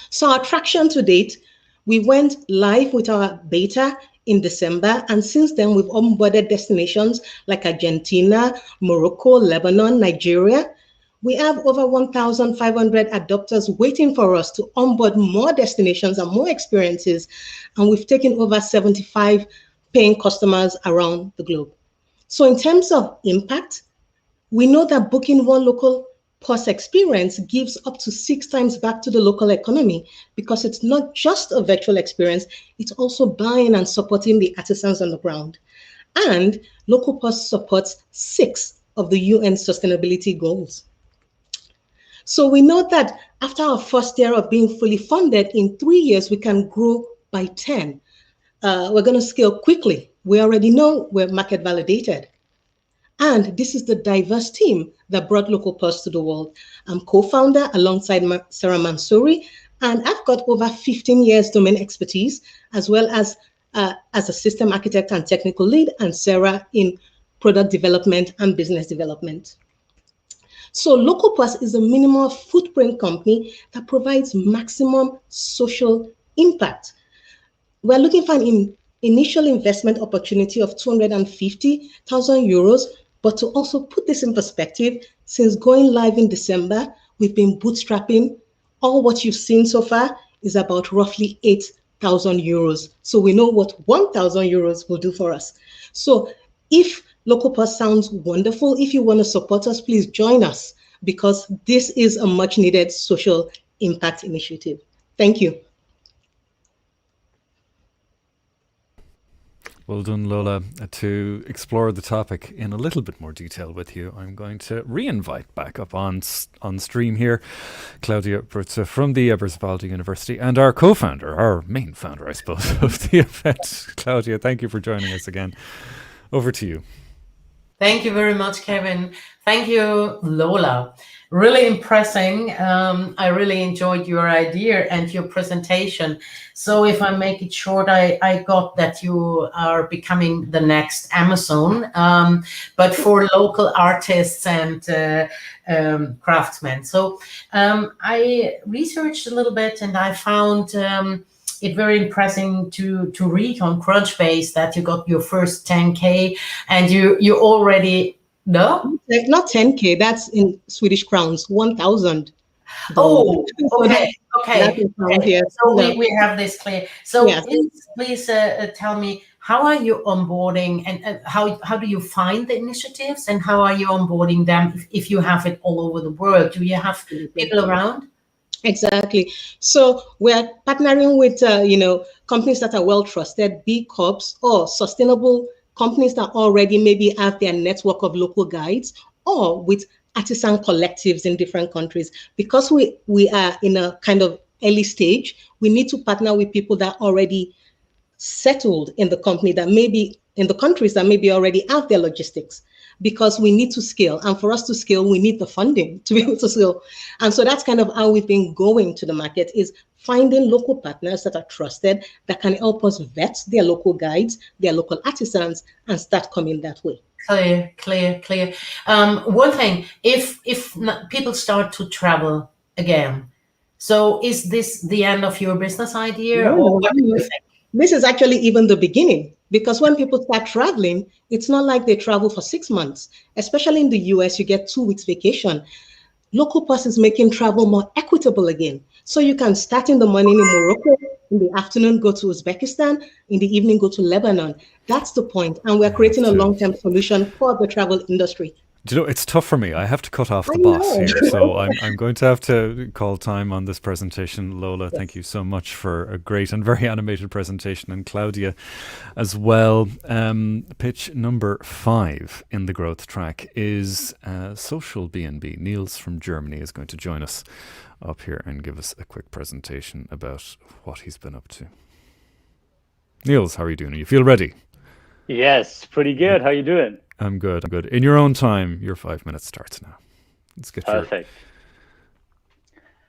So our traction to date, we went live with our beta in December, and since then we've onboarded destinations like Argentina, Morocco, Lebanon, Nigeria. We have over 1,500 adopters waiting for us to onboard more destinations and more experiences, and we've taken over 75 paying customers around the globe. So in terms of impact, we know that booking one Local Pulse experience gives up to 6 times back to the local economy, because it's not just a virtual experience, it's also buying and supporting the artisans on the ground. And Local Pulse supports 6 of the UN sustainability goals. So we know that after our first year of being fully funded, in 3 years, we can grow by 10. We're going to scale quickly. We already know we're market validated. And this is the diverse team that brought Local Pulse to the world. I'm co-founder alongside Sarah Mansouri, and I've got over 15 years domain expertise, as well as a system architect and technical lead, and Sarah in product development and business development. So Local Pulse is a minimal footprint company that provides maximum social impact. We're looking for an initial investment opportunity of 250,000 euros. But to also put this in perspective, since going live in December, we've been bootstrapping. All what you've seen so far is about roughly 8,000 euros. So we know what 1,000 euros will do for us. So if Local Pulse sounds wonderful, if you want to support us, please join us, because this is a much needed social impact initiative. Thank you. Well done, Lola. To explore the topic in a little bit more detail with you, I'm going to re-invite back up on stream here Claudia Brutze from the Eberswalde University, and our co-founder, our main founder, I suppose, of the event. Claudia, thank you for joining us again. Over to you. Thank you very much, Kevin. Thank you, Lola. Really impressing. I really enjoyed your idea and your presentation. So if I make it short, I got that you are becoming the next Amazon, but for local artists and craftsmen. So I researched a little bit, and I found it very impressive to read on Crunchbase that you got your first 10K, and you already no, not 10K. That's in Swedish crowns, 1,000. Oh, okay, okay. Yes. So we have this clear. So yes. Please tell me, how are you onboarding, and how do you find the initiatives, and how are you onboarding them if you have it all over the world? Do you have people around? Exactly. So we're partnering with companies that are well trusted, B Corps or sustainable companies that already maybe have their network of local guides, or with artisan collectives in different countries. Because we are in a kind of early stage, we need to partner with people that are already settled in the company, that maybe in the countries that maybe already have their logistics, because we need to scale. And for us to scale, we need the funding to be able to scale. And so that's kind of how we've been going to the market, is finding local partners that are trusted, that can help us vet their local guides, their local artisans, and start coming that way. Clear. One thing, if people start to travel again, so is this the end of your business idea? No, or what do you think? This is actually even the beginning, because when people start traveling, it's not like they travel for 6 months. Especially in the US, you get 2 weeks vacation. Local Pulse is making travel more equitable again. So you can start in the morning in Morocco, in the afternoon go to Uzbekistan, in the evening go to Lebanon. That's the point. And we're creating a long-term solution for the travel industry. Do you know, it's tough for me. I have to cut off I the boss know. here, so I'm going to have to call time on this presentation. Lola, thank you so much for a great and very animated presentation, and Claudia as well. Pitch number 5 in the growth track is Social B&B. Niels from Germany is going to join us up here and give us a quick presentation about what he's been up to. Niels, how are you doing? You feel ready? Yes, pretty good. How are you doing? I'm good. I'm good. In your own time, your 5 minutes starts now. Let's get Perfect.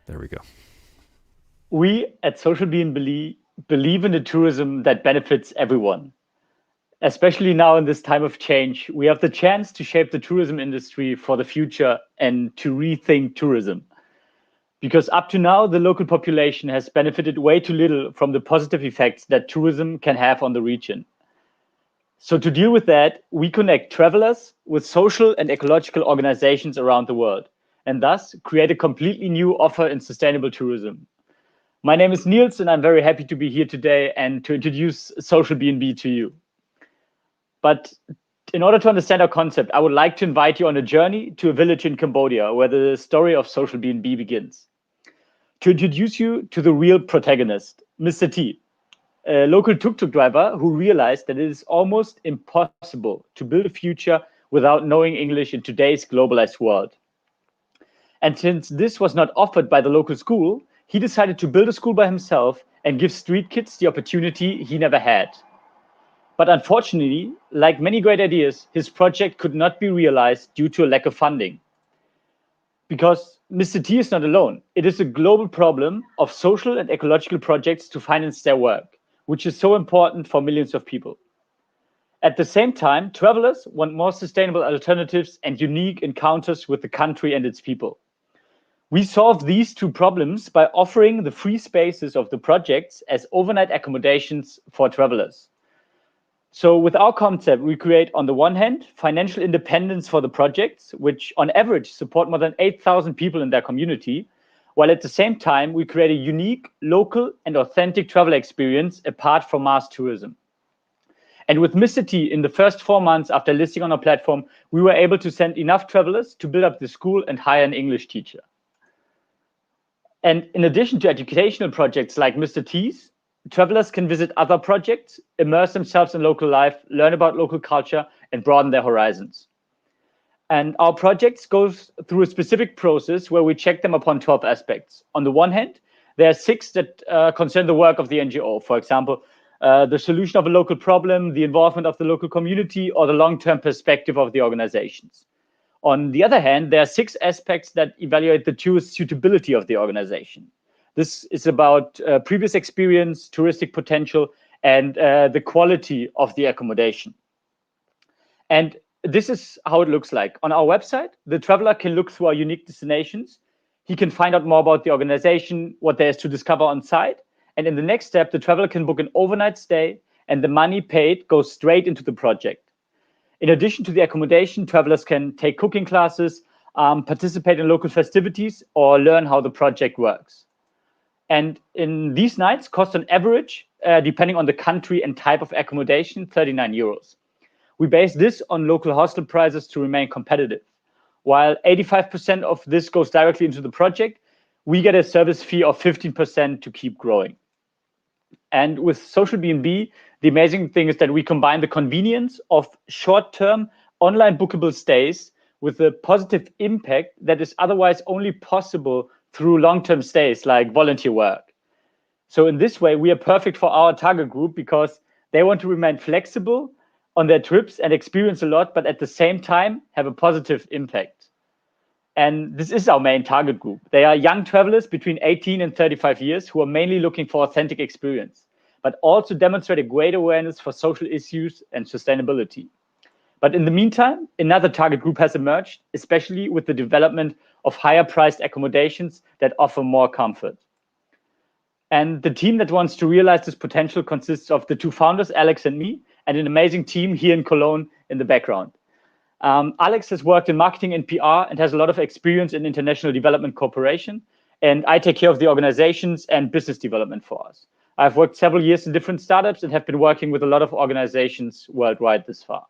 There we go. We at Social B&B believe in a tourism that benefits everyone. Especially now in this time of change, we have the chance to shape the tourism industry for the future and to rethink tourism. Because up to now, the local population has benefited way too little from the positive effects that tourism can have on the region. So to deal with that, we connect travelers with social and ecological organizations around the world, and thus create a completely new offer in sustainable tourism. My name is Niels, and I'm very happy to be here today and to introduce Social B&B to you. But in order to understand our concept, I would like to invite you on a journey to a village in Cambodia where the story of Social B&B begins. To introduce you to the real protagonist, Mr. T, a local tuk-tuk driver who realized that it is almost impossible to build a future without knowing English in today's globalized world. And since this was not offered by the local school, he decided to build a school by himself and give street kids the opportunity he never had. But unfortunately, like many great ideas, his project could not be realized due to a lack of funding. Because Mr. T is not alone. It is a global problem of social and ecological projects to finance their work, which is so important for millions of people. At the same time, travelers want more sustainable alternatives and unique encounters with the country and its people. We solve these two problems by offering the free spaces of the projects as overnight accommodations for travelers. So with our concept, we create, on the one hand, financial independence for the projects, which on average support more than 8,000 people in their community, while at the same time, we create a unique, local, and authentic travel experience apart from mass tourism. And with Mr. T, in the first 4 months after listing on our platform, we were able to send enough travelers to build up the school and hire an English teacher. And in addition to educational projects like Mr. T's, travelers can visit other projects, immerse themselves in local life, learn about local culture, and broaden their horizons. And our projects go through a specific process where we check them upon 12 aspects. On the one hand, there are 6 that concern the work of the NGO. For example, the solution of a local problem, the involvement of the local community, or the long-term perspective of the organizations. On the other hand, there are 6 aspects that evaluate the tourist suitability of the organization. This is about previous experience, touristic potential, and the quality of the accommodation. And this is how it looks like. On our website, the traveler can look through our unique destinations. He can find out more about the organization, what there is to discover on site. And in the next step, the traveler can book an overnight stay, and the money paid goes straight into the project. In addition to the accommodation, travelers can take cooking classes, participate in local festivities, or learn how the project works. And in these nights, cost on average, depending on the country and type of accommodation, 39 euros. We base this on local hostel prices to remain competitive. While 85% of this goes directly into the project, we get a service fee of 15% to keep growing. And with Social B&B, the amazing thing is that we combine the convenience of short-term online bookable stays with the positive impact that is otherwise only possible through long-term stays like volunteer work. So in this way, we are perfect for our target group because they want to remain flexible on their trips and experience a lot, but at the same time have a positive impact. And this is our main target group. They are young travelers between 18 and 35 years who are mainly looking for authentic experience, but also demonstrate a great awareness for social issues and sustainability. But in the meantime, another target group has emerged, especially with the development of higher priced accommodations that offer more comfort. And the team that wants to realize this potential consists of the 2 founders, Alex and me, and an amazing team here in Cologne in the background. Alex has worked in marketing and PR and has a lot of experience in international development cooperation. and I take care of the organizations and business development for us. I've worked several years in different startups and have been working with a lot of organizations worldwide this far.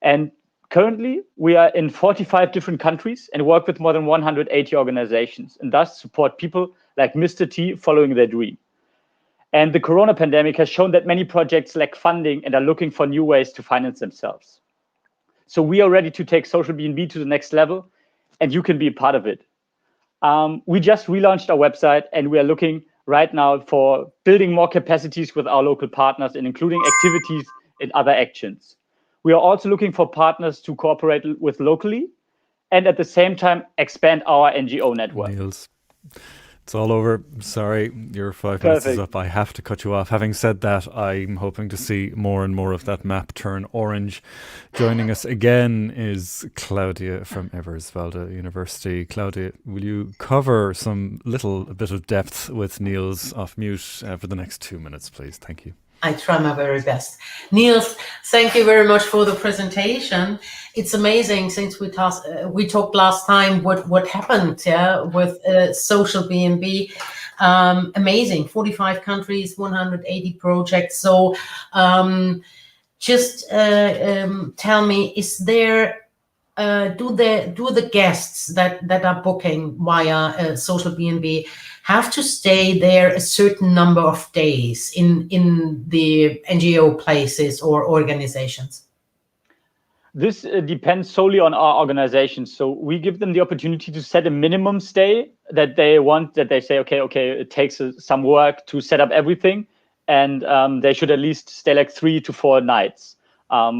And currently, we are in 45 different countries and work with more than 180 organizations, and thus support people like Mr. T following their dream. And the corona pandemic has shown that many projects lack funding and are looking for new ways to finance themselves. So we are ready to take Social B&B to the next level, and you can be a part of it. We just relaunched our website, and we are looking right now for building more capacities with our local partners and including activities and other actions. We are also looking for partners to cooperate with locally and at the same time expand our NGO network. Niels, it's all over. Sorry, your 5 minutes is up. I have to cut you off. Having said that, I'm hoping to see more and more of that map turn orange. Joining us again is Claudia from Eberswalde University. Claudia, will you cover some little bit of depth with Niels off mute for the next 2 minutes, please? Thank you. I try my very best. Niels, thank you very much for the presentation. It's amazing since we talked last time what happened with Social B&B. Amazing, 45 countries, 180 projects. So just tell me, is there do the guests that are booking via Social B&B have to stay there a certain number of days in the NGO places or organizations? This depends solely on our organization. So we give them the opportunity to set a minimum stay that they want, that they say, okay, it takes some work to set up everything. And they should at least stay like 3 to 4 nights.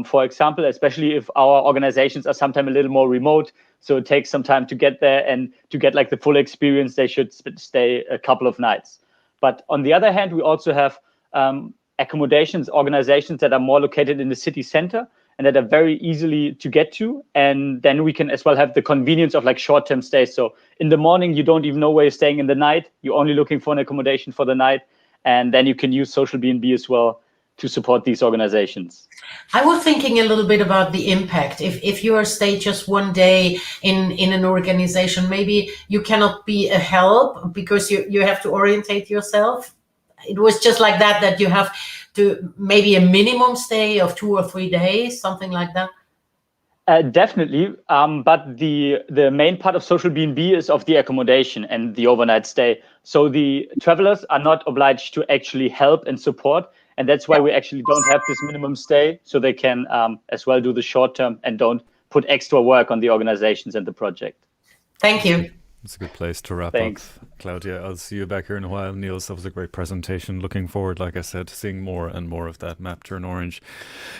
For example, especially if our organizations are sometimes a little more remote, so it takes some time to get there, and to get like the full experience, they should stay a couple of nights. But on the other hand, we also have accommodations, organizations that are more located in the city center and that are very easily to get to. And then we can as well have the convenience of like short-term stays. So in the morning, you don't even know where you're staying in the night. You're only looking for an accommodation for the night. And then you can use Social B&B as well to support these organizations. I was thinking a little bit about the impact. If you are stay just one day in an organization, maybe you cannot be a help because you have to orientate yourself. It was just like that you have to maybe a minimum stay of 2 or 3 days, something like that. Definitely, but the main part of Social B&B is of the accommodation and the overnight stay. So the travelers are not obliged to actually help and support, and that's why we actually don't have this minimum stay, so they can as well do the short term and don't put extra work on the organizations and the project. Thank you. It's a good place to wrap Thanks. up. Claudia, I'll see you back here in a while. Niels, that was a great presentation. Looking forward, like I said, to seeing more and more of that map turn orange.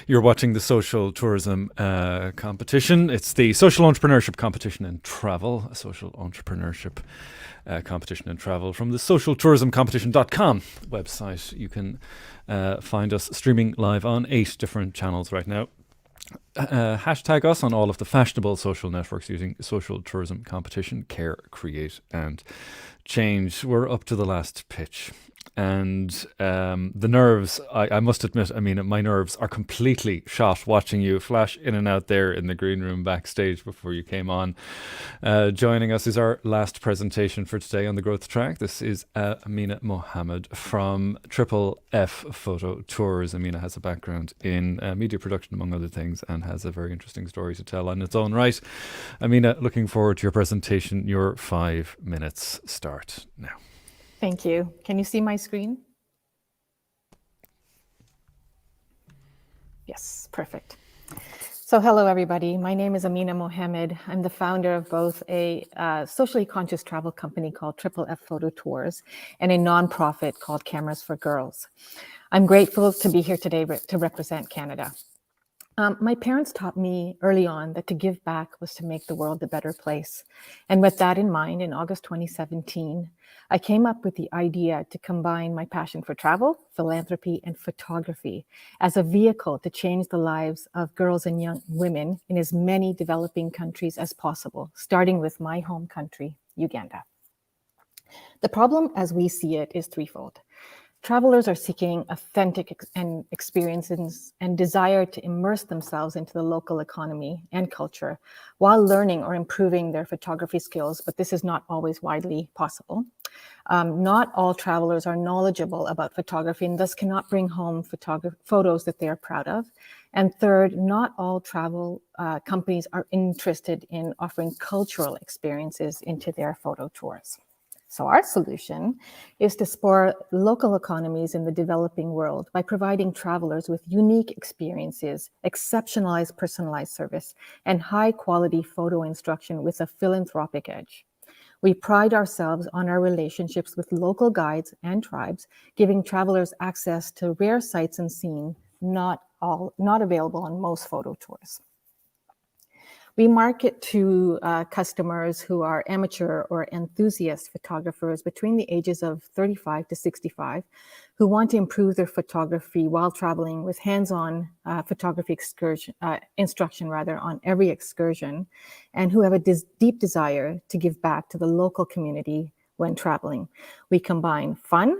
You're watching the Social Tourism Competition. It's the Social Entrepreneurship Competition in Travel, a Social Entrepreneurship Competition in Travel from the socialtourismcompetition.com website. You can find us streaming live on 8 different channels right now. Hashtag us on all of the fashionable social networks using Social Tourism Competition, Care, Create and Change. We're up to the last pitch. And the nerves, I must admit, my nerves are completely shot watching you flash in and out there in the green room backstage before you came on. Joining us is our last presentation for today on the growth track. This is Amina Mohammed from Triple F Photo Tours. Amina has a background in media production, among other things, and has a very interesting story to tell on its own right. Amina, looking forward to your presentation. Your 5 minutes start now. Thank you. Can you see my screen? Yes, perfect. So hello, everybody. My name is Amina Mohammed. I'm the founder of both a socially conscious travel company called Triple F Photo Tours and a nonprofit called Cameras for Girls. I'm grateful to be here today to represent Canada. My parents taught me early on that to give back was to make the world a better place. And with that in mind, in August 2017, I came up with the idea to combine my passion for travel, philanthropy, and photography as a vehicle to change the lives of girls and young women in as many developing countries as possible, starting with my home country, Uganda. The problem as we see it is threefold. Travelers are seeking authentic experiences and desire to immerse themselves into the local economy and culture while learning or improving their photography skills, but this is not always widely possible. Not all travelers are knowledgeable about photography and thus cannot bring home photos that they are proud of. And third, not all travel companies are interested in offering cultural experiences into their photo tours. So our solution is to support local economies in the developing world by providing travelers with unique experiences, exceptionalized personalized service, and high quality photo instruction with a philanthropic edge. We pride ourselves on our relationships with local guides and tribes, giving travelers access to rare sights and scenes not available on most photo tours. We market to customers who are amateur or enthusiast photographers between the ages of 35 to 65 who want to improve their photography while traveling with hands-on photography instruction on every excursion, and who have a deep desire to give back to the local community when traveling. We combine fun,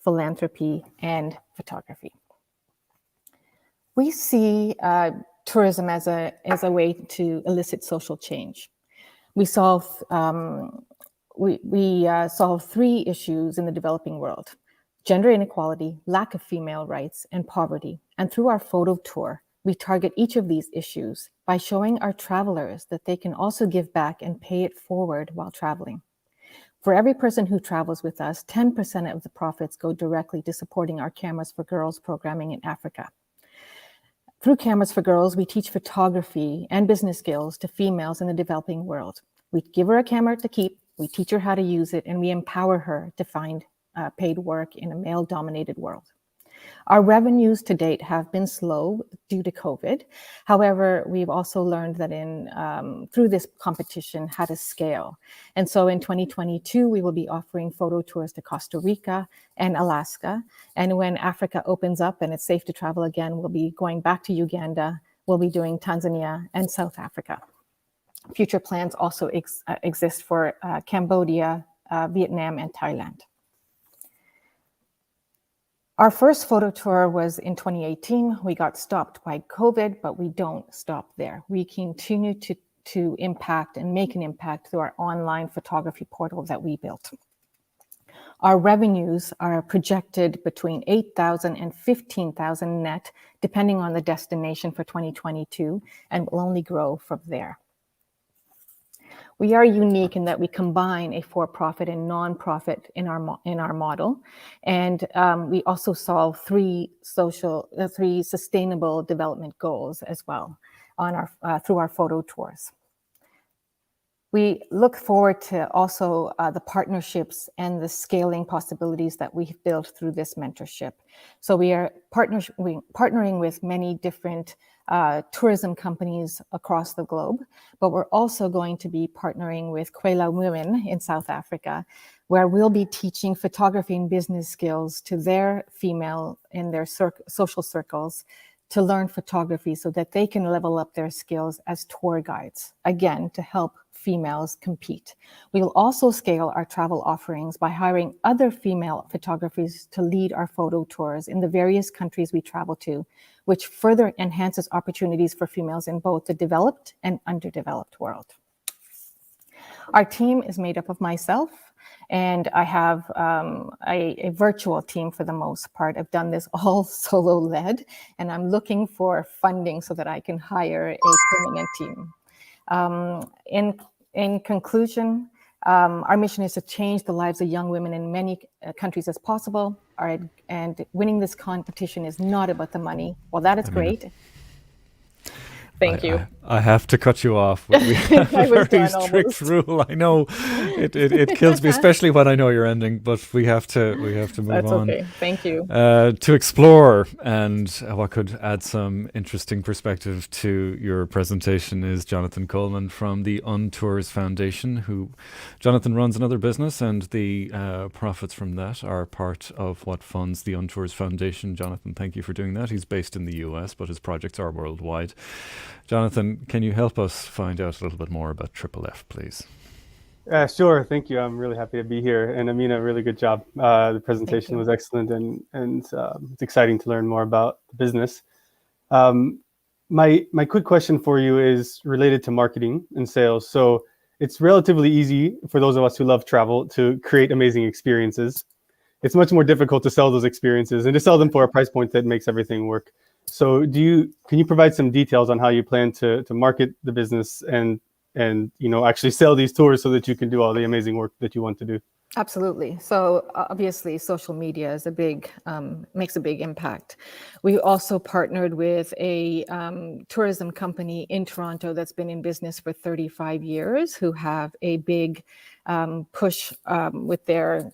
philanthropy, and photography. We see tourism as a way to elicit social change. We solve three issues in the developing world: gender inequality, lack of female rights, and poverty. And through our photo tour, we target each of these issues by showing our travelers that they can also give back and pay it forward while traveling. For every person who travels with us, 10% of the profits go directly to supporting our Cameras for Girls programming in Africa. Through Cameras for Girls, we teach photography and business skills to females in the developing world. We give her a camera to keep, we teach her how to use it, and we empower her to find paid work in a male-dominated world. Our revenues to date have been slow due to COVID. However, we've also learned that through this competition how to scale. And so in 2022, we will be offering photo tours to Costa Rica and Alaska. And when Africa opens up and it's safe to travel again, we'll be going back to Uganda. We'll be doing Tanzania and South Africa. Future plans also exist for Cambodia, Vietnam, and Thailand. Our first photo tour was in 2018. We got stopped by COVID, but we don't stop there. We continue to impact and make an impact through our online photography portal that we built. Our revenues are projected between 8,000 and 15,000 net, depending on the destination for 2022, and will only grow from there. We are unique in that we combine a for-profit and non-profit in our model, and we also solve three sustainable development goals as well through our photo tours. We look forward to also the partnerships and the scaling possibilities that we've built through this mentorship. So we are partnering with many different tourism companies across the globe, but we're also going to be partnering with Kwela Women in South Africa, where we'll be teaching photography and business skills to their female in their social circles to learn photography so that they can level up their skills as tour guides, again, to help females compete. We will also scale our travel offerings by hiring other female photographers to lead our photo tours in the various countries we travel to, which further enhances opportunities for females in both the developed and underdeveloped world. Our team is made up of myself, and I have a virtual team for the most part. I've done this all solo led, and I'm looking for funding so that I can hire a permanent team. In conclusion, our mission is to change the lives of young women in many countries as possible. And winning this competition is not about the money. Well, that is great. Thank you. I have to cut you off. We have a very strict rule. I know it kills me, especially when I know you're ending. But we have to move That's on. Okay. Thank you. To explore and what could add some interesting perspective to your presentation is Jonathan Coleman from the Untours Foundation. Jonathan runs another business, and the profits from that are part of what funds the Untours Foundation. Jonathan, thank you for doing that. He's based in the US, but his projects are worldwide. Jonathan, can you help us find out a little bit more about Triple F, please? Sure, thank you. I'm really happy to be here, and Amina, really good job. The presentation was excellent, and it's exciting to learn more about the business. My quick question for you is related to marketing and sales. So it's relatively easy for those of us who love travel to create amazing experiences. It's much more difficult to sell those experiences and to sell them for a price point that makes everything work. So can you provide some details on how you plan to market the business and actually sell these tours so that you can do all the amazing work that you want to do? Absolutely. So obviously social media is makes a big impact. We also partnered with a tourism company in Toronto that's been in business for 35 years, who have a big push with their,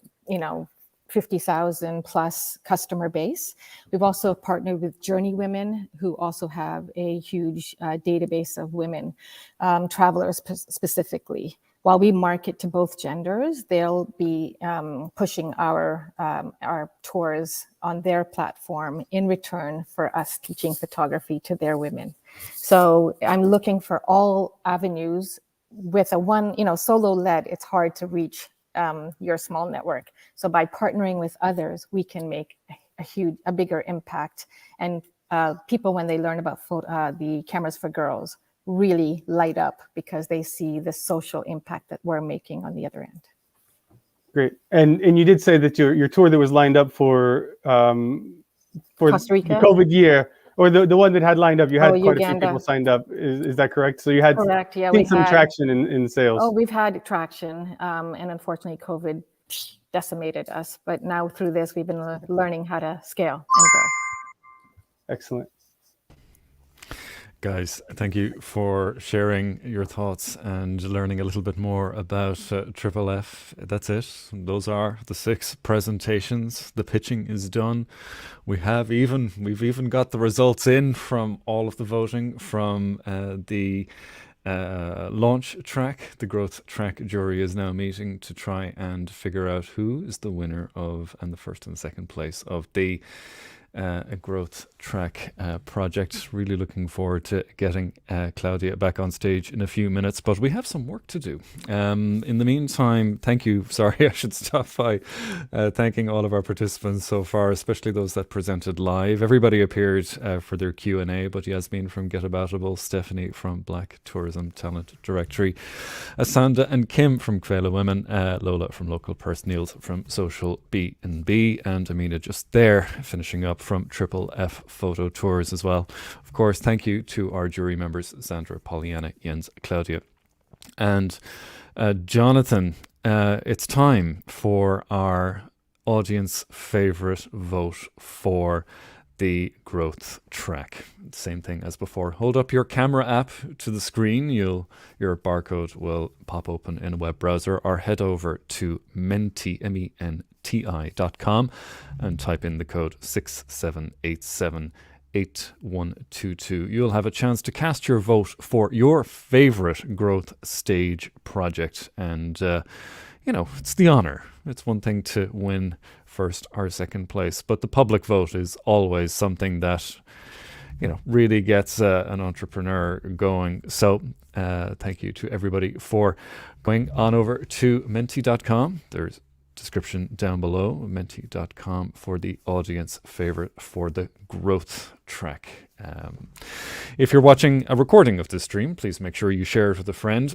50,000 plus customer base. We've also partnered with Journey Women, who also have a huge database of women travelers specifically. While we market to both genders, they'll be pushing our tours on their platform in return for us teaching photography to their women. So I'm looking for all avenues. With a solo-led, it's hard to reach your small network. So by partnering with others, we can make a bigger impact. And people, when they learn about the Cameras for Girls, really light up because they see the social impact that we're making on the other end. Great. And you did say that your tour that was lined up for Costa Rica? the COVID year, or the one that had lined up, you had quite Uganda. a few people signed up. Is that correct? So you had Correct, yeah, seen some traction in sales. Oh, we've had traction, and unfortunately COVID decimated us. But now through this, we've been learning how to scale and grow. Excellent. Guys, thank you for sharing your thoughts and learning a little bit more about Triple F. That's it. Those are the 6 presentations. The pitching is done. We've even got the results in from all of the voting from the launch track. The growth track jury is now meeting to try and figure out who is the winner of and the first and second place of the a growth track project. Really looking forward to getting Claudia back on stage in a few minutes, but we have some work to do. In the meantime, thank you. Sorry, I should stop by thanking all of our participants so far, especially those that presented live. Everybody appeared for their Q&A, but Yasmin from Get Aboutable, Stephanie from Black Tourism Talent Directory, Asanda and Kim from Quaila Women, Lola from Local Purse, Niels from Social B&B, and Amina just there finishing up from Triple F Photo Tours as well. Of course, thank you to our jury members, Sandra, Pollyanna, Jens, Claudia, and Jonathan. It's time for our audience favorite vote for the growth track. Same thing as before. Hold up your camera app to the screen. Your barcode will pop open in a web browser, or head over to menti.com and type in the code 67878122. You'll have a chance to cast your vote for your favorite growth stage project. And it's the honor. It's one thing to win first or second place, but the public vote is always something that really gets an entrepreneur going. So thank you to everybody for going on over to menti.com. There's description down below, menti.com, for the audience favorite for the growth track. If you're watching a recording of this stream, please make sure you share it with a friend,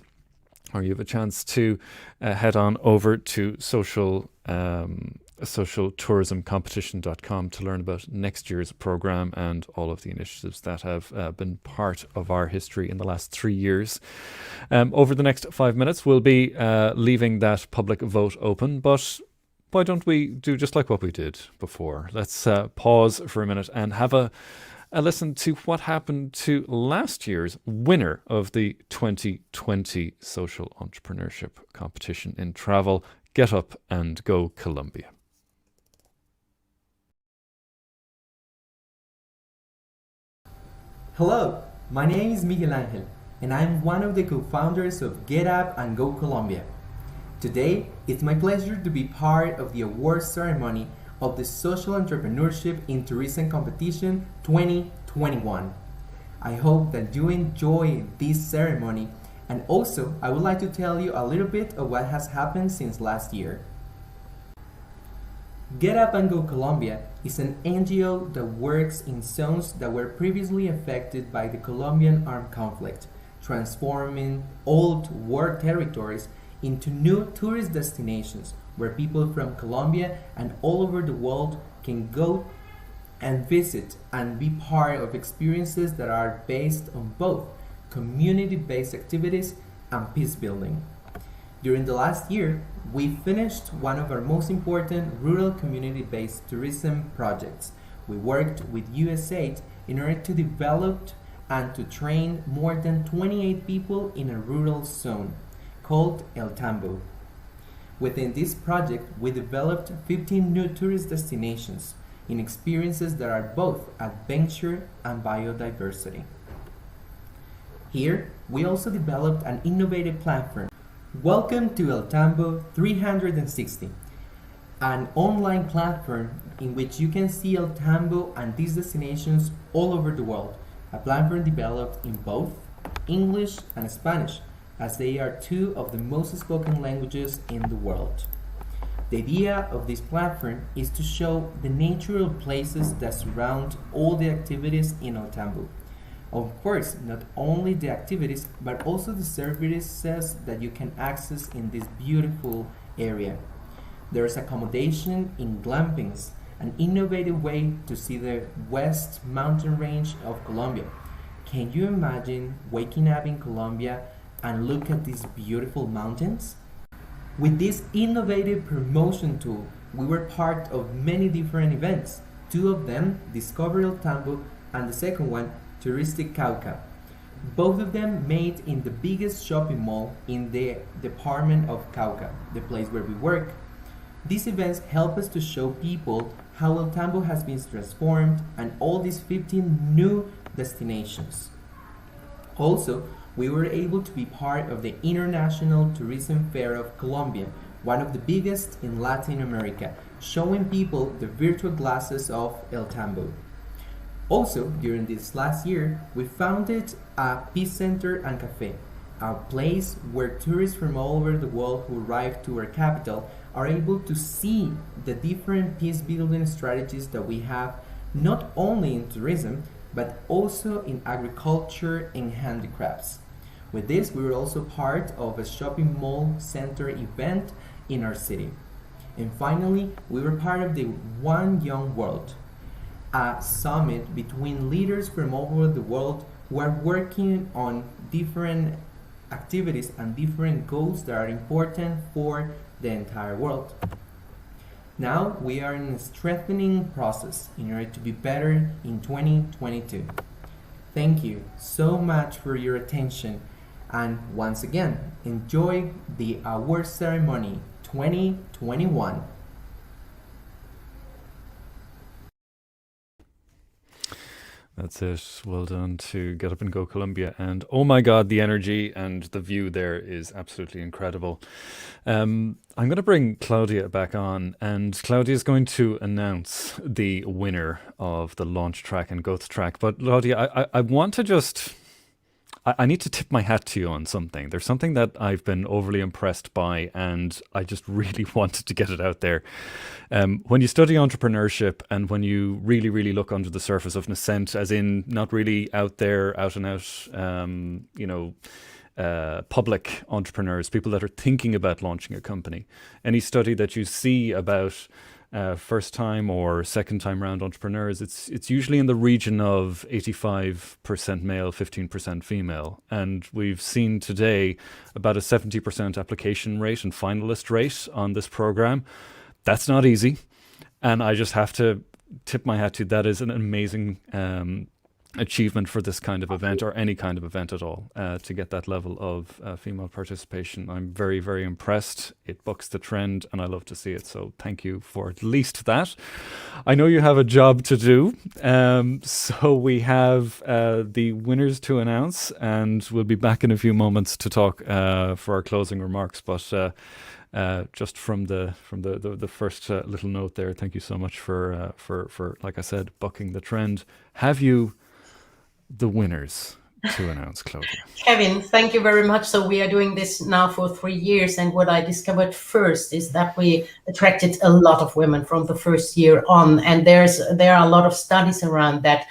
or you have a chance to head on over to socialtourismcompetition.com to learn about next year's program and all of the initiatives that have been part of our history in the last 3 years. Over the next 5 minutes, we'll be leaving that public vote open, but why don't we do just like what we did before? Let's pause for a minute and have a listen to what happened to last year's winner of the 2020 Social Entrepreneurship Competition in Travel. Get Up and Go Colombia. Hello, my name is Miguel Angel, and I'm one of the co-founders of Get Up and Go Colombia. Today, it's my pleasure to be part of the award ceremony of the Social Entrepreneurship in Tourism Competition 2021. I hope that you enjoy this ceremony And also, I would like to tell you a little bit of what has happened since last year. Get Up and Go Colombia is an NGO that works in zones that were previously affected by the Colombian armed conflict, transforming old war territories into new tourist destinations where people from Colombia and all over the world can go and visit and be part of experiences that are based on both community-based activities and peace building. During the last year, we finished one of our most important rural community-based tourism projects. We worked with USAID in order to develop and to train more than 28 people in a rural zone called El Tambo. Within this project, we developed 15 new tourist destinations in experiences that are both adventure and biodiversity. Here, we also developed an innovative platform. Welcome to El Tambo 360, an online platform in which you can see El Tambo and these destinations all over the world. A platform developed in both English and Spanish, as they are two of the most spoken languages in the world. The idea of this platform is to show the natural places that surround all the activities in El Tambo. Of course, not only the activities, but also the services that you can access in this beautiful area. There is accommodation in glampings, an innovative way to see the West Mountain Range of Colombia. Can you imagine waking up in Colombia and look at these beautiful mountains? With this innovative promotion tool, we were part of many different events. Two of them, Discover El Tambo, and the second one, Touristic Cauca. Both of them made in the biggest shopping mall in the department of Cauca, the place where we work. These events help us to show people how El Tambo has been transformed and all these 15 new destinations. Also, we were able to be part of the International Tourism Fair of Colombia, one of the biggest in Latin America, showing people the virtual glasses of El Tambo. Also, during this last year, we founded a Peace Center and Cafe, a place where tourists from all over the world who arrive to our capital are able to see the different peace building strategies that we have, not only in tourism, but also in agriculture and handicrafts. With this, we were also part of a shopping mall center event in our city. And finally, we were part of the One Young World, a summit between leaders from all over the world who are working on different activities and different goals that are important for the entire world. Now we are in a strengthening process in order to be better in 2022. Thank you so much for your attention, and once again, enjoy the award ceremony 2021. That's it. Well done to Get Up and Go Colombia. And oh my God, the energy and the view there is absolutely incredible. I'm going to bring Claudia back on, and Claudia is going to announce the winner of the launch track and growth track. But Claudia, I want to just... I need to tip my hat to you on something. There's something that I've been overly impressed by, and I just really wanted to get it out there. When you study entrepreneurship and when you really, really look under the surface of Nascent, as in not really out there, out and out, public entrepreneurs, people that are thinking about launching a company, any study that you see about first time or second time round entrepreneurs, it's usually in the region of 85% male, 15% female. And we've seen today about a 70% application rate and finalist rate on this program. That's not easy. And I just have to tip my hat to you. That is an amazing achievement for this kind of event, or any kind of event at all, to get that level of female participation. I'm very, very impressed. It bucks the trend and I love to see it. So thank you for at least that. I know you have a job to do. So we have the winners to announce, and we'll be back in a few moments to talk for our closing remarks. But just from the first little note there, thank you so much for like I said, bucking the trend. Have you the winners? to announce, Claudia? Kevin, thank you very much. So we are doing this now for 3 years, and what I discovered first is that we attracted a lot of women from the first year on, and there are a lot of studies around that.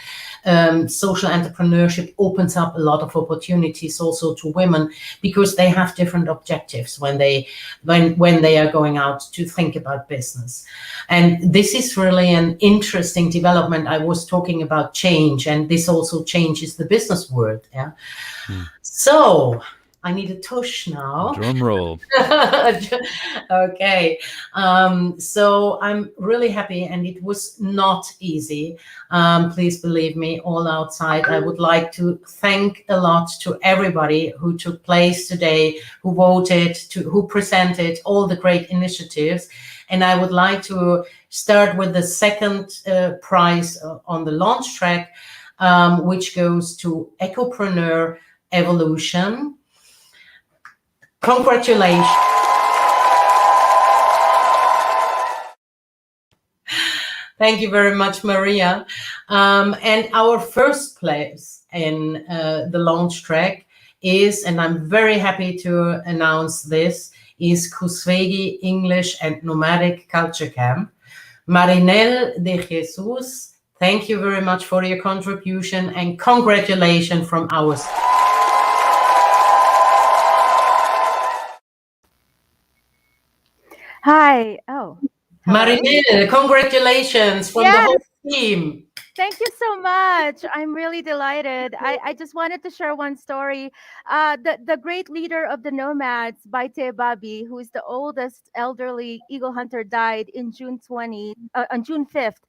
Social entrepreneurship opens up a lot of opportunities also to women, because they have different objectives when they are going out to think about business. And this is really an interesting development. I was talking about change, and this also changes the business world. Yeah. So I need a tush now. Drum roll. Okay. So I'm really happy, and it was not easy. Please believe me, all outside. I would like to thank a lot to everybody who took place today, who voted, who presented all the great initiatives. And I would like to start with the second prize on the launch track, which goes to Ecopreneur Evolution. Congratulations. Thank you very much, Maria. And our first place in the launch track is, and I'm very happy to announce this, is Kusvegi English and Nomadic Culture Camp. Marinel de Jesus, thank you very much for your contribution, and congratulations from our side. Hi. Oh. Marinel, congratulations from the whole team. Thank you so much. I'm really delighted. I just wanted to share one story. The great leader of the nomads, Baite Babi, who is the oldest elderly eagle hunter, died in June 5th.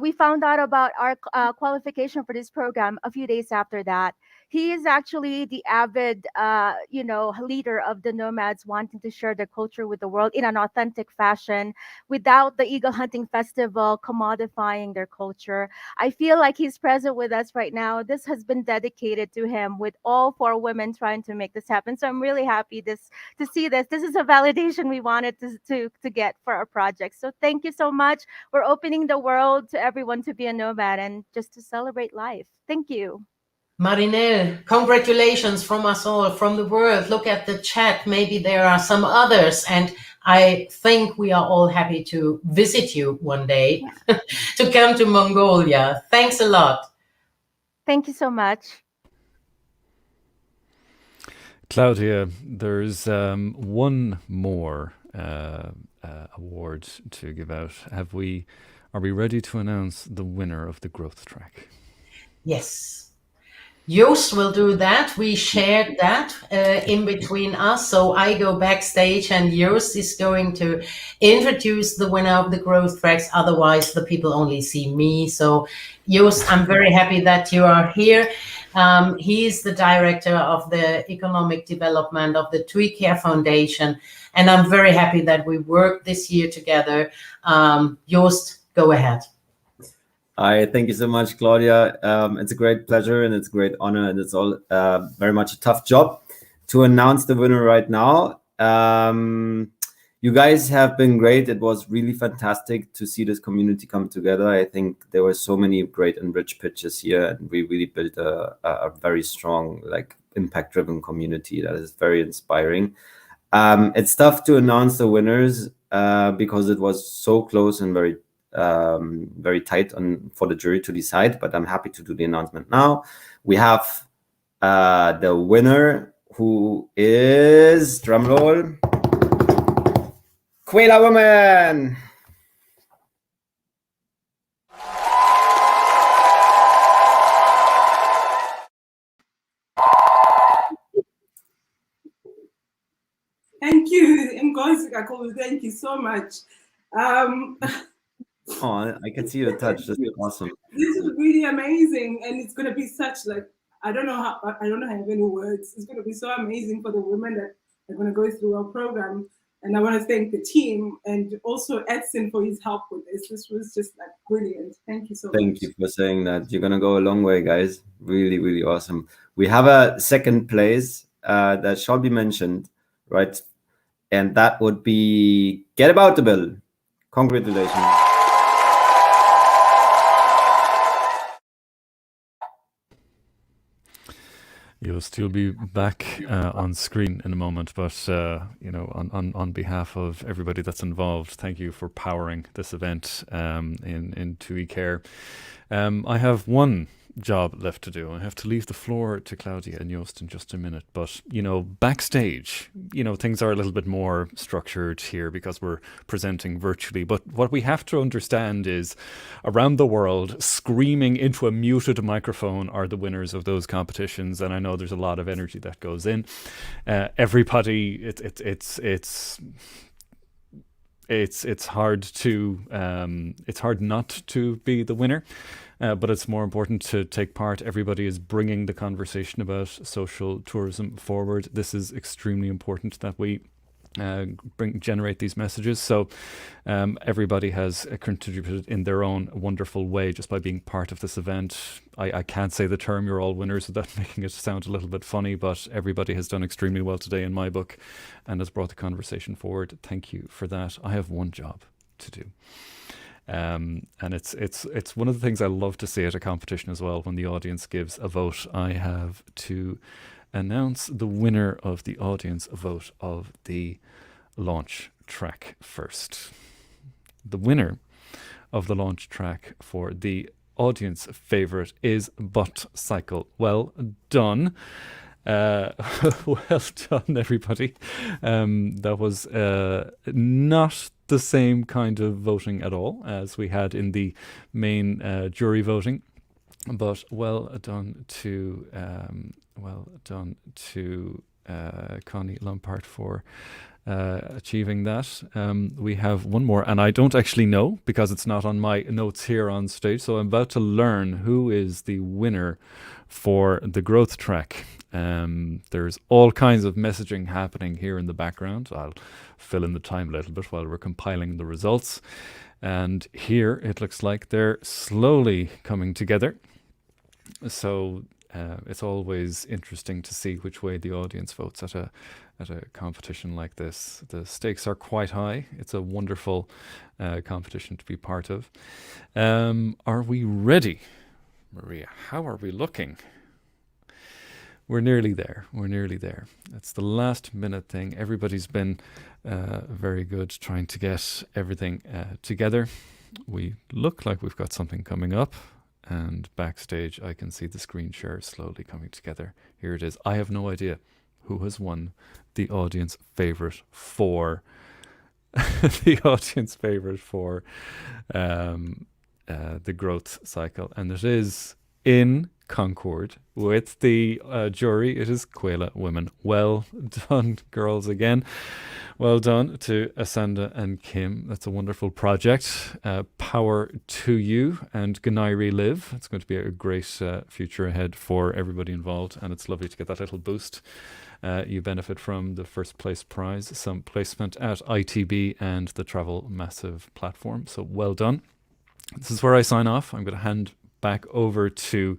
We found out about our qualification for this program a few days after that. He is actually the avid, leader of the nomads, wanting to share their culture with the world in an authentic fashion, without the eagle hunting festival commodifying their culture. I feel like he's present with us right now. This has been dedicated to him, with all 4 women trying to make this happen. So I'm really happy to see this. This is a validation we wanted to get for our project. So thank you so much. We're opening the world to everyone to be a nomad and just to celebrate life. Thank you. Marinel, congratulations from us all, from the world. Look at the chat. Maybe there are some others. And I think we are all happy to visit you one day, to come to Mongolia. Thanks a lot. Thank you so much. Claudia, there's one more award to give out. Are we ready to announce the winner of the growth track? Yes. Joost will do that. We shared that in between us. So I go backstage, and Joost is going to introduce the winner of the growth tracks. Otherwise, the people only see me. So Joost, I'm very happy that you are here. He is the director of the economic development of the TUI Care Foundation. And I'm very happy that we worked this year together. Joost, go ahead. Hi, thank you so much, Claudia. It's a great pleasure and it's a great honor, and it's all very much a tough job to announce the winner right now. You guys have been great. It was really fantastic to see this community come together. I think there were so many great and rich pitches here, and we really built a very strong, impact-driven community that is very inspiring. It's tough to announce the winners because it was so close and very tight for the jury to decide, but I'm happy to do the announcement now. We have the winner, who is, drumroll, Quaila Woman. Thank you, Ngozi. Thank you so much. Oh, I can see the touch. This is awesome. This is really amazing, and it's gonna be such I don't know how I have any words. It's gonna be so amazing for the women that are gonna go through our program. And I want to thank the team and also Edson for his help with this. This was just brilliant. Thank you so much. Thank you for saying that. You're gonna go a long way, guys. Really, really awesome. We have a second place that shall be mentioned, right? And that would be Get About the Bill. Congratulations. Joost, you'll be back on screen in a moment, but on behalf of everybody that's involved, thank you for powering this event in TUI Care. I have one job left to do. I have to leave the floor to Claudia and Joost in just a minute, but backstage, things are a little bit more structured here because we're presenting virtually. But what we have to understand is around the world, screaming into a muted microphone are the winners of those competitions, and I know there's a lot of energy that goes in. Everybody, it's hard not to be the winner. But it's more important to take part. Everybody is bringing the conversation about social tourism forward. This is extremely important that we generate these messages. So everybody has contributed in their own wonderful way just by being part of this event. I can't say the term "you're all winners" without making it sound a little bit funny, but everybody has done extremely well today in my book and has brought the conversation forward. Thank you for that. I have one job to do. And it's one of the things I love to see at a competition as well. When the audience gives a vote, I have to announce the winner of the audience vote of the launch track first. The winner of the launch track for the audience favorite is Butt Cycle. Well done. Well done, everybody. That was not the same kind of voting at all as we had in the main jury voting, but well done to Connie Lampart for achieving that. We have one more, and I don't actually know because it's not on my notes here on stage, so I'm about to learn who is the winner for the growth track. There's all kinds of messaging happening here in the background. I'll fill in the time a little bit while we're compiling the results. And here it looks like they're slowly coming together. So it's always interesting to see which way the audience votes at a competition like this. The stakes are quite high. It's a wonderful competition to be part of. Are we ready, Maria? How are we looking? We're nearly there. We're nearly there. It's the last minute thing. Everybody's been very good trying to get everything together. We look like we've got something coming up. And backstage, I can see the screen share slowly coming together. Here it is. I have no idea who has won the audience favorite for the growth cycle. And it is in Concord with the jury. It is Quaila Women. Well done, girls, again. Well done to Asanda and Kim. That's a wonderful project. Power to you and Ganairi Live. It's going to be a great future ahead for everybody involved, and it's lovely to get that little boost. You benefit from the first place prize, some placement at ITB and the Travel Massive platform. So well done. This is where I sign off. I'm going to hand back over to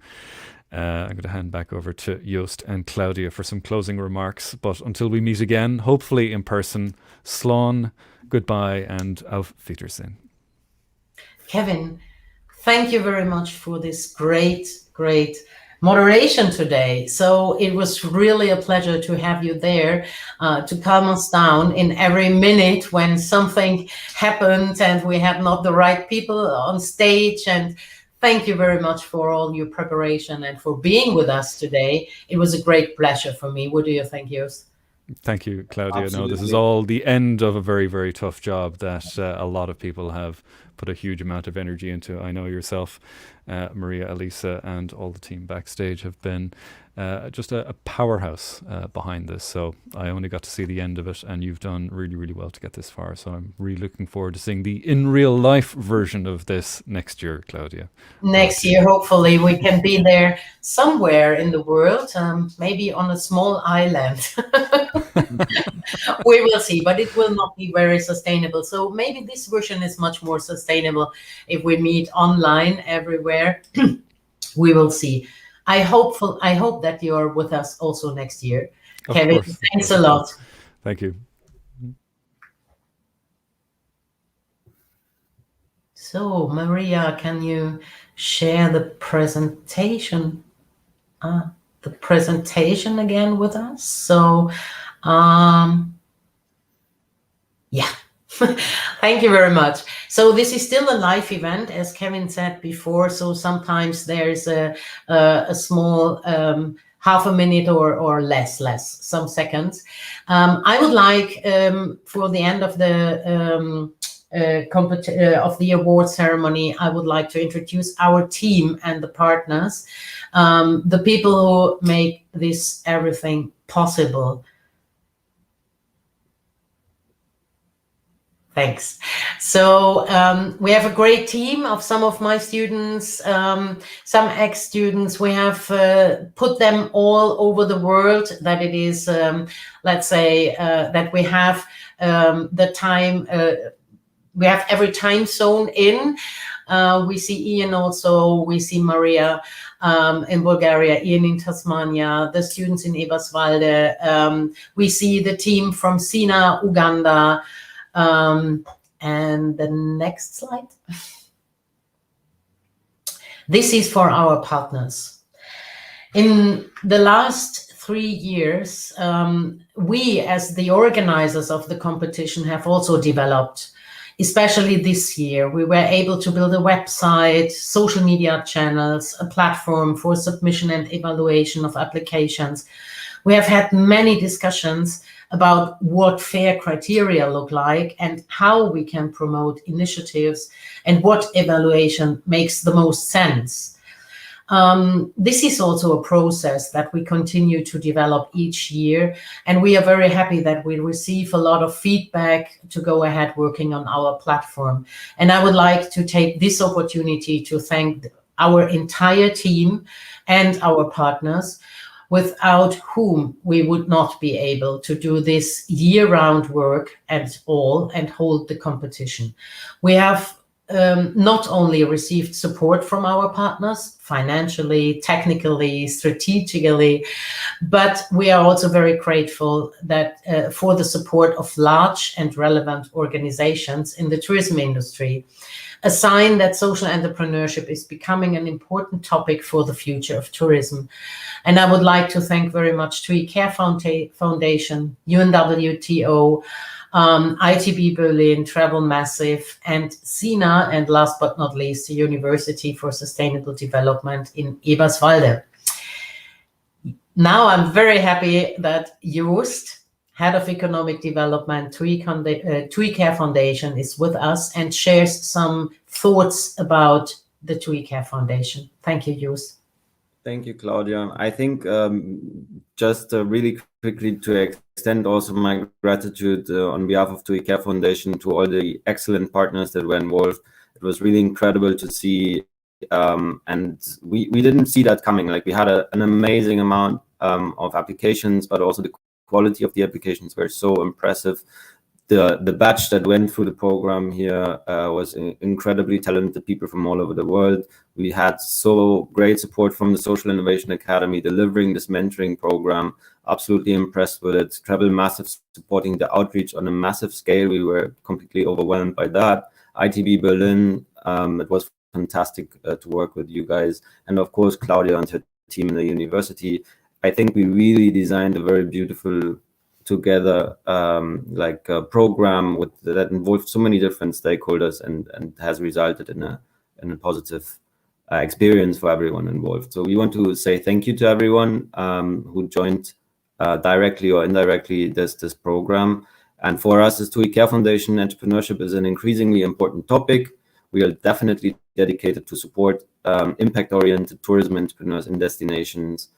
Joost and Claudia for some closing remarks. But until we meet again, hopefully in person, Slán, goodbye, and auf Wiedersehen. Kevin, thank you very much for this great moderation today. So it was really a pleasure to have you there to calm us down in every minute when something happened and we had not the right people on stage. And thank you very much for all your preparation and for being with us today. It was a great pleasure for me. What do you think, Joost? Thank you, Claudia. Absolutely. No, this is all the end of a very, very tough job that a lot of people have put a huge amount of energy into. I know yourself, Maria, Elisa, and all the team backstage have been just a powerhouse behind this. So I only got to see the end of it, and you've done really, really well to get this far. So I'm really looking forward to seeing the in real life version of this next year, Claudia. Next year, hopefully, we can be there somewhere in the world, maybe on a small island. We will see, but it will not be very sustainable. So maybe this version is much more sustainable if we meet online everywhere. We will see. I hope that you're with us also next year. Of Kevin, course. thanks a lot. Thank you. So, Maria, can you share the presentation? the presentation again with us. So, yeah. Thank you very much. So this is still a live event, as Kevin said before. So sometimes there's a small half a minute or less, some seconds. I would like for the end of the of the award ceremony, I would like to introduce our team and the partners, the people who make this everything possible. Thanks. So we have a great team of some of my students, some ex-students. We have put them all over the world, that it is, let's say, that we have the time, we have every time zone in. We see Ian also, we see Maria in Bulgaria, Ian in Tasmania, the students in Eberswalde. We see the team from Sina, Uganda. And the next slide. This is for our partners. In the last 3 years, we as the organizers of the competition have also developed, especially this year. We were able to build a website, social media channels, a platform for submission and evaluation of applications. We have had many discussions about what fair criteria look like and how we can promote initiatives and what evaluation makes the most sense. This is also a process that we continue to develop each year, and we are very happy that we receive a lot of feedback to go ahead working on our platform. And I would like to take this opportunity to thank our entire team and our partners, without whom we would not be able to do this year-round work at all and hold the competition. We have not only received support from our partners, financially, technically, strategically, but we are also very grateful that for the support of large and relevant organizations in the tourism industry, a sign that social entrepreneurship is becoming an important topic for the future of tourism. And I would like to thank very much TUI Care Foundation, UNWTO, ITB Berlin, Travel Massive, and SINA, and last but not least, the University for Sustainable Development in Eberswalde. Now I'm very happy that Joost, Head of Economic Development, TUI Care Foundation, is with us and shares some thoughts about the TUI Care Foundation. Thank you, Joost. Thank you, Claudia. I think just really quickly to extend also my gratitude on behalf of TUI Care Foundation to all the excellent partners that were involved. It was really incredible to see, and we didn't see that coming. Like, we had an amazing amount of applications, but also the quality of the applications were so impressive. The batch that went through the program here was incredibly talented people from all over the world. We had so great support from the Social Innovation Academy delivering this mentoring program. Absolutely impressed with it. Travel Massive supporting the outreach on a massive scale. We were completely overwhelmed by that. ITB Berlin, it was fantastic to work with you guys. And of course, Claudia and her team in the university. I think we really designed a very beautiful together like a program that involved so many different stakeholders and has resulted in a positive experience for everyone involved. So we want to say thank you to everyone who joined directly or indirectly this program. And for us as TUI Care Foundation, entrepreneurship is an increasingly important topic. We are definitely dedicated to support impact-oriented tourism entrepreneurs in destinations,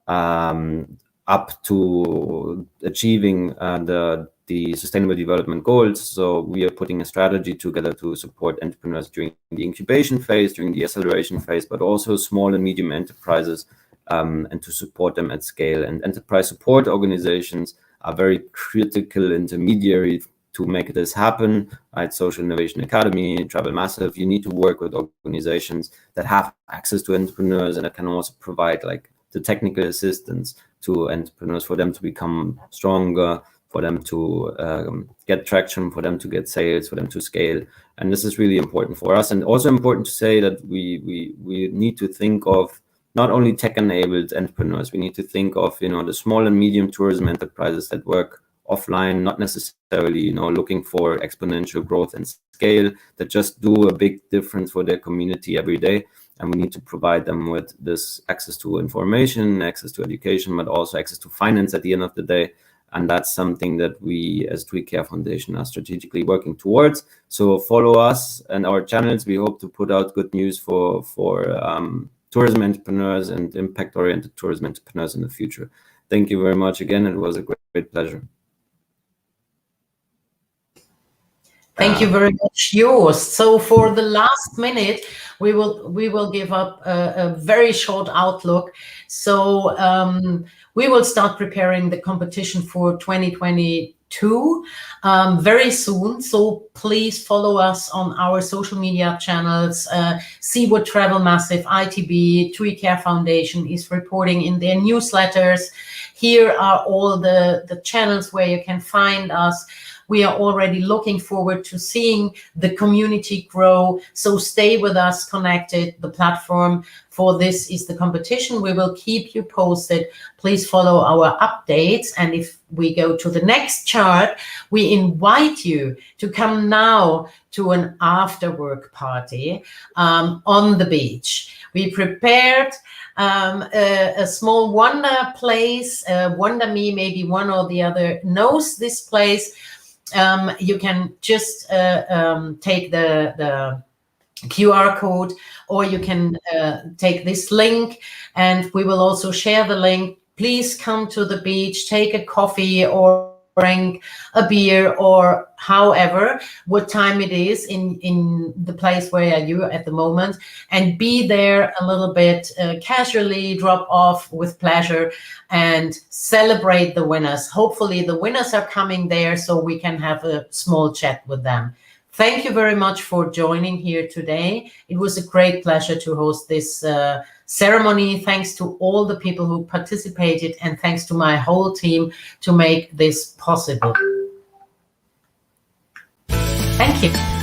up to achieving the Sustainable Development Goals. So we are putting a strategy together to support entrepreneurs during the incubation phase, during the acceleration phase, but also small and medium enterprises, and to support them at scale. And enterprise support organizations are very critical intermediary to make this happen. Right? Social Innovation Academy, Travel Massive, you need to work with organizations that have access to entrepreneurs and that can also provide like the technical assistance to entrepreneurs for them to become stronger, for them to get traction, for them to get sales, for them to scale. And this is really important for us. And also important to say that we need to think of not only tech-enabled entrepreneurs. We need to think of, the small and medium tourism enterprises that work offline, not necessarily, looking for exponential growth and scale, that just do a big difference for their community every day. And we need to provide them with this access to information, access to education, but also access to finance at the end of the day. And that's something that we as TUI Care Foundation are strategically working towards. So follow us and our channels. We hope to put out good news for tourism entrepreneurs and impact-oriented tourism entrepreneurs in the future. Thank you very much again. It was a great pleasure. Thank you very much, Joost. So for the last minute, we will give up a very short outlook. So we will start preparing the competition for 2022 very soon. So please follow us on our social media channels. See what Travel Massive, ITB, TUI Care Foundation is reporting in their newsletters. Here are all the channels where you can find us. We are already looking forward to seeing the community grow. So stay with us connected. The platform for this is the competition. We will keep you posted. Please follow our updates. And if we go to the next chart, we invite you to come now to an after work party on the beach. We prepared a small wonder place. Wonder Me, maybe one or the other knows this place. You can just take the QR code, or you can take this link, and we will also share the link. Please come to the beach, take a coffee or drink a beer, or however, what time it is in the place where are you at the moment, and be there a little bit casually, drop off with pleasure, and celebrate the winners. Hopefully the winners are coming there so we can have a small chat with them. Thank you very much for joining here today. It was a great pleasure to host this ceremony. Thanks to all the people who participated, and thanks to my whole team to make this possible. Thank you.